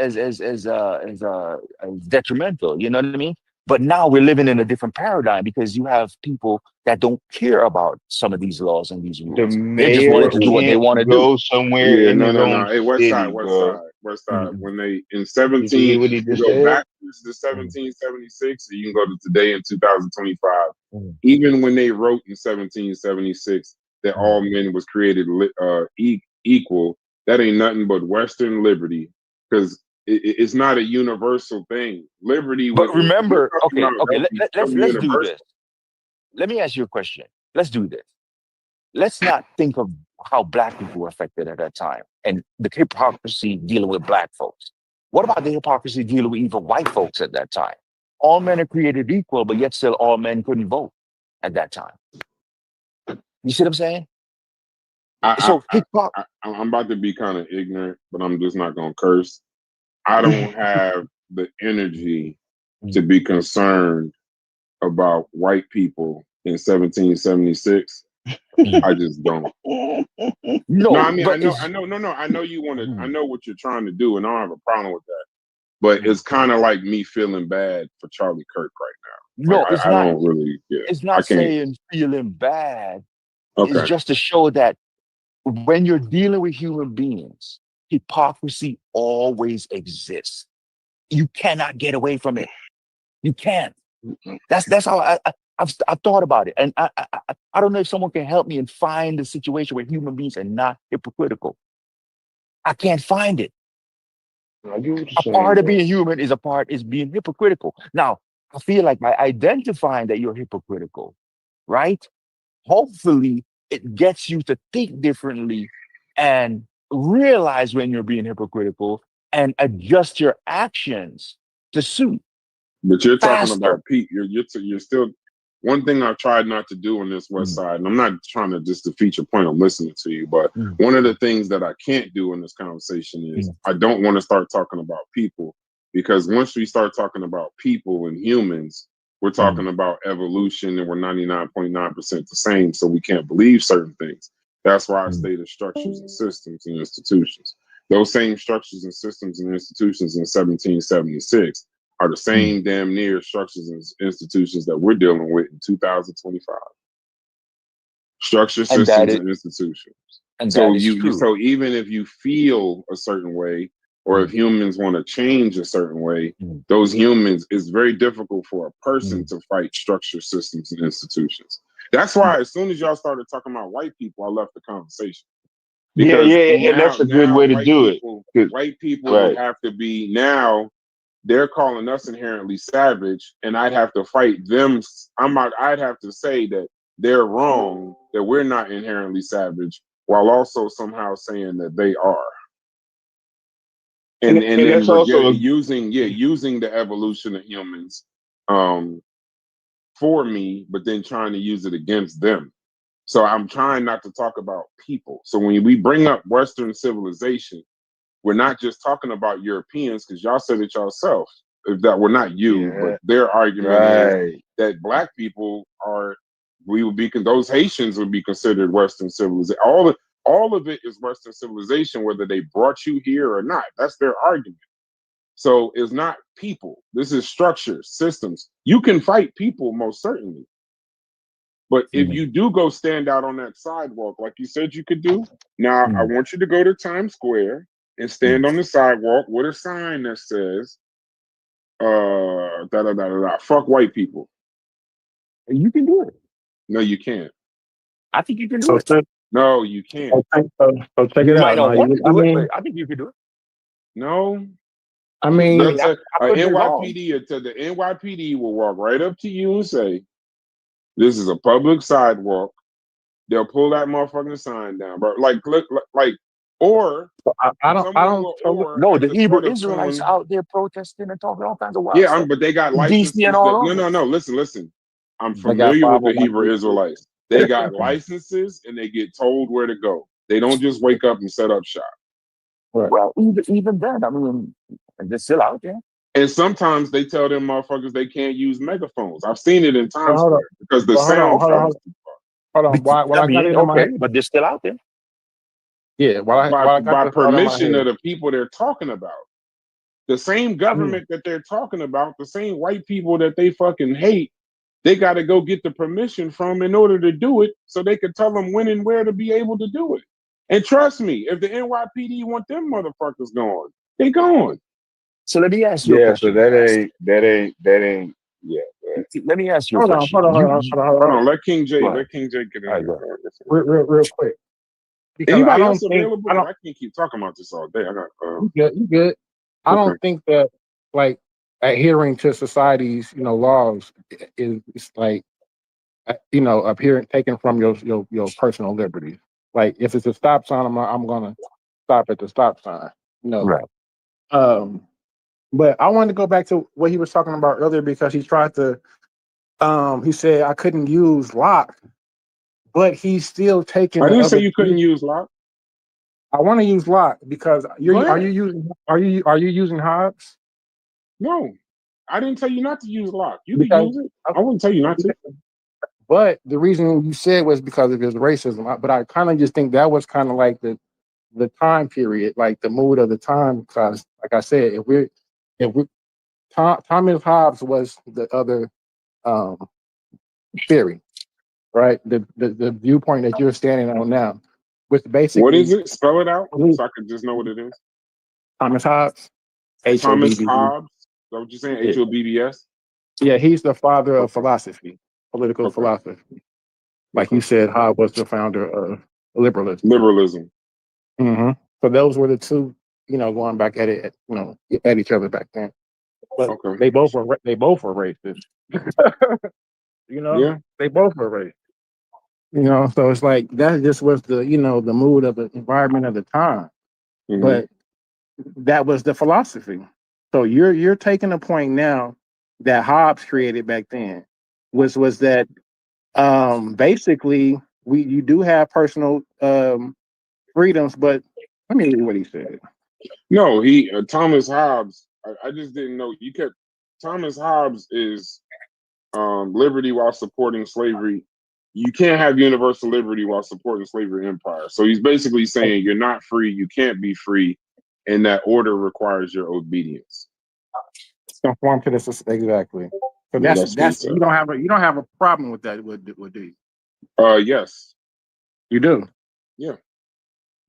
detrimental. You know what I mean? But now we're living in a different paradigm because you have people that don't care about some of these laws and these rules. The They just mayor wanted to do what they can't want to do. go somewhere Yeah, in no, his no, own no. Hey, West city, Side, West bro. Side, West Side. When they in Did you 17, hear what he you just go said? backwards to 1776, so you can go to today in 2025. Even when they wrote in 1776 that all men was created equal, that ain't nothing but Western liberty, because it's not a universal thing. Liberty, But remember, okay, let's do universal. this. Let me ask you a question. Let's do this. Let's not think of how black people were affected at that time and the hypocrisy dealing with black folks. What about the hypocrisy dealing with even white folks at that time? All men are created equal, but yet still all men couldn't vote at that time. You see what I'm saying? I'm about to be kind of ignorant, but I'm just not gonna curse. I don't have the energy to be concerned about white people in 1776. I just don't. No, I mean, I know you want to. I know what you're trying to do, and I don't have a problem with that. But it's kind of like me feeling bad for Charlie Kirk right now. No, Like, it's I not. don't really. Yeah, It's not saying feeling bad. Okay. It's just to show that when you're dealing with human beings, hypocrisy always exists. You cannot get away from it. You can't. That's how I've thought about it, and I don't know if someone can help me and find the situation where human beings are not hypocritical. I can't find it. A part of being human is being hypocritical. Now, I feel like by identifying that you're hypocritical, right? Hopefully, it gets you to think differently and realize when you're being hypocritical and adjust your actions to suit. But you're talking faster. about Pete. You're still. One thing I've tried not to do on this West Side, and I'm not trying to just defeat your point. I'm listening to you, but one of the things that I can't do in this conversation is I don't want to start talking about people, because once we start talking about people and humans, we're talking about evolution, and we're 99.9% the same. So we can't believe certain things. That's why I stated structures and systems and institutions. Those same structures and systems and institutions in 1776 are the same damn near structures and institutions that we're dealing with in 2025. Structure, systems, and institutions. And so that is true. so even if you feel a certain way, or if humans want to change a certain way, those humans, it's very difficult for a person to fight structure, systems, and institutions. That's why as soon as y'all started talking about white people, I left the conversation. Because and that's a good way to do it. White people have to be now. They're calling us inherently savage, and I'd have to fight them. I'd have to say that they're wrong, that we're not inherently savage, while also somehow saying that they are. And that's also using the evolution of humans for me, but then trying to use it against them. So I'm trying not to talk about people. So when we bring up Western civilization, we're not just talking about Europeans, because y'all said it yourself. If that were not you, but their argument is that black people those Haitians would be considered Western civilization. All of it is Western civilization, whether they brought you here or not. That's their argument. So it's not people. This is structure, systems. You can fight people, most certainly. But if you do go stand out on that sidewalk, like you said you could do, now I want you to go to Times Square and stand on the sidewalk with a sign that says, fuck white people. You can do it. No, you can't. I think you can do it. No, you can't. So check You it might out. not want to do it, but I think you can do it. No. I mean, Let's say I could be wrong. the NYPD will walk right up to you and say, "This is a public sidewalk." They'll pull that motherfucking sign down, bro. Or I don't. No, at the Hebrew threat of Israelites someone- out there protesting and talking all kinds of wild Yeah, stuff. but they got DC licenses. and all No. Listen. I'm They got familiar with the 501 Hebrew Israelites. They got licenses and they get told where to go. They don't just wake up and set up shop. Right. Well, even then, I mean, they're still out there. And sometimes they tell them motherfuckers they can't use megaphones. I've seen it in Times hold Square because the Well, sound travels too far. on. While I got it in my head, but they're still out there. Yeah, while I By got this thought in my permission head. of the people they're talking about. The same government that they're talking about, the same white people that they fucking hate, they got to go get the permission from in order to do it so they can tell them when and where to be able to do it. And trust me, if the NYPD want them motherfuckers gone, they gone. So let me ask you a question. So that ain't. Yeah. Right. Let me ask you a Hold on, question. Hold on, let King J get in Right, here. Real quick. Because Anybody I else don't think available? I can't keep talking about this all day. I got you good. I Okay. don't think that like adhering to society's laws is like appearing taken from your personal liberties. Like if it's a stop sign, I'm gonna stop at the stop sign. Right. But I wanted to go back to what he was talking about earlier because he tried to. He said I couldn't use lock, but he's still taking. I didn't say you couldn't use lock. I want to use lock because are you using Hobbs? No, I didn't tell you not to use lock. You can use it. I wouldn't tell you not to. But the reason you said was because of his racism. But I kind of just think that was kind of like the time period, like the mood of the time. Because, like I said, if we Thomas Hobbes was the other theory, right? The viewpoint that you're standing on now, with basically What is it? Spell it out so I can just know what it is. Thomas Hobbes. Thomas H-O-B-B-S. Hobbes. Is that what you're saying? Yeah. H-O-B-B-S? Yeah, he's the father of philosophy, political philosophy. Like you said, Hobbes was the founder of liberalism. Mm-hmm. So those were the two, going back at it, at each other back then. But they both were racist. Yeah. They both were racist. So it's like that just was the the mood of the environment of the time. Mm-hmm. But that was the philosophy. So you're taking a point now that Hobbes created back then, was that basically you do have personal freedoms, but let me read what he said. No, Thomas Hobbes. I just didn't know you kept. Thomas Hobbes is liberty while supporting slavery. You can't have universal liberty while supporting slavery empire. So he's basically saying you're not free, you can't be free, and that order requires your obedience. Conform to this exactly. So that's you don't have a problem with that, would do you? Yes. You do? Yeah.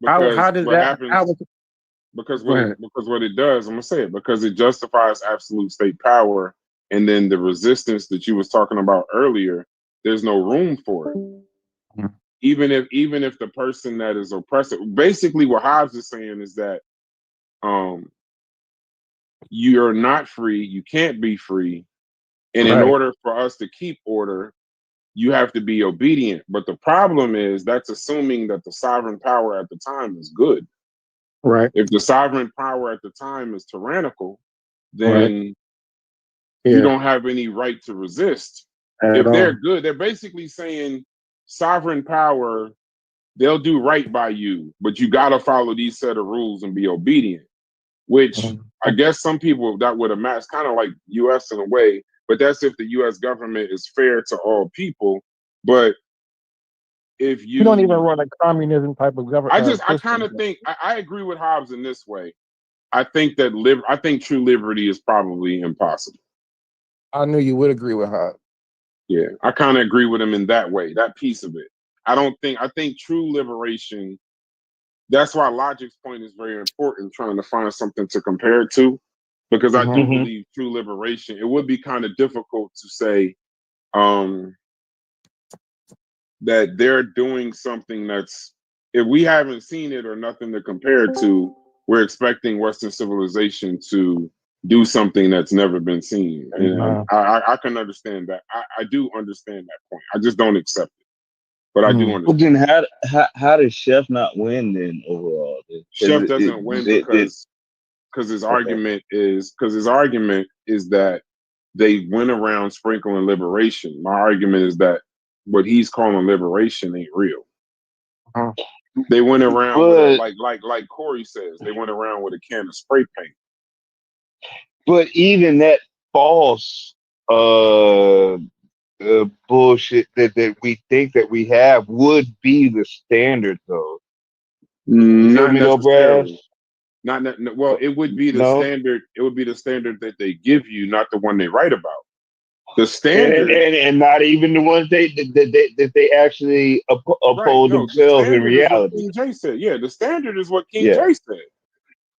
How does what that happens? Because what it does, I'm gonna say it, because it justifies absolute state power, and then the resistance that you was talking about earlier, there's no room for it. Mm-hmm. Even if the person that is oppressive, basically what Hobbes is saying is that you're not free, you can't be free, and in order for us to keep order, you have to be obedient. But the problem is that's assuming that the sovereign power at the time is good. Right. If the sovereign power at the time is tyrannical, then you don't have any right to resist. If they're good, they're basically saying sovereign power, they'll do right by you, but you got to follow these set of rules and be obedient, which I guess some people that would have matched kind of like US in a way, but that's if the US government is fair to all people. But if you don't even run a communism type of government. I kind of think I agree with Hobbes in this way. I think that I think true liberty is probably impossible. I knew you would agree with Hobbes. Yeah, I kind of agree with him in that way, that piece of it. I think true liberation, that's why Logic's point is very important, trying to find something to compare it to, because I do believe true liberation. It would be kind of difficult to say that they're doing something that's, if we haven't seen it or nothing to compare it to, we're expecting Western civilization to do something that's never been seen. And I can understand that. I do understand that point. I just don't accept it. But I do understand. Well, then how does Chef not win then overall? Chef doesn't win because his argument is that they went around sprinkling liberation. My argument is that what he's calling liberation ain't real. They went around with like Corey says, they went around with a can of spray paint. But even that false bullshit that we think that we have would be the standard, though. Not necessarily. Well, it would be the standard. It would be the standard that they give you, not the one they write about. The standard, and not even the ones that they actually uphold themselves in reality. King J said, yeah, the standard is what King J said.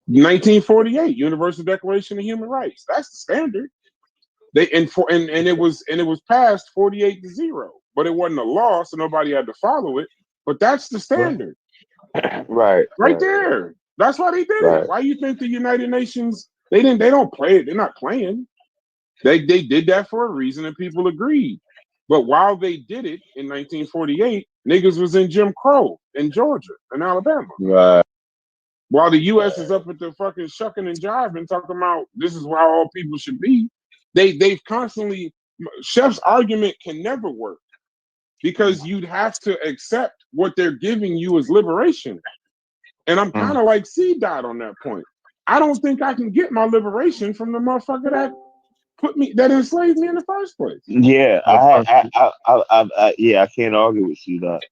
1948 Universal Declaration of Human Rights. That's the standard. It was passed 48-0, but it wasn't a law, so nobody had to follow it. But that's the standard, right there. That's why they did it. Why you think the United Nations they don't play it? They're not playing. They did that for a reason, and people agreed. But while they did it in 1948, niggas was in Jim Crow in Georgia and Alabama. Right. While the U.S. is up at the fucking shucking and jiving, talking about this is how all people should be. They've constantly, Chef's argument can never work because you'd have to accept what they're giving you as liberation. And I'm kind of like C-Dot on that point. I don't think I can get my liberation from the motherfucker that enslaved me in the first place. Yeah, I can't argue with C-Dot.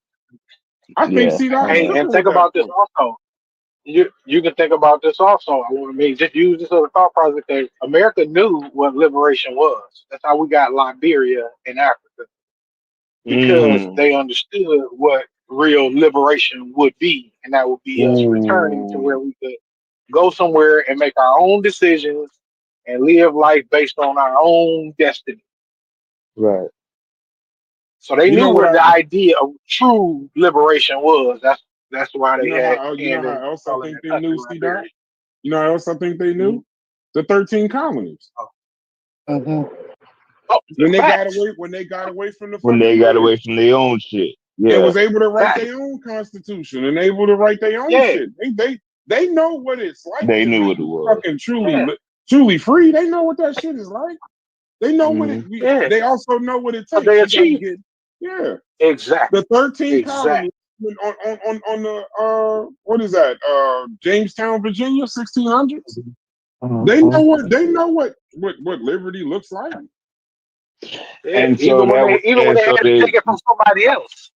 I think C-Dot. And think about this also. You can think about this also. I want to just use this as a thought process. That America knew what liberation was. That's how we got Liberia in Africa, because they understood what real liberation would be, and that would be us returning to where we could go somewhere and make our own decisions and live life based on our own destiny. Right. So they knew what the idea of true liberation was. That's why they had. You know how else I think they knew, C-Dot? You know how else I think they knew? The 13 colonies. When they got away from their own shit. They was able to write their own constitution and able to write their own shit. They know what it's like. They knew what it was. Fucking truly free. They know what that shit is like. They know what it. They also know what it takes. They achieved. Yeah, exactly. The 13 colonies on the what is that? Jamestown, Virginia, 1600s. They know what liberty looks like. And so when they had to take it from somebody else.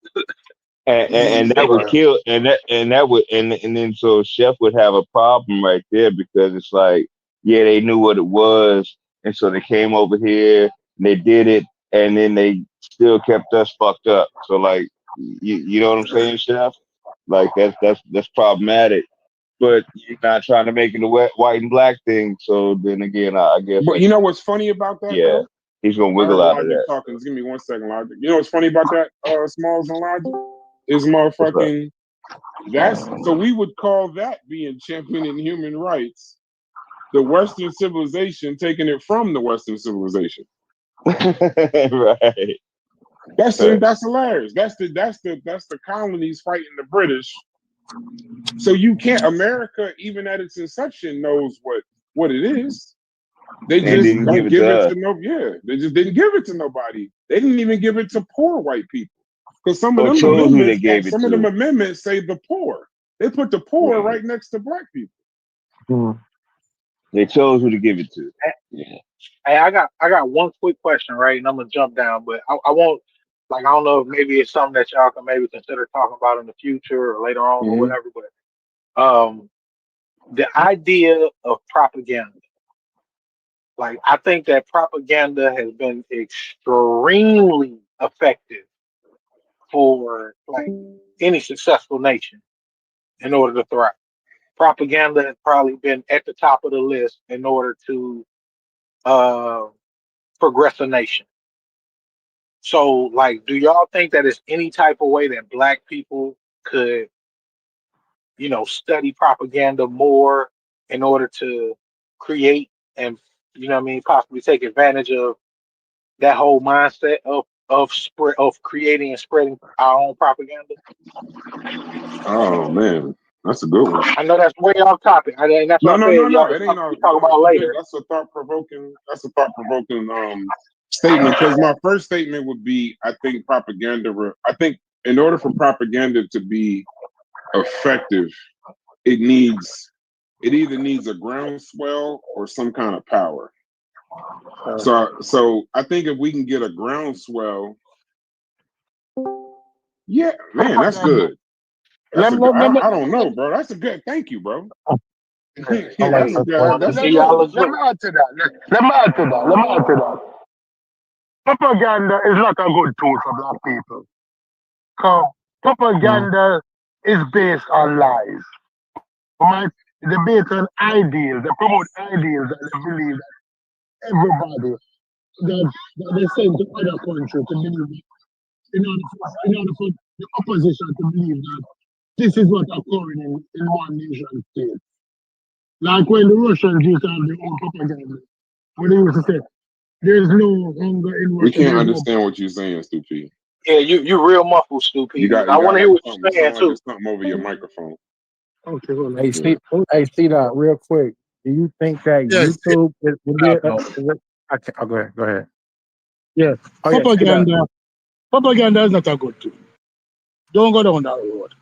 And that would kill, and then so Chef would have a problem right there, because it's like, yeah, they knew what it was, and so they came over here and they did it, and then they still kept us fucked up. So like, you know what I'm saying, Chef? Like that's problematic. But you're not trying to make it a white and black thing. So then again, I guess. But you know what's funny about that? Yeah, though? He's gonna wiggle out of that. Talking. Give me 1 second, Logic. You know what's funny about that, Smalls and Logic? Is motherfucking. That's so we would call that being championing human rights. The Western civilization taking it from the Western civilization. Right. That's hilarious. That's the colonies fighting the British. So you can't. America, even at its inception, knows what it is. They just don't give it to no. Yeah, they just didn't give it to nobody. They didn't even give it to poor white people, because some of them amendments say the poor. They put the poor right next to black people. They chose who to give it to. Yeah. Hey, I got one quick question, right? And I'm gonna jump down, but I won't. Like, I don't know if maybe it's something that y'all can maybe consider talking about in the future or later on or whatever. But the idea of propaganda. Like, I think that propaganda has been extremely effective for like any successful nation. in order to thrive. Propaganda has probably been at the top of the list in order to progress a nation. So, like, do y'all think that there's any type of way that Black people could, study propaganda more in order to create and, possibly take advantage of that whole mindset of creating and spreading our own propaganda? Oh man, that's a good one. I know that's way off topic. And that's No, what no, I no, said. no. Y'all It can ain't no. talk about later. That's a thought provoking. Statement. Because my first statement would be, I think propaganda. I think in order for propaganda to be effective, it either needs a groundswell or some kind of power. So I think if we can get a groundswell, yeah, man, that's good. I don't know, bro. That's a good. Thank you, bro. Let me add to that. Propaganda is not a good tool for Black people. Because propaganda is based on lies. Right? They based on ideals. They promote ideals that they believe that everybody that they send to other countries to believe in order for the opposition to believe that this is what occurring in one nation state. Like when the Russians used to have their own propaganda, when they used to say, there's no hunger in Russia. We can't understand what you're saying, Stupid. Yeah, you real muffled, Stupid. I want to hear what you're saying too. Something over your microphone. Okay, hold on. Hey, C-Dot, real quick. Do you think that YouTube will be go ahead. Yeah, propaganda is not a good tool. Don't go down that road.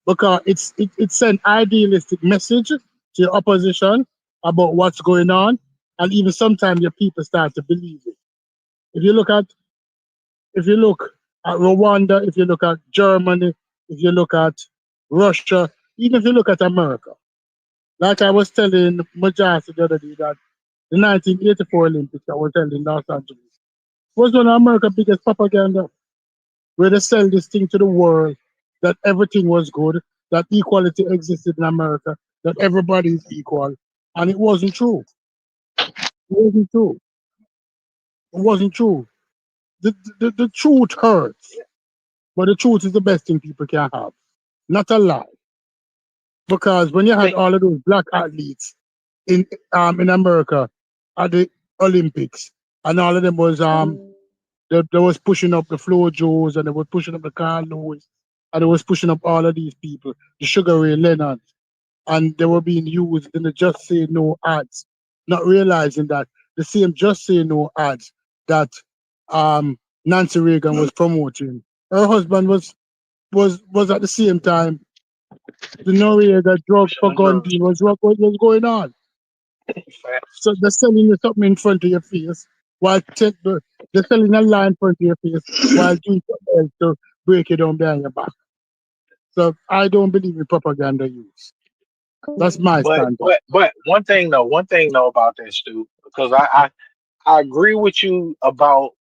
Because it's an idealistic message to your opposition about what's going on, and even sometimes your people start to believe it. If you look at Rwanda, if you look at Germany, if you look at Russia, even if you look at America, like I was telling Majasi the other day that the 1984 Olympics I was held in Los Angeles was one of America's biggest propaganda, where they sell this thing to the world that everything was good, that equality existed in America, that everybody is equal, and it wasn't true. It wasn't true. It wasn't true. The truth hurts, but the truth is the best thing people can have, not a lie. Because when you had all of those Black athletes in America at the Olympics, and all of them was they was pushing up the Flo Joes, and they were pushing up the Carl Lewis, and they was pushing up all of these people, the Sugar Ray Leonard, and they were being used in the Just Say No ads, not realizing that the same Just Say No ads that Nancy Reagan was promoting, her husband was at the same time. The Noriega drugs for gun deal was what was going on. So they're selling you something in front of your face, while they're selling a lie in front of your face while doing something else to break it down behind your back. So I don't believe in propaganda use. That's my standard. But one thing though about that, Stu, because I agree with you about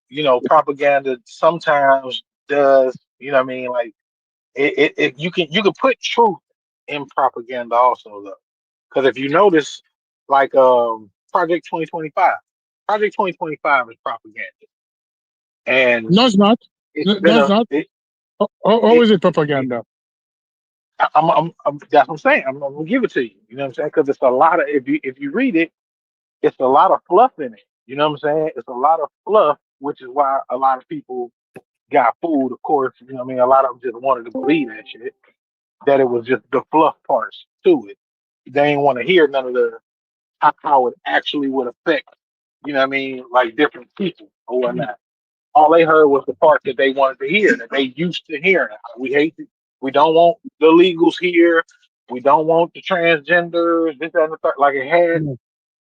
propaganda sometimes does like you can put truth in propaganda also though, because if you notice like Project 2025 is propaganda, and no, it's not. That's not. Is it propaganda? I'm that's what I'm saying. I'm gonna give it to you. You know what I'm saying? Because it's a lot of if you read it, it's a lot of fluff in it. You know what I'm saying? It's a lot of fluff, which is why a lot of people got fooled. Of course, you know what I mean. A lot of them just wanted to believe that shit. That it was just the fluff parts to it. They didn't want to hear none of the how it actually would affect. You know what I mean? Like different people or whatnot. All they heard was the part that they wanted to hear, that they used to hearing. We hate it. We don't want the illegals here. We don't want the transgenders. This, that, and the third. Like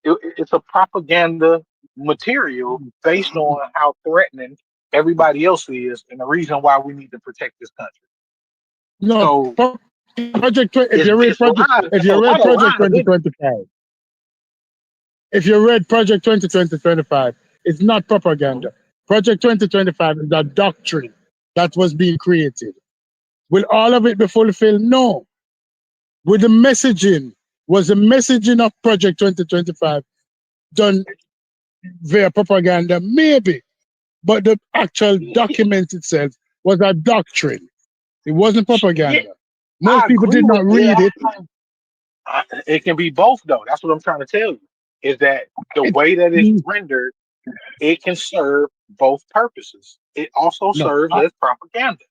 it's a propaganda material based on how threatening everybody else is, and the reason why we need to protect this country. No, so, Project. If you read Project 2025, if you read Project 2025, it's not propaganda. Project 2025 is a doctrine that was being created. Will all of it be fulfilled? No. with the messaging, was the messaging of Project 2025 done via propaganda? Maybe. But the actual document itself was a doctrine. It wasn't propaganda. Yeah, Most I people agree did not with read it. It can be both, though. That's what I'm trying to tell you. Is that the way that it's rendered, it can serve both purposes. It also serves as propaganda.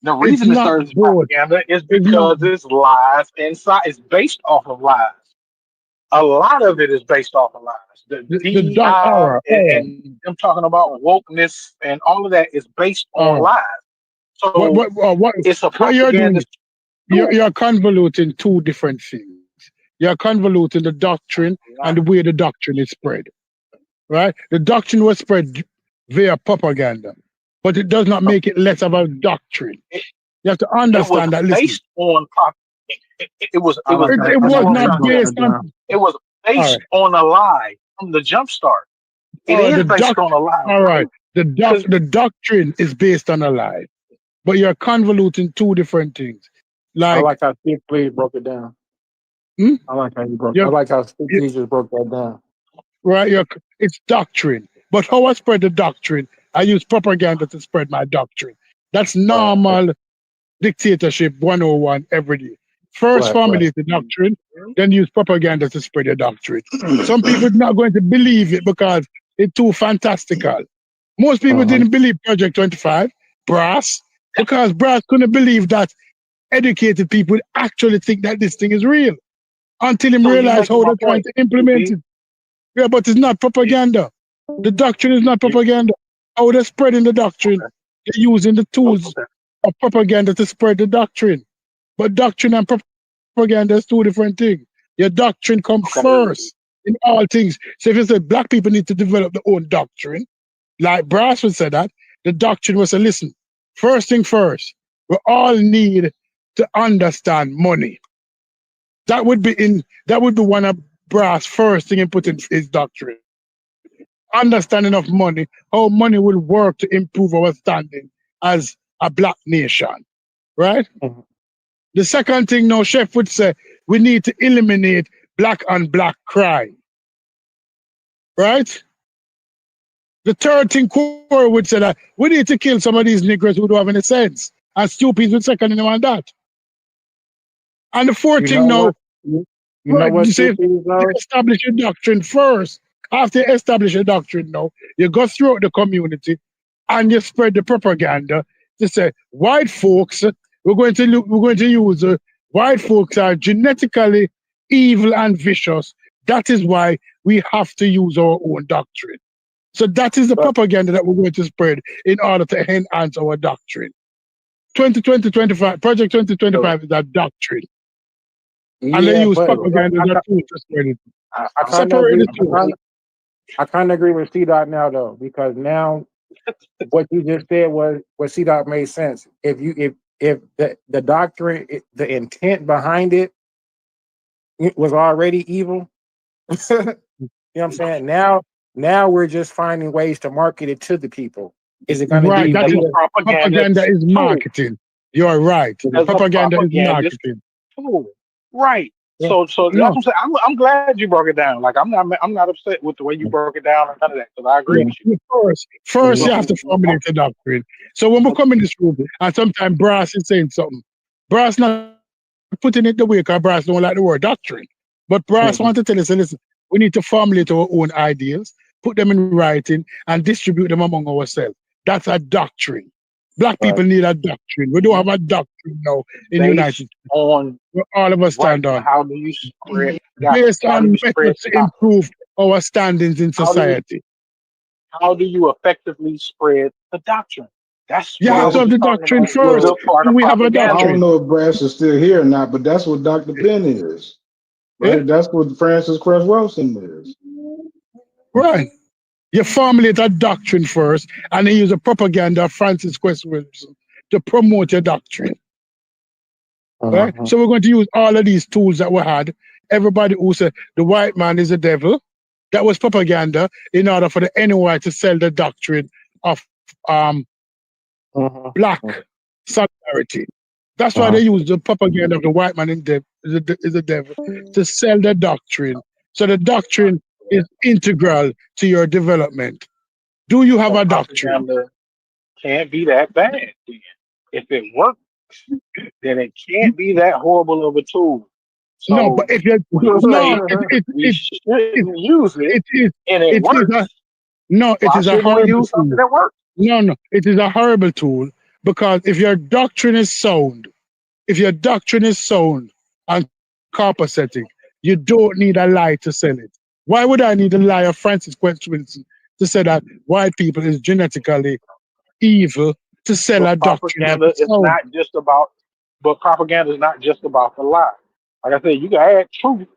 The reason it serves as propaganda is because it's lies inside. It's based off of lies. A lot of it is based off of lies. The DEI and them talking about wokeness and all of that is based on lies. So it's a propaganda. You're convoluting two different things. You're convoluting the doctrine and the way the doctrine is spread. Right? The doctrine was spread via propaganda, but it does not make it less of a doctrine. You have to understand that. Based on it was based on a lie from the jump start. It is based on a lie. All right. The doctrine is based on a lie, but you're convoluting two different things. I like how Steve Please broke it down. I like how you broke. I like how Steve Please just broke that down. Right, it's doctrine. But how I spread the doctrine, I use propaganda to spread my doctrine. That's normal dictatorship 101 every day. First formulate the doctrine, then use propaganda to spread your doctrine. Some people are not going to believe it because it's too fantastical. Most people didn't believe Project 25, Brass, because Brass couldn't believe that educated people actually think that this thing is real until him realize how they're trying to implement it. Yeah, but it's not propaganda. The doctrine is not propaganda. How they're spreading the doctrine, they're using the tools of propaganda to spread the doctrine. But doctrine and propaganda is two different things. Your doctrine comes first in all things. So if you say black people need to develop their own doctrine, like Brass would say that, the doctrine was to listen. First thing first, we all need to understand money. That would be one of Brass first thing he put in his doctrine. Understanding of money, how money will work to improve our standing as a black nation. Right? The second thing now, Chef would say, we need to eliminate black on black crime. Right? The third thing, Corey would say that we need to kill some of these niggers who don't have any sense. And Stupids would second him on that. And the fourth thing now, you say establish a doctrine first. After you establish a doctrine now, you go throughout the community and you spread the propaganda to say white folks, we're going to use white folks are genetically evil and vicious. That is why we have to use our own doctrine. So that is the propaganda that we're going to spread in order to enhance our doctrine. 2025, Project 2025 is a doctrine. And they use propaganda as a tool to spread it. I kind of agree with C-Dot now, though, because now what you just said was what C-Dot made sense. If the doctrine, the intent behind it was already evil, you know what I'm saying? Now we're just finding ways to market it to the people. Is it going to be that propaganda is marketing? You're right. Propaganda is marketing. Right. So that's what I'm saying. I'm glad you broke it down. Like I'm not upset with the way you broke it down or none of that, because I agree with you. First you have to formulate the doctrine. So when we come in this room and sometimes Brass is saying something, Brass not putting it the way because Brass don't like the word doctrine. But Brass want to tell us, listen, we need to formulate our own ideas, put them in writing, and distribute them among ourselves. That's a doctrine. Black people need a doctrine. We don't have a doctrine now in the United States. All of us stand on. How do you spread? Based on methods to improve our standings in society. How do you effectively spread the doctrine? That's you have to have the doctrine first. We have a doctrine. I don't know if Brass is still here or not, but that's what Dr. Ben is. Right? Yeah. That's what Francis Cress Wilson is. Right. You formulate a doctrine first, and then use the propaganda of Francis Cress Wilson to promote your doctrine. Right? So we're going to use all of these tools that we had. Everybody who said the white man is the devil, that was propaganda in order for the NY to sell the doctrine of black solidarity. That's why they use the propaganda of the white man is the devil to sell the doctrine. So the doctrine is integral to your development. Do you have a doctrine? Propaganda can't be that bad. Then. If it works, then it can't be that horrible of a tool. So No, but if you when you no, say we shouldn't use it, and it works, it is a shouldn't we horrible use something tool. that works? No, it is a horrible tool because if your doctrine is sound, and copacetic, you don't need a lie to sell it. Why would I need a lie of Francis Wilson to say that white people is genetically evil to sell a doctrine? Propaganda is not just about, but propaganda is not just about the lie. Like I said, you can add truth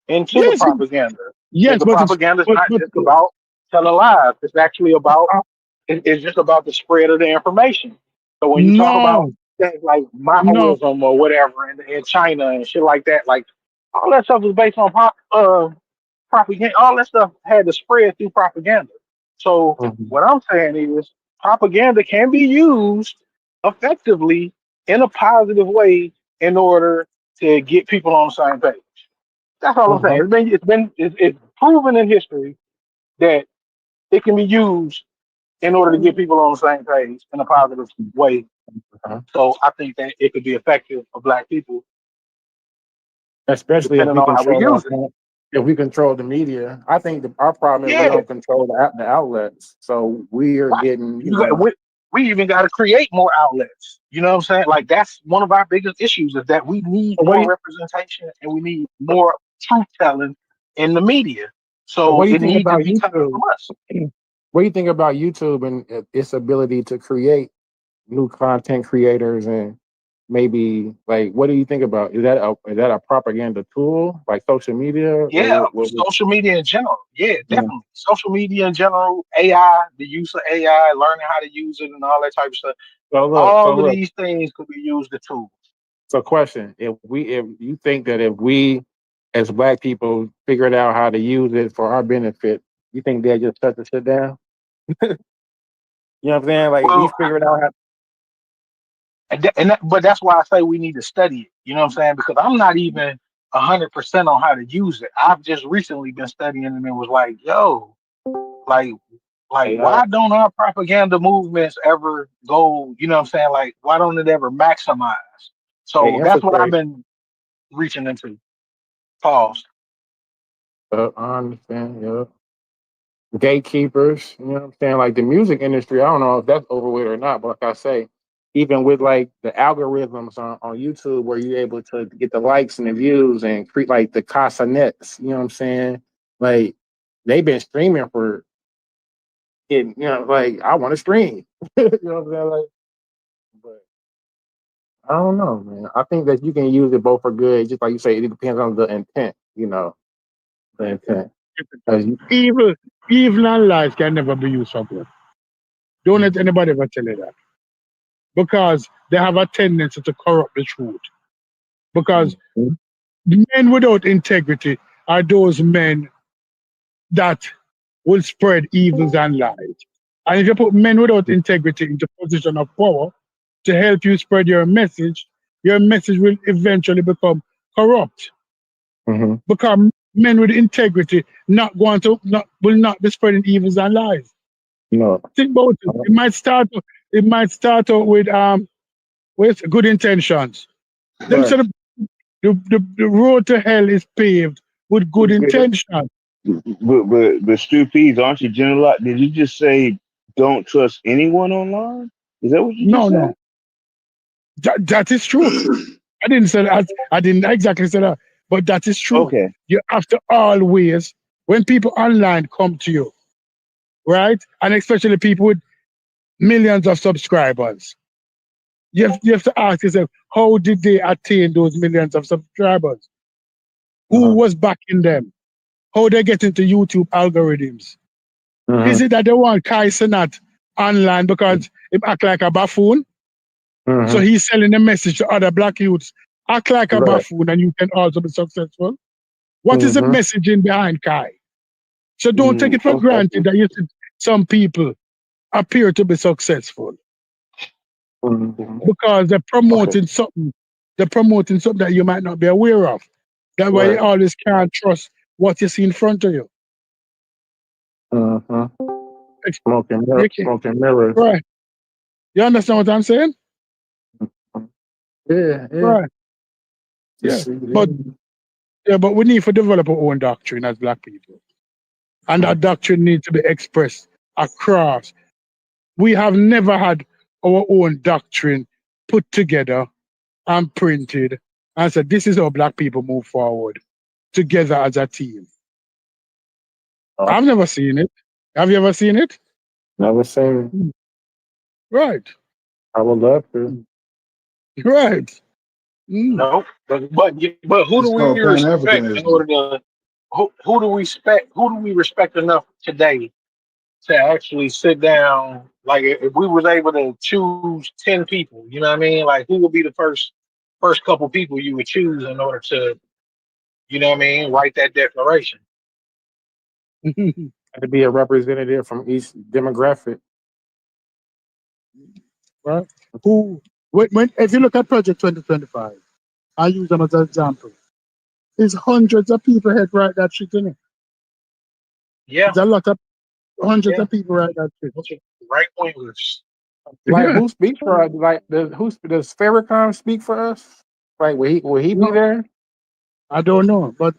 into the propaganda. Yes, the propaganda is not just about telling lies. It's actually about it's just about the spread of the information. So when you talk about things like Maoism or whatever in China and shit like that, like all that stuff is based on propaganda. All that stuff had to spread through propaganda. So what I'm saying is propaganda can be used effectively in a positive way in order to get people on the same page. That's all I'm saying. It's proven in history that it can be used in order to get people on the same page in a positive way. So I think that it could be effective for Black people, especially depending on how we use it. If we control the media. I think our problem is we don't control the outlets. So we are getting. We even got to create more outlets. You know what I'm saying? Like that's one of our biggest issues is that we need more representation and we need more truth telling in the media. So what do you it think needs to about be coming YouTube? from us. What do you think about YouTube and its ability to create new content creators and maybe like what do you think about? Is that a propaganda tool like social media? Yeah, social media in general. Yeah, definitely. Social media in general, AI, the use of AI, learning how to use it and all that type of stuff. All of these things could be used as tools. So question, if you think that if we as Black people figured out how to use it for our benefit, you think they'll just shut the shit down? You know what I'm saying? Like we figured out how. But that's why I say we need to study it. You know what I'm saying? Because I'm not even 100% on how to use it. I've just recently been studying and it was like, yo, like why don't our propaganda movements ever go? You know what I'm saying? Like why don't it ever maximize? So that's what I've been reaching into. Pause. I understand. Yeah. Gatekeepers. You know what I'm saying? Like the music industry. I don't know if that's overweight or not, but like I say. Even with like the algorithms on YouTube where you're able to get the likes and the views and create like the casa nets, you know what I'm saying? Like they've been streaming for it, you know, like I want to stream. You know what I'm saying? Like, but I don't know, man. I think that you can use it both for good, just like you say, it depends on the intent, you know. The intent. Evil and lies can never be used for good. Don't let anybody ever tell you that. Because they have a tendency to corrupt the truth. Because men without integrity are those men that will spread evils and lies. And if you put men without integrity into position of power to help you spread your message will eventually become corrupt. Because men with integrity will not be spreading evils and lies. No. Think about it. It might start out with good intentions. Them said the road to hell is paved with good intentions. But Stu Pease, aren't you general? Did you just say don't trust anyone online? Is that what you just said? No. That is true. I didn't say that. I didn't exactly say that, but that is true. Okay. You have to always, when people online come to you, right, and especially people with millions of subscribers, you have to ask yourself, how did they attain those millions of subscribers? Who was backing them? How they get into YouTube algorithms? Is it that they want Kai Cenat online because he act like a buffoon? So he's selling a message to other Black youths. Act like a buffoon and you can also be successful. What is the messaging behind Kai? So don't take it for granted that some people appear to be successful. because they're promoting something. They're promoting something that you might not be aware of. That's why you Right. always can't trust what you see in front of you. Smoking You can't, mirrors. right? You understand what I'm saying? Yeah. Right. Yeah. But we need to develop our own doctrine as black people. And that doctrine needs to be expressed across. We have never had our own doctrine put together and printed and said, this is how black people move forward together as a team. I've never seen it. Have you ever seen it? Never seen it. Right. I would love to. Right. No, but who It's do we called respect in Pan-Africanism. order to who do we respect enough today to actually sit down? Like if we was able to choose 10 people, you know what I mean? Like who would be the first couple people you would choose in order to, you know what I mean, write that declaration? To be a representative from each demographic. Right. When if you look at Project 2025, I use them as an example. It's hundreds of people had write that shit in it. Yeah. It's a lot of hundreds of people write that shit. Right wingers. Like who speaks for us? Like does Farrakhan speak for us? Like will he be there? I don't know, but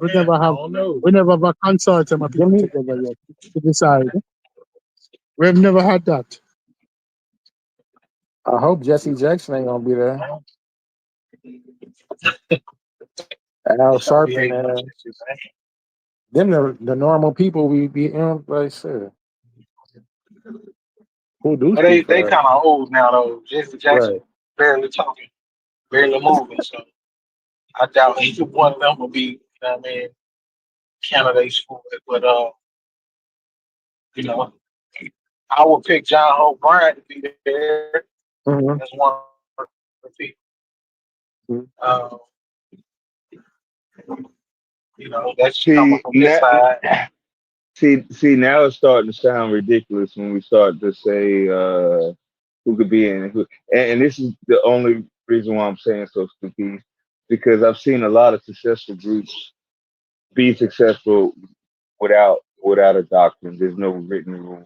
we never have a consortium of people together yet to decide. We've never had that. I hope Jesse Jackson ain't gonna be there. Al Sharpton, them the normal people we be in, like shit. Who do But they speak for us? kind of old now though. Jesse Jackson barely talking, barely moving. So I doubt either one of them will be, you know what I mean, candidates for it. But you know, I would pick John Hope Bryant to be there as one of the people. You know, that's coming from this side. See, now it's starting to sound ridiculous when we start to say who could be in who, and this is the only reason why I'm saying so, stupid, because I've seen a lot of successful groups be successful without a doctrine. There's no written rule.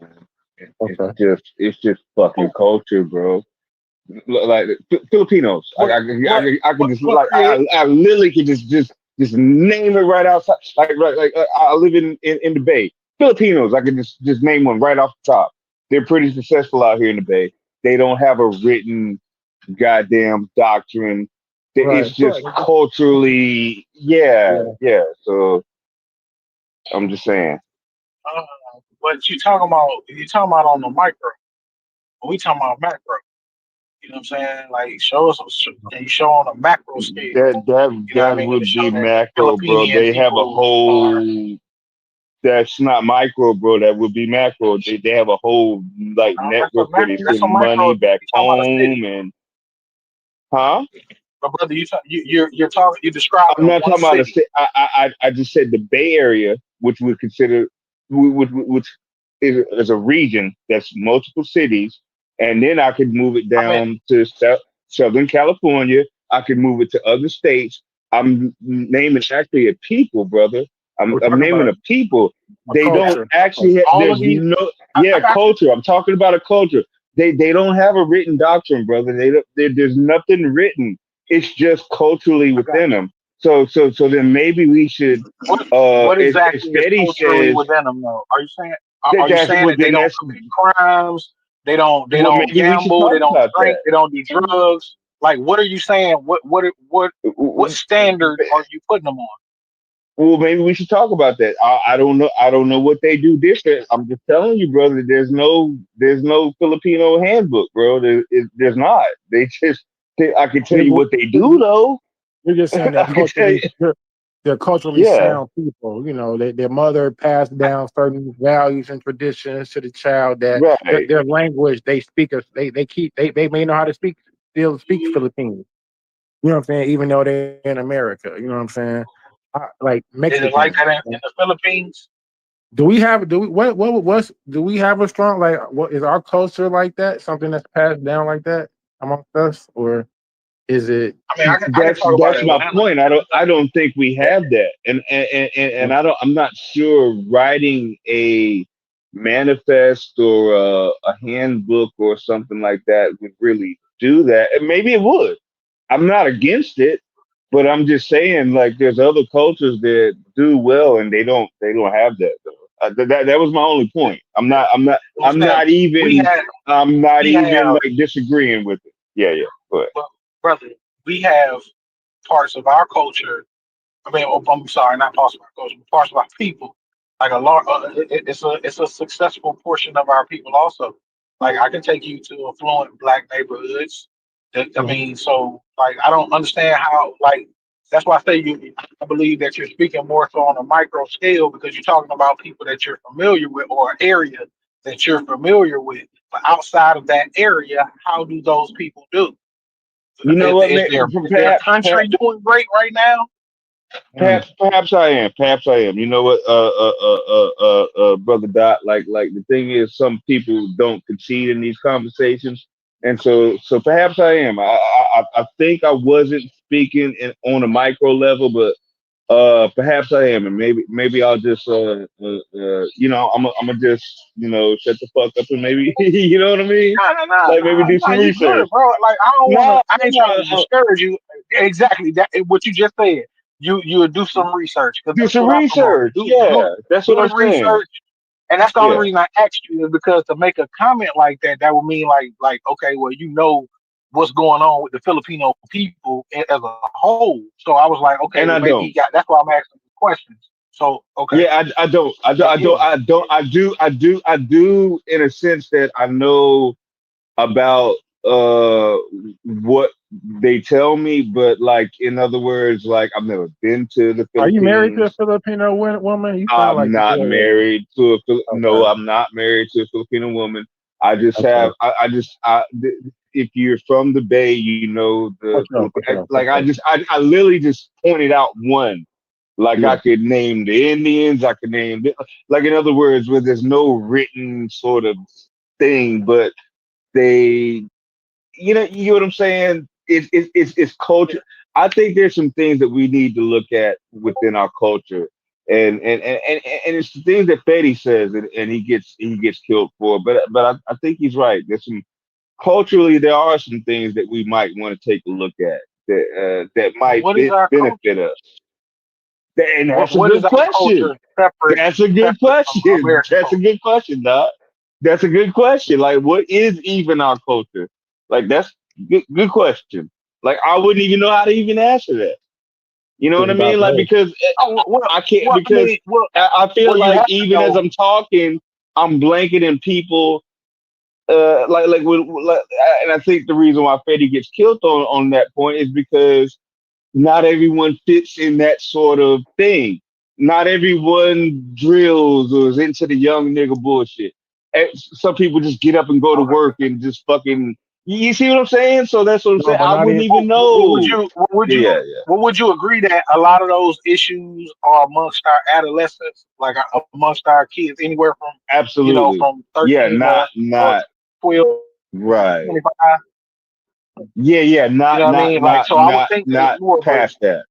It's just fucking culture, bro. Like Filipinos, I can just like I literally can just name it right outside. Like I live in the Bay. Filipinos, I can just name one right off the top. They're pretty successful out here in the Bay. They don't have a written goddamn doctrine. It's just culturally, yeah. So I'm just saying. But you talking about on the micro. We talking about macro. You know what I'm saying? Like show on a macro scale. That would be macro, bro. They have a whole. That's not micro, bro. That would be macro. They have a whole like network where they send money back home and. Huh? But brother, you're talking. You described. I'm not talking about a city. I just said the Bay Area, which we consider, which is a region that's multiple cities, and then I could move it down to Southern California. I could move it to other states. I'm naming actually a people, brother. I'm naming a people. They don't actually have. Culture. I'm talking about a culture. They don't have a written doctrine, brother. There's nothing written. It's just culturally within them. So then maybe we should. What exactly is culturally within them, though? Are you saying? Are you saying that they don't commit crimes? They don't gamble. They don't drink. They don't do drugs. Like, what are you saying? What standard are you putting them on? Well, maybe we should talk about that. I don't know. I don't know what they do different. I'm just telling you, brother. There's no Filipino handbook, bro. There's not. I can tell you what they do, though. You're just saying they're culturally sound people. You know, their mother passed down certain values and traditions to the child. That their language they speak. They may know how to still speak Filipino. You know what I'm saying? Even though they're in America, you know what I'm saying? Like Mexican. Is it like that in the Philippines? Do we have do we have a strong, like, what is our culture like that? Something that's passed down like that amongst us, or is it? I mean, I can That's talk about my Atlanta. point. I don't think we have that, and I'm not sure writing a manifest or a handbook or something like that would really do that. And maybe it would. I'm not against it, but I'm just saying, like, there's other cultures that do well, and they don't have that though. That was my only point. I'm not We have like disagreeing with it. Yeah. But well, brother, we have parts of our culture. I mean, I'm sorry, not parts of our culture, but parts of our people. Like a large, it's a successful portion of our people also. Like I can take you to affluent black neighborhoods. I mean, so like I don't understand how like that's why I say I believe that you're speaking more so on a micro scale because you're talking about people that you're familiar with or an area that you're familiar with. But outside of that area, how do those people do? you know what, man? Is their country doing great right now? Perhaps I am. You know what, brother Dot. Like the thing is, some people don't concede in these conversations, and so perhaps I am. I think I wasn't speaking on a micro level, but perhaps I am, and maybe I'll just I'm gonna just shut the fuck up and maybe you know what I mean? No. Like maybe do some You research, good, bro. Like I ain't trying to discourage you. Exactly that what you just said. You would do some research. Do some research. Yeah, that's what I'm saying. Research, and that's the only reason I asked you is because to make a comment like that would mean like okay, well what's going on with the Filipino people as a whole. So I was like, okay, and I don't. That's why I'm asking questions. So okay. Yeah, I don't. I do in a sense that I know about what they tell me, but like in other words, like I've never been to the Philippines. Are you married to a Filipino woman? I'm not married to no, I'm not married to a Filipino woman. I just have if you're from the Bay, you know I literally just pointed out one. Like I could name the Indians, I could name like in other words, where there's no written sort of thing, but they you know what I'm saying? It's culture. I think there's some things that we need to look at within our culture. And it's the things that Betty says and he gets killed for. But I think he's right. There's some culturally there are some things that we might want to take a look at that might benefit us. And that's a good question. That's a good question. That's a good question, Doc. That's a good question. Like, what is even our culture? Like, that's good question. Like, I wouldn't even know how to even answer that. You know what I mean? Like, because I can't. Because I feel like even as I'm talking, I'm blanketing people. And I think the reason why Fetty gets killed on that point is because not everyone fits in that sort of thing. Not everyone drills or is into the young nigga bullshit. And some people just get up and go to work and just fucking. You see what I'm saying? So that's what I'm saying. I wouldn't even know. Would you agree that a lot of those issues are amongst our adolescents, like amongst our kids, anywhere from absolutely from 13 not 12, right 25? Not I would think not past that.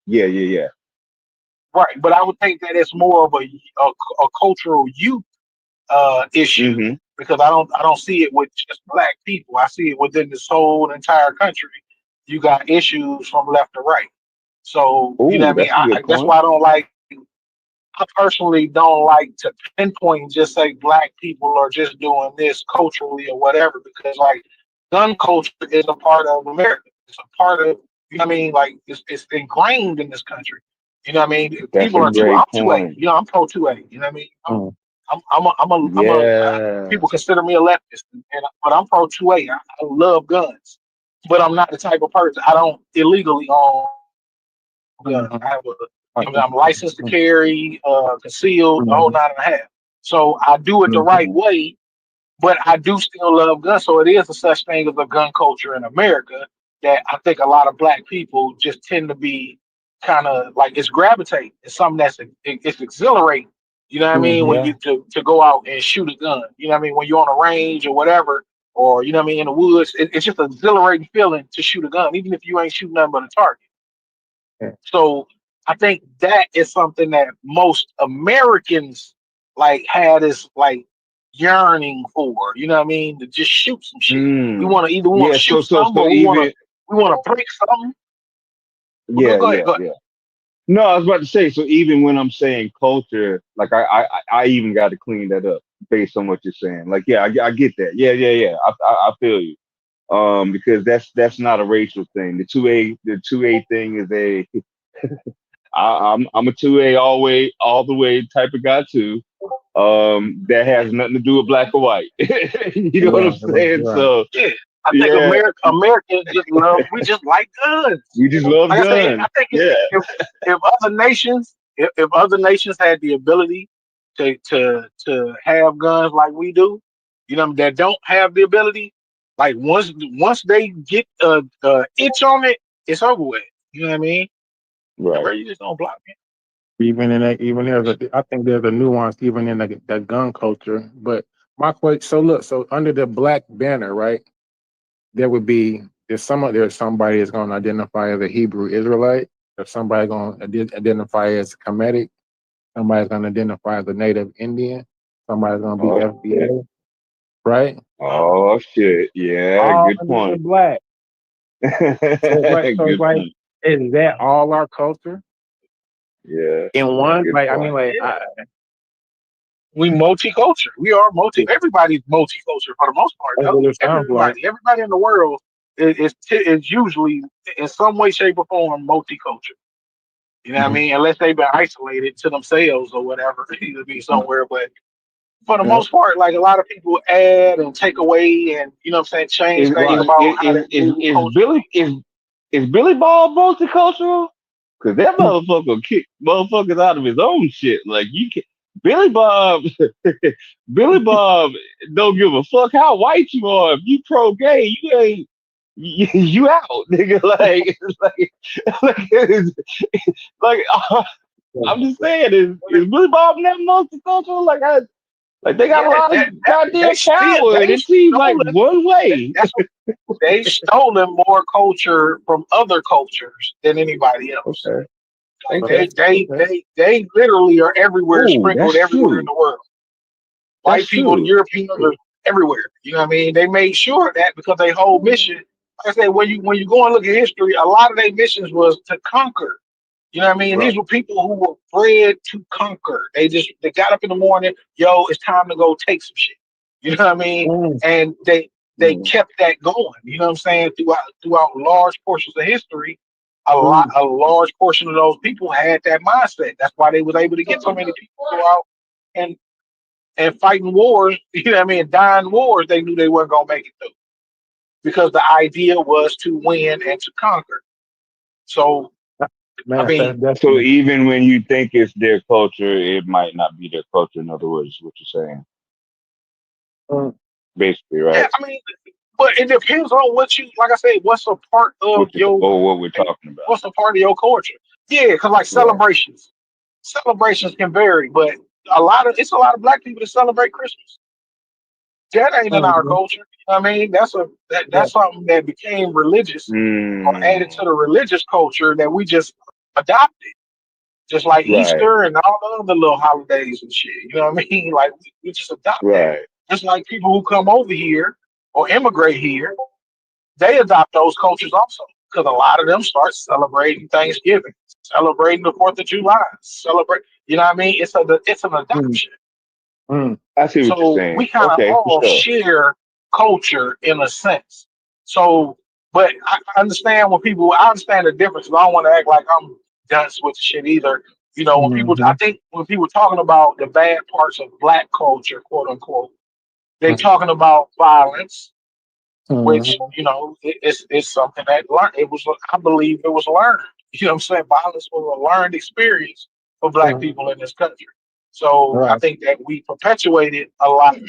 Yeah. Right, but I would think that it's more of a cultural youth issue because I don't see it with just black people. I see it within this whole entire country. You got issues from left to right. So you know what I mean. That's why I don't like. I personally don't like to pinpoint and just say black people are just doing this culturally or whatever because like gun culture is a part of America. It's a part of you know what I mean. Like it's ingrained in this country. You know what I mean? That's people are I'm 2A. You know, I'm pro 2A. You know what I mean? People consider me a leftist, but I'm pro 2A. I love guns, but I'm not the type of person. I don't illegally own guns. I'm licensed to carry, concealed, the whole 9.5. So I do it the right way, but I do still love guns. So it is a such thing as a gun culture in America that I think a lot of black people just tend to be kind of like it's gravitate. It's something it's exhilarating. You know what I mean? When Yeah. you to go out and shoot a gun. You know what I mean? When you're on a range or whatever, or you know what I mean, in the woods, it's just an exhilarating feeling to shoot a gun, even if you ain't shooting nothing but a target. Yeah. So I think that is something that most Americans like had this like yearning for. You know what I mean? To just shoot some shit. We want to either Yeah, shoot so something or we even want to break something. Well, go ahead. yeah. No, I was about to say, so even when I'm saying culture, like I even got to clean that up based on what you're saying. Like, yeah, I get that. Yeah. I feel you. Because that's not a racial thing. The 2A thing is a I'm a 2A all the way type of guy too. That has nothing to do with black or white. You know what I'm saying? Right. So Yeah. I think Americans just like guns. We just love Like I say, guns. I think if other nations, if other nations had the ability to have guns like we do, you know, that don't have the ability, like once they get a itch on it, it's over with. You know what I mean? Right. You just don't block me. I think there's a nuance even in the gun culture. But my question, so under the black banner, right? There's somebody that's going to identify as a Hebrew Israelite. There's somebody going to identify as Kemetic. Somebody's going to identify as a Native Indian. Somebody's going to be FBA, right? Oh shit! Yeah, All good under point. black. So it's like, is that all our culture? Yeah. In one, good like, point. I mean, like, We multicultural. We are everybody's multicultural for the most part. that's Though. what it sounds like. Everybody in the world is usually in some way, shape, or form multicultural. You know what I mean? Unless they've been isolated to themselves or whatever, either be somewhere. But for the most part, like a lot of people add and take away and you know what I'm saying, change things about how they Is Billy Bob multicultural? Because that motherfucker will kick motherfuckers out of his own shit. Like you can Billy Bob don't give a fuck how white you are. If you pro gay, you ain't you out, nigga. I'm just saying, is Billy Bob that multicultural? Like they got a lot of goddamn power, and it seems like one way. They've stolen more culture from other cultures than anybody else. They literally are everywhere, sprinkled everywhere in the world. White people, Europeans are everywhere. You know what I mean? They made sure of that because their whole mission, like I said, when you go and look at history, a lot of their missions was to conquer. You know what I mean? These were people who were bred to conquer. They got up in the morning, it's time to go take some shit. You know what I mean? And they kept that going. You know what I'm saying? Throughout large portions of history, a large portion of those people had that mindset. That's why they was able to get so many people to go out and fighting wars. You know what I mean? Dying wars. They knew they weren't gonna make it through because the idea was to win and to conquer. So. So even when you think it's their culture, it might not be their culture. In other words, what you're saying, basically, right? Yeah, I mean, but it depends on what you, like I said, what's a part of what we're talking about. What's a part of your culture? Yeah, because like celebrations can vary, but it's a lot of black people that celebrate Christmas. That ain't in our culture. You know what I mean? That's something that became religious or added to the religious culture that we just adopted. Just like Easter and all the other little holidays and shit. You know what I mean? Like we just adopt that. Just like people who come over here or immigrate here, they adopt those cultures also. Because a lot of them start celebrating Thanksgiving, celebrating the 4th of July, you know what I mean? It's an adoption. I see what you're saying. We kind of all share culture in a sense. So, but I understand I understand the difference. I don't want to act like I'm dunce with shit either. You know, I think when people talking about the bad parts of black culture, quote unquote, they talking about violence, which, you know, it's something that I believe it was learned. You know what I'm saying? Violence was a learned experience for black people in this country. So I think that we perpetuated a lot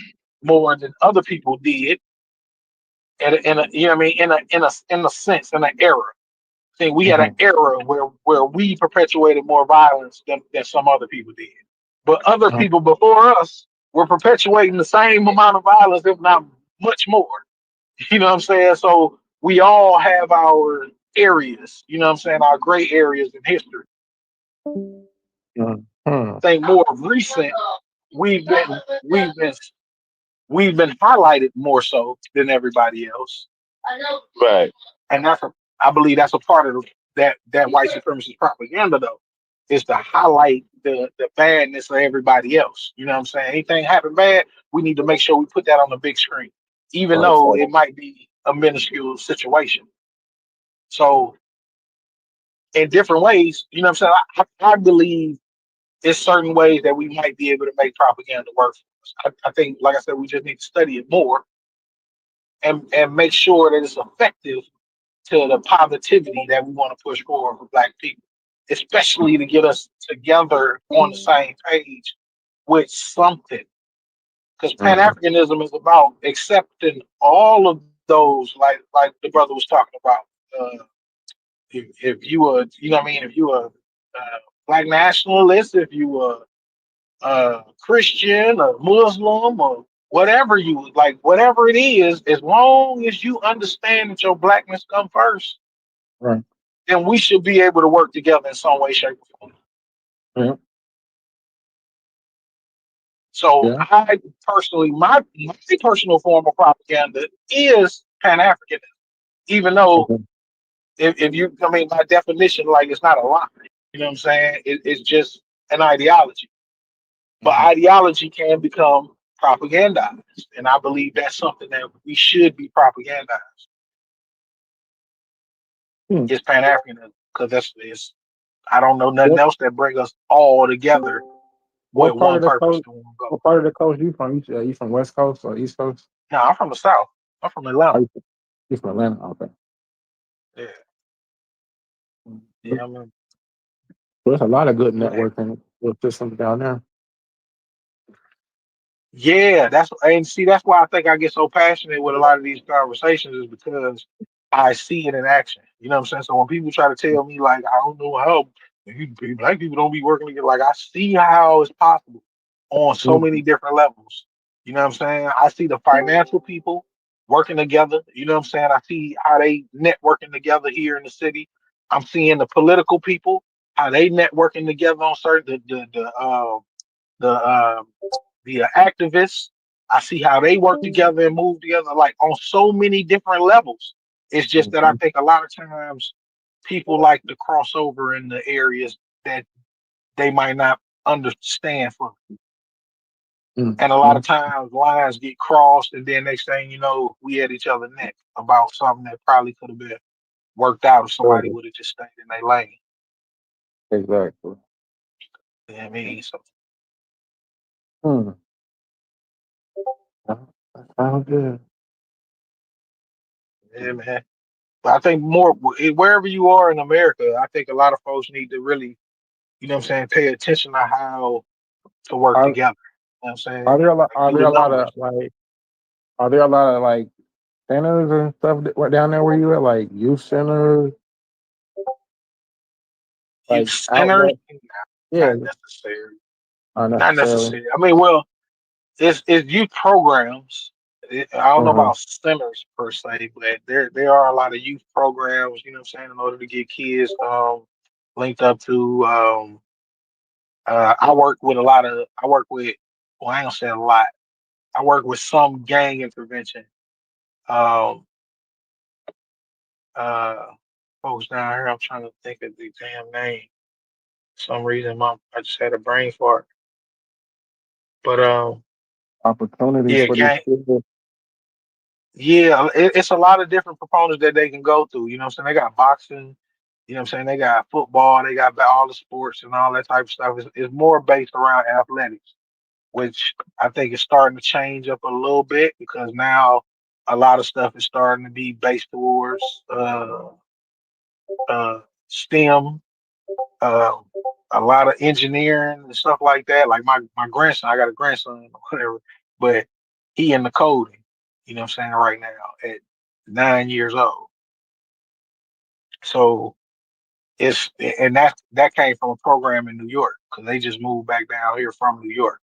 more than other people did. In a you know what I mean, in a sense, in an era. I think we had an era where we perpetuated more violence than some other people did. but other people before us were perpetuating the same amount of violence, if not much more. You know what I'm saying? So we all have our areas, you know what I'm saying, our gray areas in history. I think more of recent, we've been highlighted more so than everybody else. Right. And I believe that's a part of that white supremacist propaganda, though, is to highlight the badness of everybody else. You know what I'm saying? Anything happen bad, we need to make sure we put that on the big screen, even though it might be a minuscule situation. So in different ways, you know what I'm saying? I believe there's certain ways that we might be able to make propaganda work for us. I think, like I said, we just need to study it more and make sure that it's effective to the positivity that we want to push forward for Black people, especially to get us together on the same page with something. Because Pan-Africanism is about accepting all of those, like the brother was talking about. If you are, you know what I mean, if you are Black nationalist, if you are Christian or Muslim or whatever you like, whatever it is, as long as you understand that your Blackness come first, Right. then we should be able to work together in some way, shape, or form. Yeah. So I personally, my personal form of propaganda is Pan-Africanism, even though if you, I mean, my definition, like, it's not a lie. You know what I'm saying? It's just an ideology. But ideology can become propagandized, and I believe that's something that we should be propagandized. It's Pan-Africanism, because I don't know nothing else that bring us all together with one purpose. What part of the coast you from? You from West Coast or East Coast? No, I'm from the South. I'm from Atlanta. You from Atlanta? Okay. Yeah. Yeah, I mean, There's a lot of good networking systems down there. yeah, that's why I think I get so passionate with a lot of these conversations, is because I see it in action. You know what I'm saying? So when people try to tell me, like, I don't know how Black people don't be working together, like, I see how it's possible on so many different levels. You know what I'm saying? I see the financial people working together. You know what I'm saying? I see how they networking together here in the city. I'm seeing the political people, how they networking together on certain the activists. I see how they work together and move together, like, on so many different levels. It's just that I think a lot of times people like to cross over in the areas that they might not understand from. And a lot of times lines get crossed, and then next thing you know, we at each other's neck about something that probably could have been worked out if somebody would have just stayed in their lane. Exactly. You know what I mean? So Sounds good. yeah, man. But I think more wherever you are in America, I think a lot of folks need to really, you know what I'm saying, pay attention to how to work together. You know what I'm saying? Are there a lot? Are Do there the a lot numbers. of like? Are there a lot of like centers and stuff down there where you at? Like youth centers, like Youth centers, yeah, not necessary. not Not necessarily. necessary. I mean, well, it's youth programs. I don't know about centers per se, but there are a lot of youth programs. You know what I'm saying? In order to get kids linked up to. I work with well, I don't say a lot. I work with some gang intervention. Um, Folks down here. I'm trying to think of the damn name. For some reason, I just had a brain fart. But Opportunities yeah, for these people. yeah, it's a lot of different proponents that they can go through. You know what I'm saying? They got boxing. You know what I'm saying? They got football. They got all the sports and all that type of stuff. It's more based around athletics, which I think is starting to change up a little bit, because now a lot of stuff is starting to be based towards STEM, a lot of engineering and stuff like that. Like my grandson, I got a grandson or whatever, but he in the coding, you know what I'm saying, right now at 9 years old. So and that came from a program in New York because they just moved back down here from New York.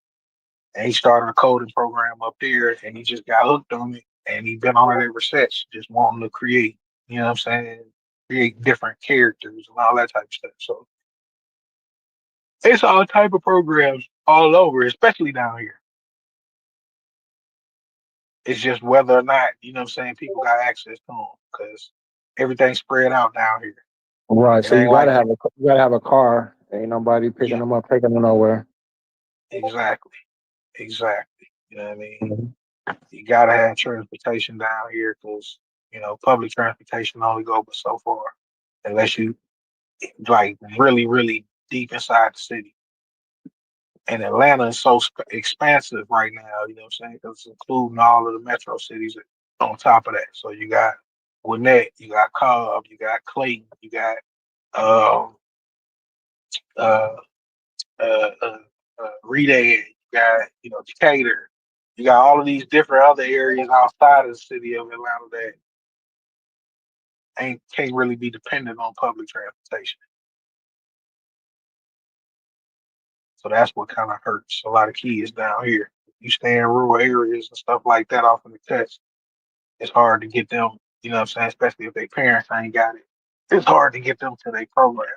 And he started a coding program up there, and he just got hooked on it, and he's been on it ever since, just wanting to create, you know what I'm saying, create different characters and all that type of stuff. So it's all type of programs all over, especially down here. It's just whether or not, you know what I'm saying, people got access to them because everything's spread out down here. Right. It So you ain't gotta like have a car. Ain't nobody picking them up, taking them nowhere. exactly. You know what I mean? Mhm. You gotta have transportation down here because public transportation only go but so far unless you like really, really deep inside the city. And Atlanta is so expansive right now, you know what I'm saying? Because it's including all of the metro cities on top of that. So you got Gwinnett, you got Cobb, you got Clayton, you got um, uh, Redan, you got Decatur, you got all of these different other areas outside of the city of Atlanta that can't really be dependent on public transportation. So that's what kind of hurts a lot of kids down here. You stay in rural areas and stuff like that off in the cuts, it's hard to get them, you know what I'm saying, especially if their parents ain't got it. It's hard to get them to their program.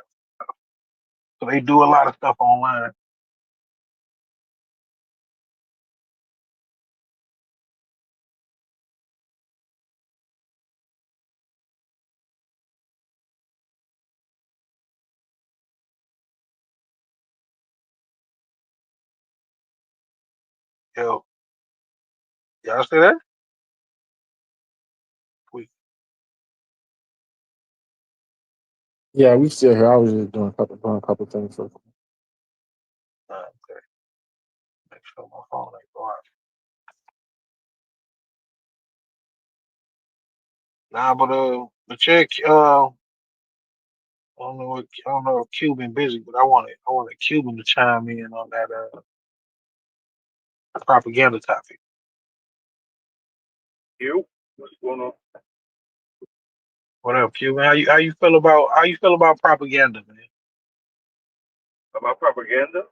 So they do a lot of stuff online. Yo, y'all see that? Yeah, we still here. I was just doing a couple things. So. Okay. Make sure my phone ain't going. Nah, but check. I don't know if Cuban busy, but I want a Cuban to chime in on that propaganda topic. You, what's going on? What up, Cuban? How you feel about propaganda, man? About propaganda?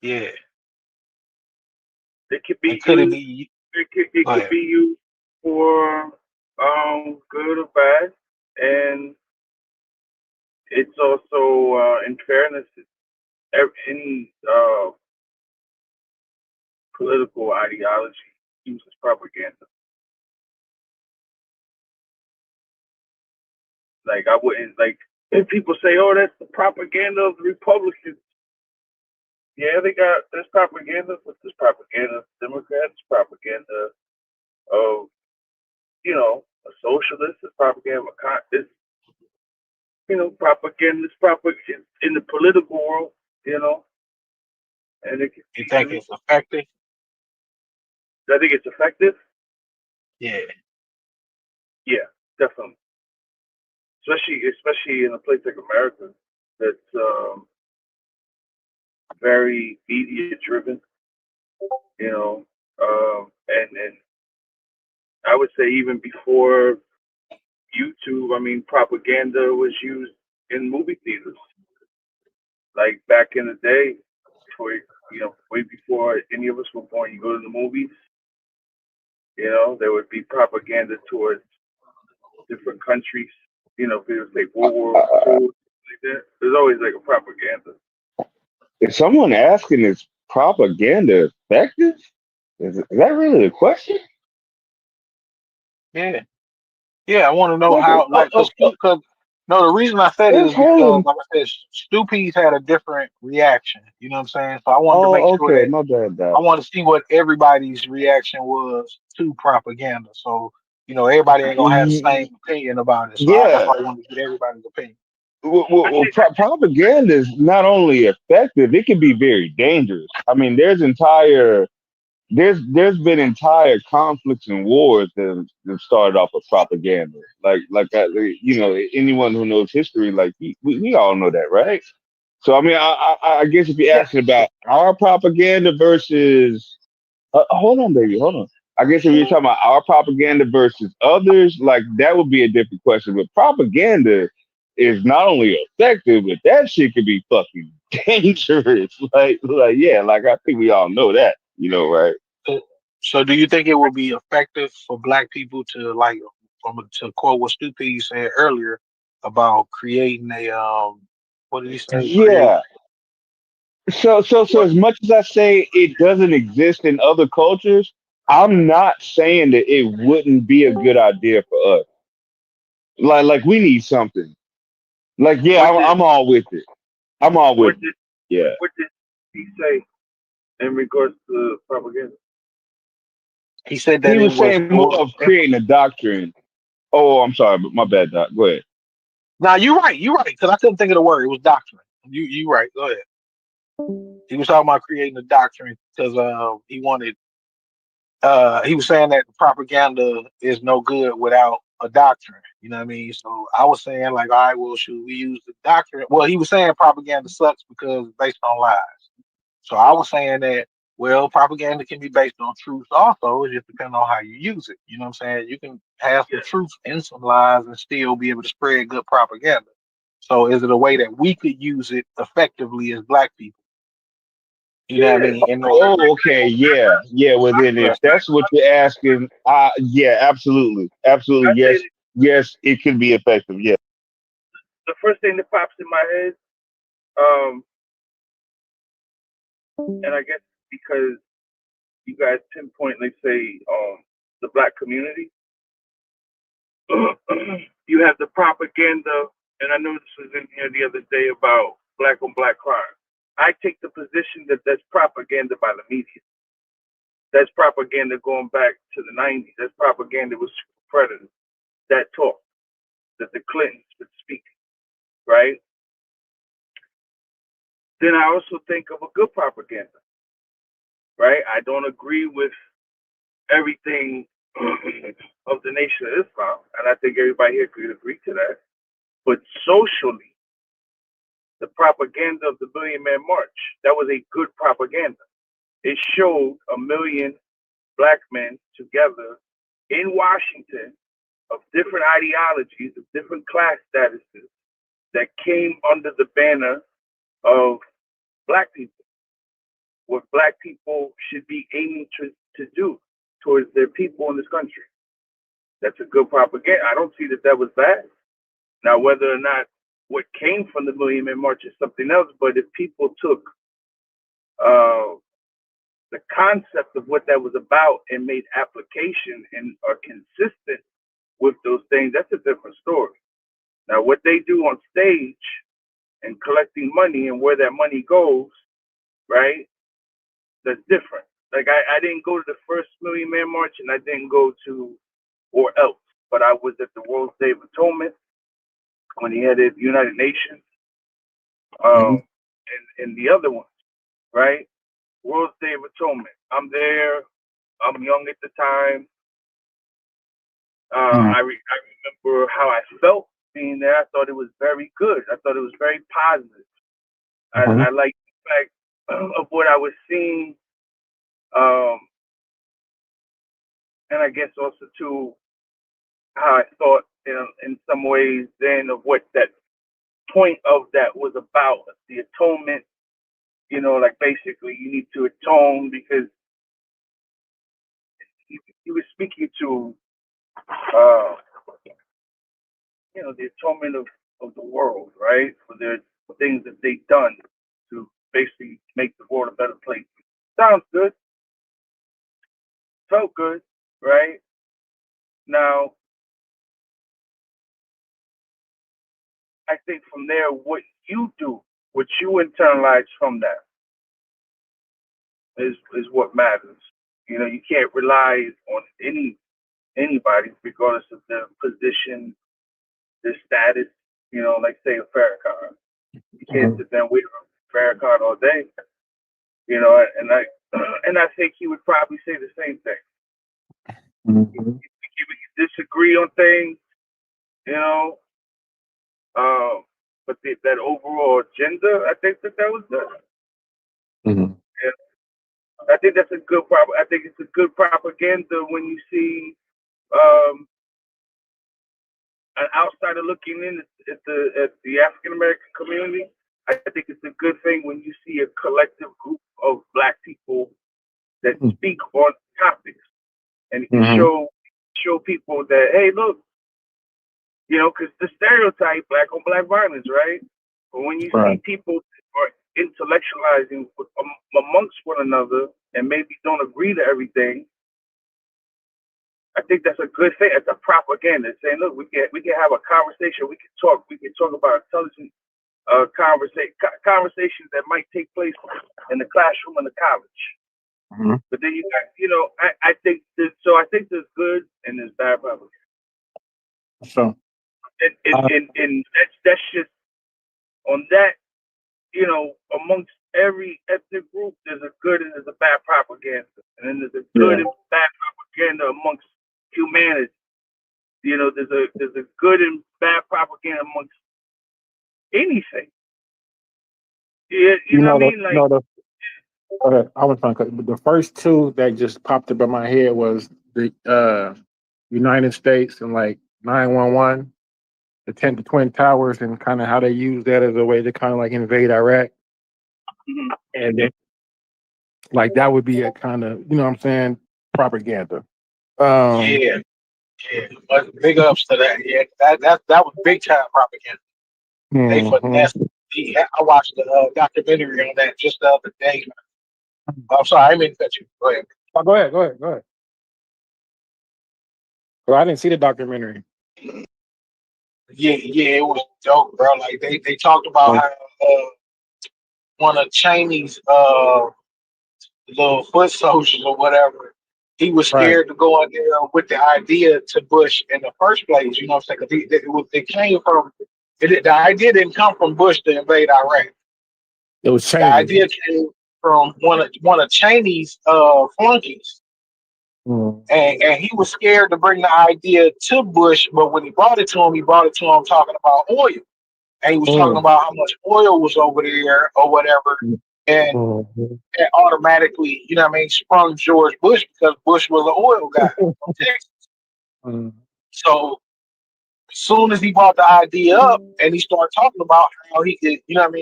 Yeah. It could be And could it used. be? It could be used for good or bad, and it's also in fairness. Any political ideology uses propaganda. Like I wouldn't like if people say, "Oh, that's the propaganda of the Republicans." Yeah, there's propaganda, but there's propaganda of Democrats, propaganda of a socialist, there's propaganda of it's propaganda, it's propaganda in the political world, and You think it's effective? I think it's effective. Yeah. Yeah, definitely. Especially in a place like America, that's very media driven, and I would say even before YouTube, I mean, propaganda was used in movie theaters, like back in the day, before way before any of us were born. You go to the movies, there would be propaganda towards different countries. If it was like World War II, like that, there's always like a propaganda. If someone asking is propaganda effective, is that really a question? Yeah. Yeah, I want to know how, because the reason I said it is because, like I said, Stupid's had a different reaction. You know what I'm saying? So I wanted to make sure that my bad, I want to see what everybody's reaction was to propaganda. So, everybody ain't gonna have the same opinion about it. So that's why I wanted to get everybody's opinion. Well, propaganda is not only effective; it can be very dangerous. I mean, there's been entire conflicts and wars that started off with propaganda. Anyone who knows history, we all know that, right? So I mean, I guess if you're asking about our propaganda versus, hold on, baby, hold on. I guess if you're talking about our propaganda versus others, like that would be a different question. But propaganda is not only effective, but that shit could be fucking dangerous. Yeah, like I think we all know that, right? So do you think it will be effective for black people to to quote what Stupid said earlier about creating a what did he say? Yeah. So as much as I say it doesn't exist in other cultures, I'm not saying that it wouldn't be a good idea for us. Like we need something. Like, yeah, I'm all with it. I'm all with it. Yeah. What did he say in regards to propaganda? He said that He it was was saying more of creating a doctrine. Oh, I'm sorry, but my bad, Doc. Go ahead. Now you're right, because I couldn't think of the word. It was doctrine. You right. Go ahead. He was talking about creating a doctrine because he wanted. He was saying that propaganda is no good without a doctrine. You know what I mean? So I was saying like, all right, well, should we use the doctrine? Well, he was saying propaganda sucks because it's based on lies. So I was saying that, well, propaganda can be based on truth also. It just depends on how you use it. You know what I'm saying? You can have some truth in some lies and still be able to spread good propaganda. So is it a way that we could use it effectively as black people? You know what I mean? Oh, okay, yeah. Well, then if that's what you're asking, yeah, absolutely, yes, it could be effective. Yeah. The first thing that pops in my head, and I guess because you guys pinpoint, let's say, the black community, you have the propaganda, and I know this was in here the other day about black on black crime. I take the position that that's propaganda by the media. That's propaganda going back to the 90s. That's propaganda with predators. That talk that the Clintons would speak, right? Then I also think of a good propaganda, right? I don't agree with everything of the Nation of Islam, and I think everybody here could agree to that. But socially, the propaganda of the Million Man March, that was a good propaganda. It showed 1 million black men together in Washington of different ideologies, of different class statuses that came under the banner of black people, what black people should be aiming to do towards their people in this country. That's a good propaganda. I don't see that was bad. Now, whether or not what came from the Million Man March is something else, but if people took the concept of what that was about and made application and are consistent with those things, that's a different story. Now, what they do on stage and collecting money and where that money goes, right, that's different. Like, I didn't go to the first Million Man March and I didn't go to or else, but I was at the World's Day of Atonement when he had it United Nations, and the other ones, right? World's Day of Atonement. I'm there. I'm young at the time. I remember how I felt being there. I thought it was very good. I thought it was very positive. I liked the fact of what I was seeing, and I guess also too how I thought in some ways then of what that point of that was about, the atonement. You know, like basically you need to atone because he was speaking to, the atonement of the world, right? For their things that they've done to basically make the world a better place. Sounds good. Felt good, right? Now, I think from there, what you do, what you internalize from that is what matters. You know, you can't rely on anybody, regardless of their position, their status. You know, like say a Farrakhan. You can't sit there and wait for Farrakhan all day. You know, and I think he would probably say the same thing. You would disagree on things, you know, but that overall agenda, I think that was good. And I think that's a good I think it's a good propaganda when you see an outsider looking in at the African American community, I think it's a good thing when you see a collective group of Black people that speak on topics and show people that, hey, look, because the stereotype, Black on Black violence, right? But when you see people are intellectualizing amongst one another and maybe don't agree to everything, I think that's a good thing. It's a propaganda. It's saying, look, we can have a conversation. We can talk about intelligent conversations that might take place in the classroom and the college. But then you got, I think there's good and there's bad propaganda. So, and that's just on that, amongst every ethnic group, there's a good and there's a bad propaganda, and then there's a good and bad propaganda amongst humanity. There's a good and bad propaganda amongst anything. You know what I mean? Like, I was trying to cut, but the first two that just popped up in my head was the United States and like 9/11, the Twin Towers, and kind of how they use that as a way to kind of like invade Iraq. And then, like, that would be a kind of, what I'm saying, propaganda. Yeah. But big ups to that. Yeah, that was big time propaganda. They finessed. I watched the documentary on that just the other day. I'm sorry, I didn't mean to cut you. Go ahead. Oh, go ahead. Well, I didn't see the documentary. Yeah, it was dope, bro. Like they talked about how one of Cheney's little foot soldiers or whatever, he was scared to go in there with the idea to Bush in the first place. You know what I'm saying? Because it came from the idea didn't come from Bush to invade Iraq. It was Cheney. The idea came from one of Cheney's flunkies. And he was scared to bring the idea to Bush, but when he brought it to him talking about oil. And he was talking about how much oil was over there or whatever. And that automatically, sprung George Bush because Bush was an oil guy from Texas. So as soon as he brought the idea up and he started talking about how he could,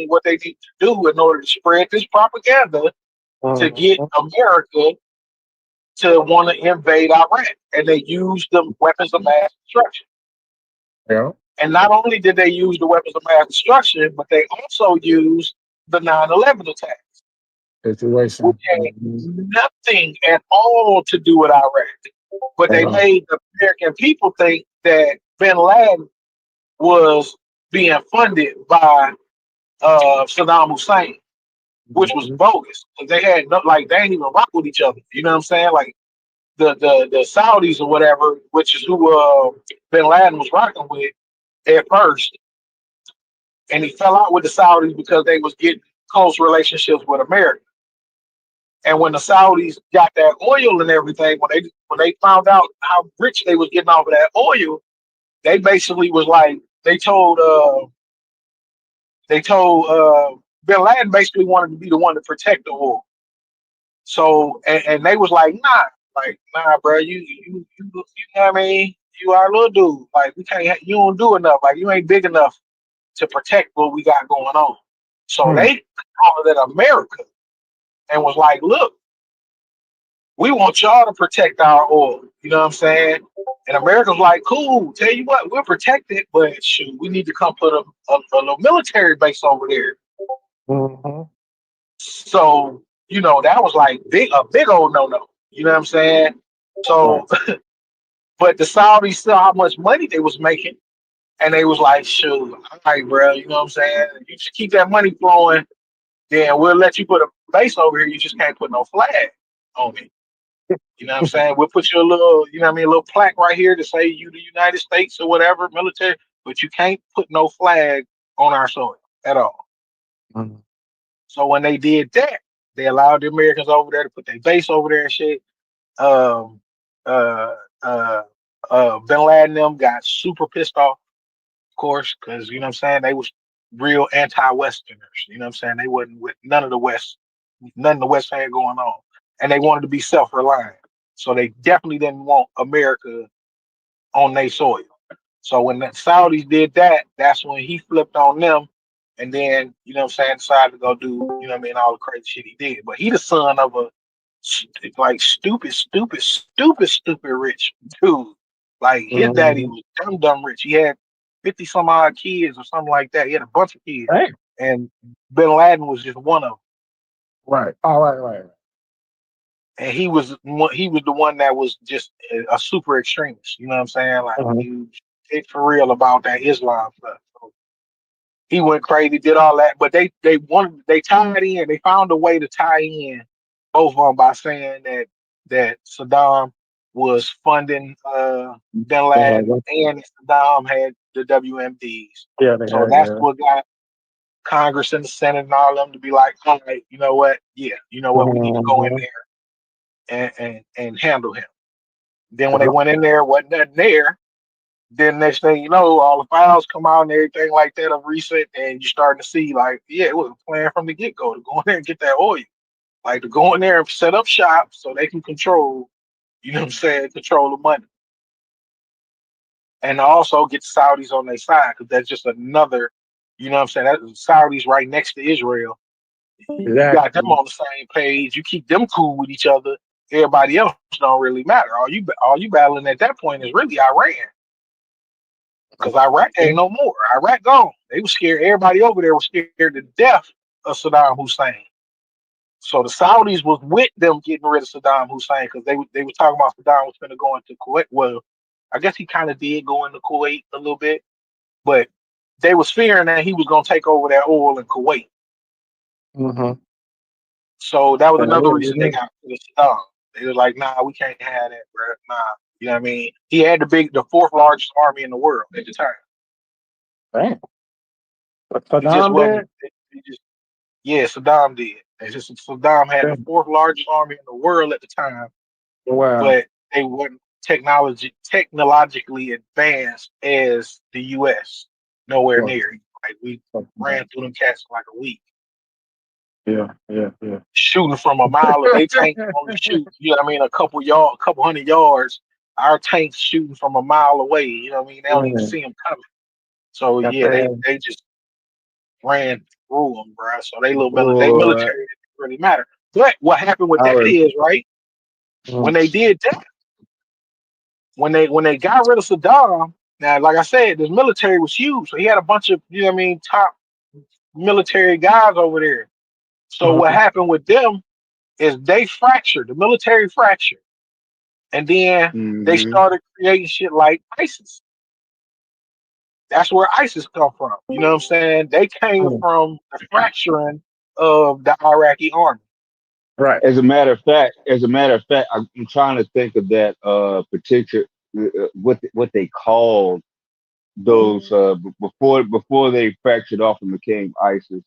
what they need to do in order to spread this propaganda to get America to want to invade Iraq, and they used the weapons of mass destruction. Yeah. And not only did they use the weapons of mass destruction, but they also used the 9/11 attacks. Situation. Which had nothing at all to do with Iraq. But they made the American people think that bin Laden was being funded by Saddam Hussein, which was bogus. They had they ain't even rock with each other. You know what I'm saying? Like the Saudis or whatever, which is who bin Laden was rocking with at first, and he fell out with the Saudis because they was getting close relationships with America. And when the Saudis got that oil and everything, when they found out how rich they was getting off of that oil, they basically was like they told bin Laden basically wanted to be the one to protect the oil. So and they was like, nah, bro, you know what I mean? You are a little dude. Like we can't, you don't do enough. Like you ain't big enough to protect what we got going on. So they called it America and was like, look, we want y'all to protect our oil. You know what I'm saying? And America's like, cool, tell you what, we're protected, but shoot, we need to come put a little military base over there. So, that was like a big old no-no. You know what I'm saying? So, but the Saudis saw how much money they was making, and they was like, shoot, all right, bro, you know what I'm saying? You just keep that money flowing, then we'll let you put a base over here. You just can't put no flag on it. You know what I'm saying? We'll put you a little, a little plaque right here to say you the United States or whatever, military, but you can't put no flag on our soil at all. So when they did that, they allowed the Americans over there to put their base over there and shit. Bin Laden and them got super pissed off, of course, because, you know what I'm saying, they was real anti-Westerners. You know what I'm saying? They wasn't with none of the West had going on. And they wanted to be self-reliant. So they definitely didn't want America on their soil. So when the Saudis did that, that's when he flipped on them, and then decided to go do all the crazy shit he did. But he the son of a stupid rich dude. Like his daddy was dumb rich. He had 50 some odd kids or something like that. He had a bunch of kids, and Bin Laden was just one of them. Right. All right. And he was the one that was just a super extremist. You know what I'm saying? Like he was for real about that Islam stuff. So he went crazy, did all that, but they tied in. They found a way to tie in both of them by saying that Saddam was funding Bin Laden and Saddam had the WMDs. Yeah, so that's what got Congress and the Senate and all of them to be like, all right, you know what? Yeah, we need to go in there and handle him. Then when they went in there, wasn't nothing there. Then next thing you know, all the files come out and everything like that of recent, and you're starting to see like, yeah, it was a plan from the get-go to go in there and get that oil. Like to go in there and set up shop so they can control, control the money. And also get the Saudis on their side, because that's just another, that's Saudis right next to Israel. You got them on the same page. You keep them cool with each other. Everybody else don't really matter. All you battling at that point is really Iran. Because Iraq ain't no more. Iraq gone. They were scared. Everybody over there was scared to death of Saddam Hussein. So the Saudis was with them getting rid of Saddam Hussein, because they were talking about Saddam was going to go into Kuwait. Well, I guess he kind of did go into Kuwait a little bit, but they was fearing that he was going to take over that oil in Kuwait. So that was another reason they got rid of Saddam. They were like, nah, we can't have that, bro. Nah. You know what I mean? He had the fourth largest army in the world at the time. Right. But Saddam did? Yeah, Saddam did. It's just Saddam had the fourth largest army in the world at the time. Wow. But they weren't technologically advanced as the U.S. Nowhere near. Like we ran through them cats in like a week. Yeah. Shooting from a mile, they tank only shoot. A couple hundred yards. Our tanks shooting from a mile away. They don't even see them coming. So they just ran through them, bro. So they military didn't really matter. But what happened with that is right when they did that, when they got rid of Saddam. Now, like I said, the military was huge, so he had a bunch of top military guys over there. So what happened with them is they fractured. The military fractured. And then they started creating shit like ISIS. That's where ISIS come from. You know what I'm saying? They came from the fracturing of the Iraqi army. Right. As a matter of fact, I'm trying to think of that particular what they called those before they fractured off and became ISIS.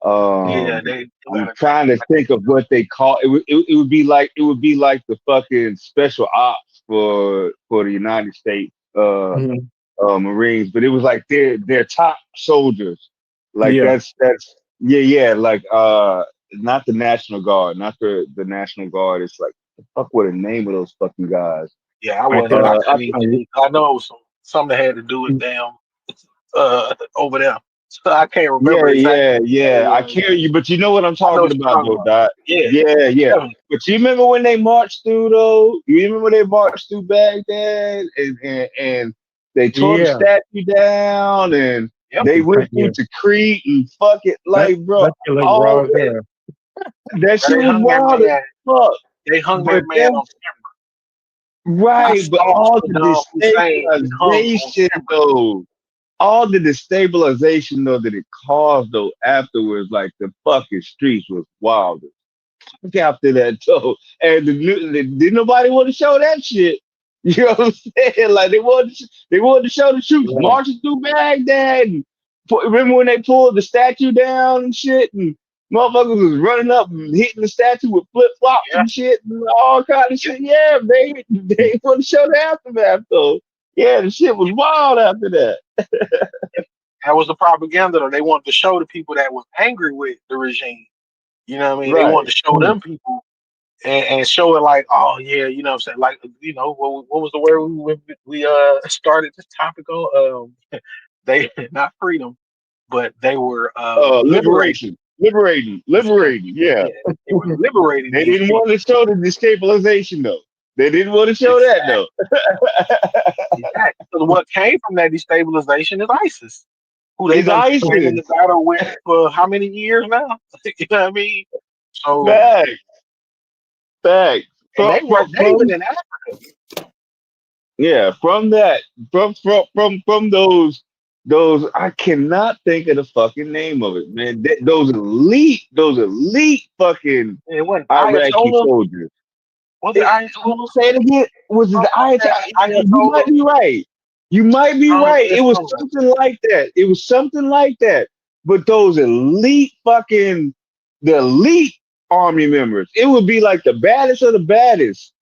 I'm trying to think of what they call it. It would be like the fucking special ops for the United States Marines, but it was like their top soldiers. Like that's like not the National Guard, not the National Guard. It's like the fuck what the name of those fucking guys. Yeah, I know it was something that had to do with them over there. So I can't remember. Yeah. I hear you, but you know what I'm talking about, though, Dot. Yeah. But you remember when they marched through, though? You remember when they marched through Baghdad and they tore the statue down and they went through Tikrit and fuck it, like, bro. All that shit was wild as fuck. They hung that man on camera. Right, but all the destabilization, though. All the destabilization though that it caused though afterwards, like the fucking streets was wild. After that though, and didn't nobody want to show that shit. You know what I'm saying? Like they wanted to show the troops marching through Baghdad. And remember when they pulled the statue down and shit, and motherfuckers was running up and hitting the statue with flip flops and shit and all kind of shit. Yeah, they want to show the aftermath though. Yeah, the shit was wild after that. That was the propaganda, though. They wanted to show the people that was angry with the regime. You know what I mean? Right. They wanted to show them people and show it like, oh yeah, you know what I'm saying? Like, you know, what was the word we started this topic on? They not freedom, but they were liberating. Liberating. Yeah. Yeah, they were liberating They these didn't people. want to show the destabilization though. They didn't want to show that though. Exactly. So what came from that destabilization is ISIS, who they've It's been ISIS. in the battle with for how many years now? You know what I mean? So Facts. and they've been in Africa. Yeah, from that, from those, I cannot think of the fucking name of it, man. Those elite fucking It wasn't Iraqi Ayatollah. soldiers. Was it Ayatollah? Say it again. Was it the Ayatollah? You might be right. You might be right. It was something like that. It was something like that. But those elite fucking, the elite army members, it would be like the baddest of the baddest.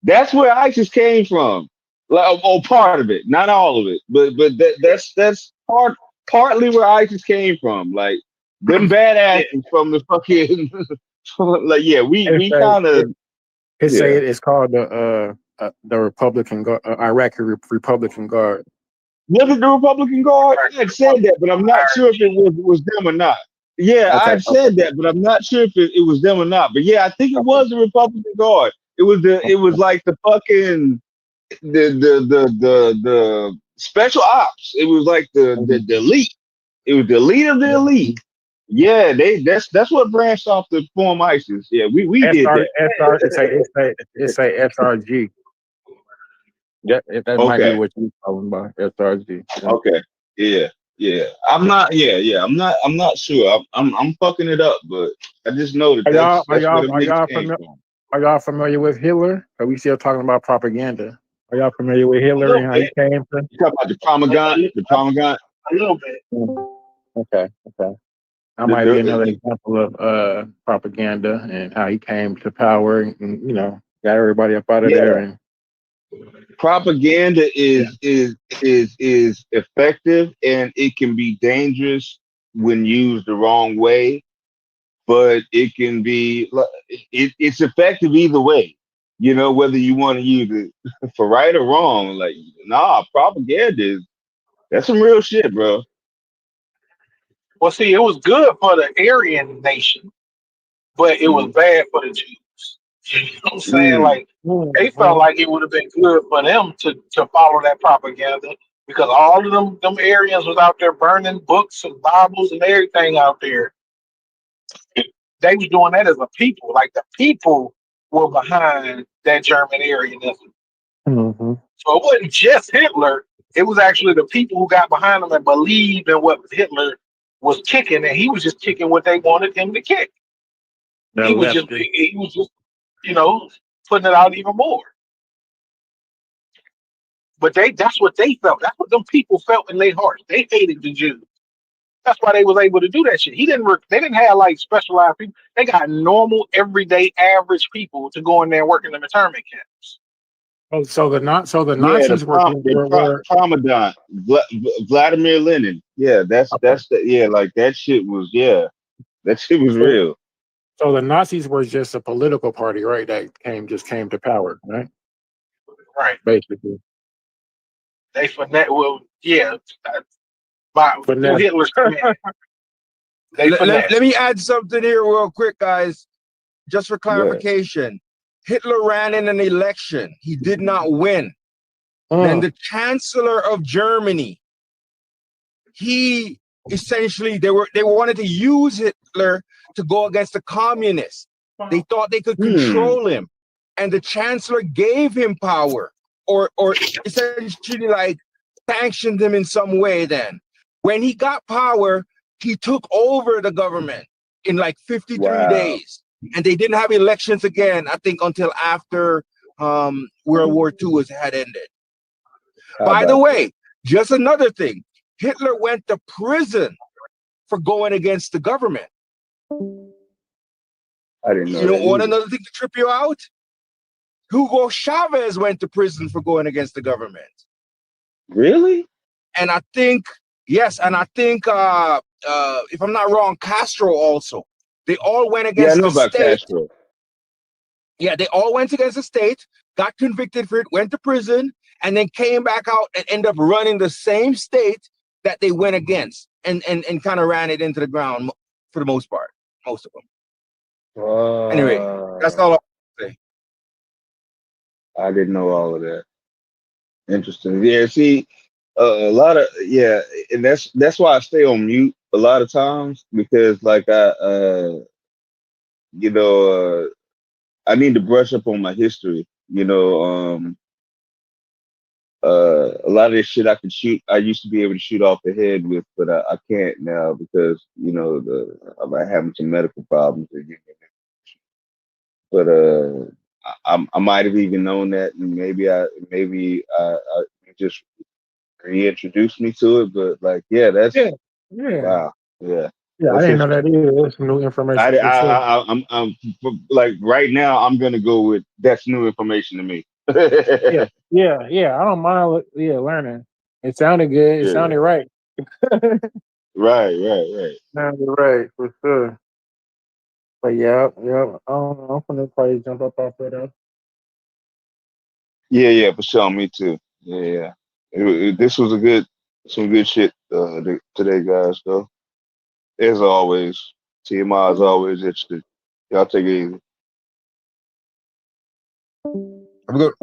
That's where ISIS came from. Like, part of it, not all of it, but that's partly where ISIS came from. Like them badasses from the fucking like we kind of it's called the Republican Guard, Iraqi Republican Guard. Was it the Republican Guard? I had said that, but I'm not sure if it was them or not. Yeah, Okay, I said that, but I'm not sure if it was them or not. But yeah, I think it was the Republican Guard. It was like the fucking the special ops. It was like the elite. It was the elite of the elite. Yeah, that's what branched off to form ISIS. Yeah, we did that. It's a SRG. Yeah, that might be what you're talking about. SRG. Yeah. Okay. Yeah. I'm not sure. I'm fucking it up, but I just know that are y'all familiar with Hitler? Are we still talking about propaganda? Are y'all familiar with Hitler and how he came to? You talking about the Promagant? A little bit. Okay. That might be another example of propaganda and how he came to power and got everybody up out of there. And propaganda is effective, and it can be dangerous when used the wrong way, but it can be it's effective either way. Whether you want to use it for right or wrong. Like, propaganda that's some real shit, bro. Well, see, it was good for the Aryan nation, but it was bad for the Jews. You know what I'm saying? Like, they felt like it would have been good for them to follow that propaganda, because all of them Aryans was out there burning books and Bibles and everything out there. They was doing that as a people. Like, the people were behind that German Aryanism. Mm-hmm. So it wasn't just Hitler. It was actually the people who got behind him and believed in what Hitler was kicking, and he was just kicking what they wanted him to kick. He was just putting it out even more. But that's what they felt. That's what them people felt in their hearts. They hated the Jews. That's why they was able to do that shit. They didn't have like specialized people. They got normal, everyday, average people to go in there and work in the internment camps. So the Nazis were Commandant Vladimir Lenin. Yeah, that's like that shit was that shit was real. So the Nazis were just a political party, right? That just came to power, right? Right. Basically. They by Hitler's command. Let me add something here real quick, guys. Just for clarification. Hitler ran in an election. He did not win. Then the Chancellor of Germany, he essentially they wanted to use Hitler to go against the communists. They thought they could control him, and the Chancellor gave him power, or essentially like sanctioned him in some way. Then, when he got power, he took over the government in like 53 days. And they didn't have elections again, I think, until after World War II had ended. By the way, just another thing. Hitler went to prison for going against the government. I didn't know. You don't want another thing to trip you out? Hugo Chavez went to prison for going against the government. Really? And I think, if I'm not wrong, Castro also. They all went against the state. Castro. Yeah, they all went against the state, got convicted for it, went to prison, and then came back out and ended up running the same state that they went against, and kind of ran it into the ground for the most part, most of them. Anyway, that's all I'll say. I didn't know all of that. Interesting. Yeah, see, a lot of and that's why I stay on mute a lot of times, because like I need to brush up on my history. A lot of this shit I used to be able to shoot off the head with, but I can't now because I'm having some medical problems. But I might have even known that, and maybe I just reintroduced me to it. But like, that's wow, Yeah, I didn't know that either. That's some new information for sure. I'm like right now I'm gonna go with that's new information to me. Yeah. I don't mind. Learning. It sounded good. It sounded right. Right. Sounded right for sure. But yeah. I'm gonna probably jump up off of that. Yeah, for sure. Me too. Yeah. This was some good shit today, guys. Though, as always, TMI is always interested. Y'all take it easy. I'm good.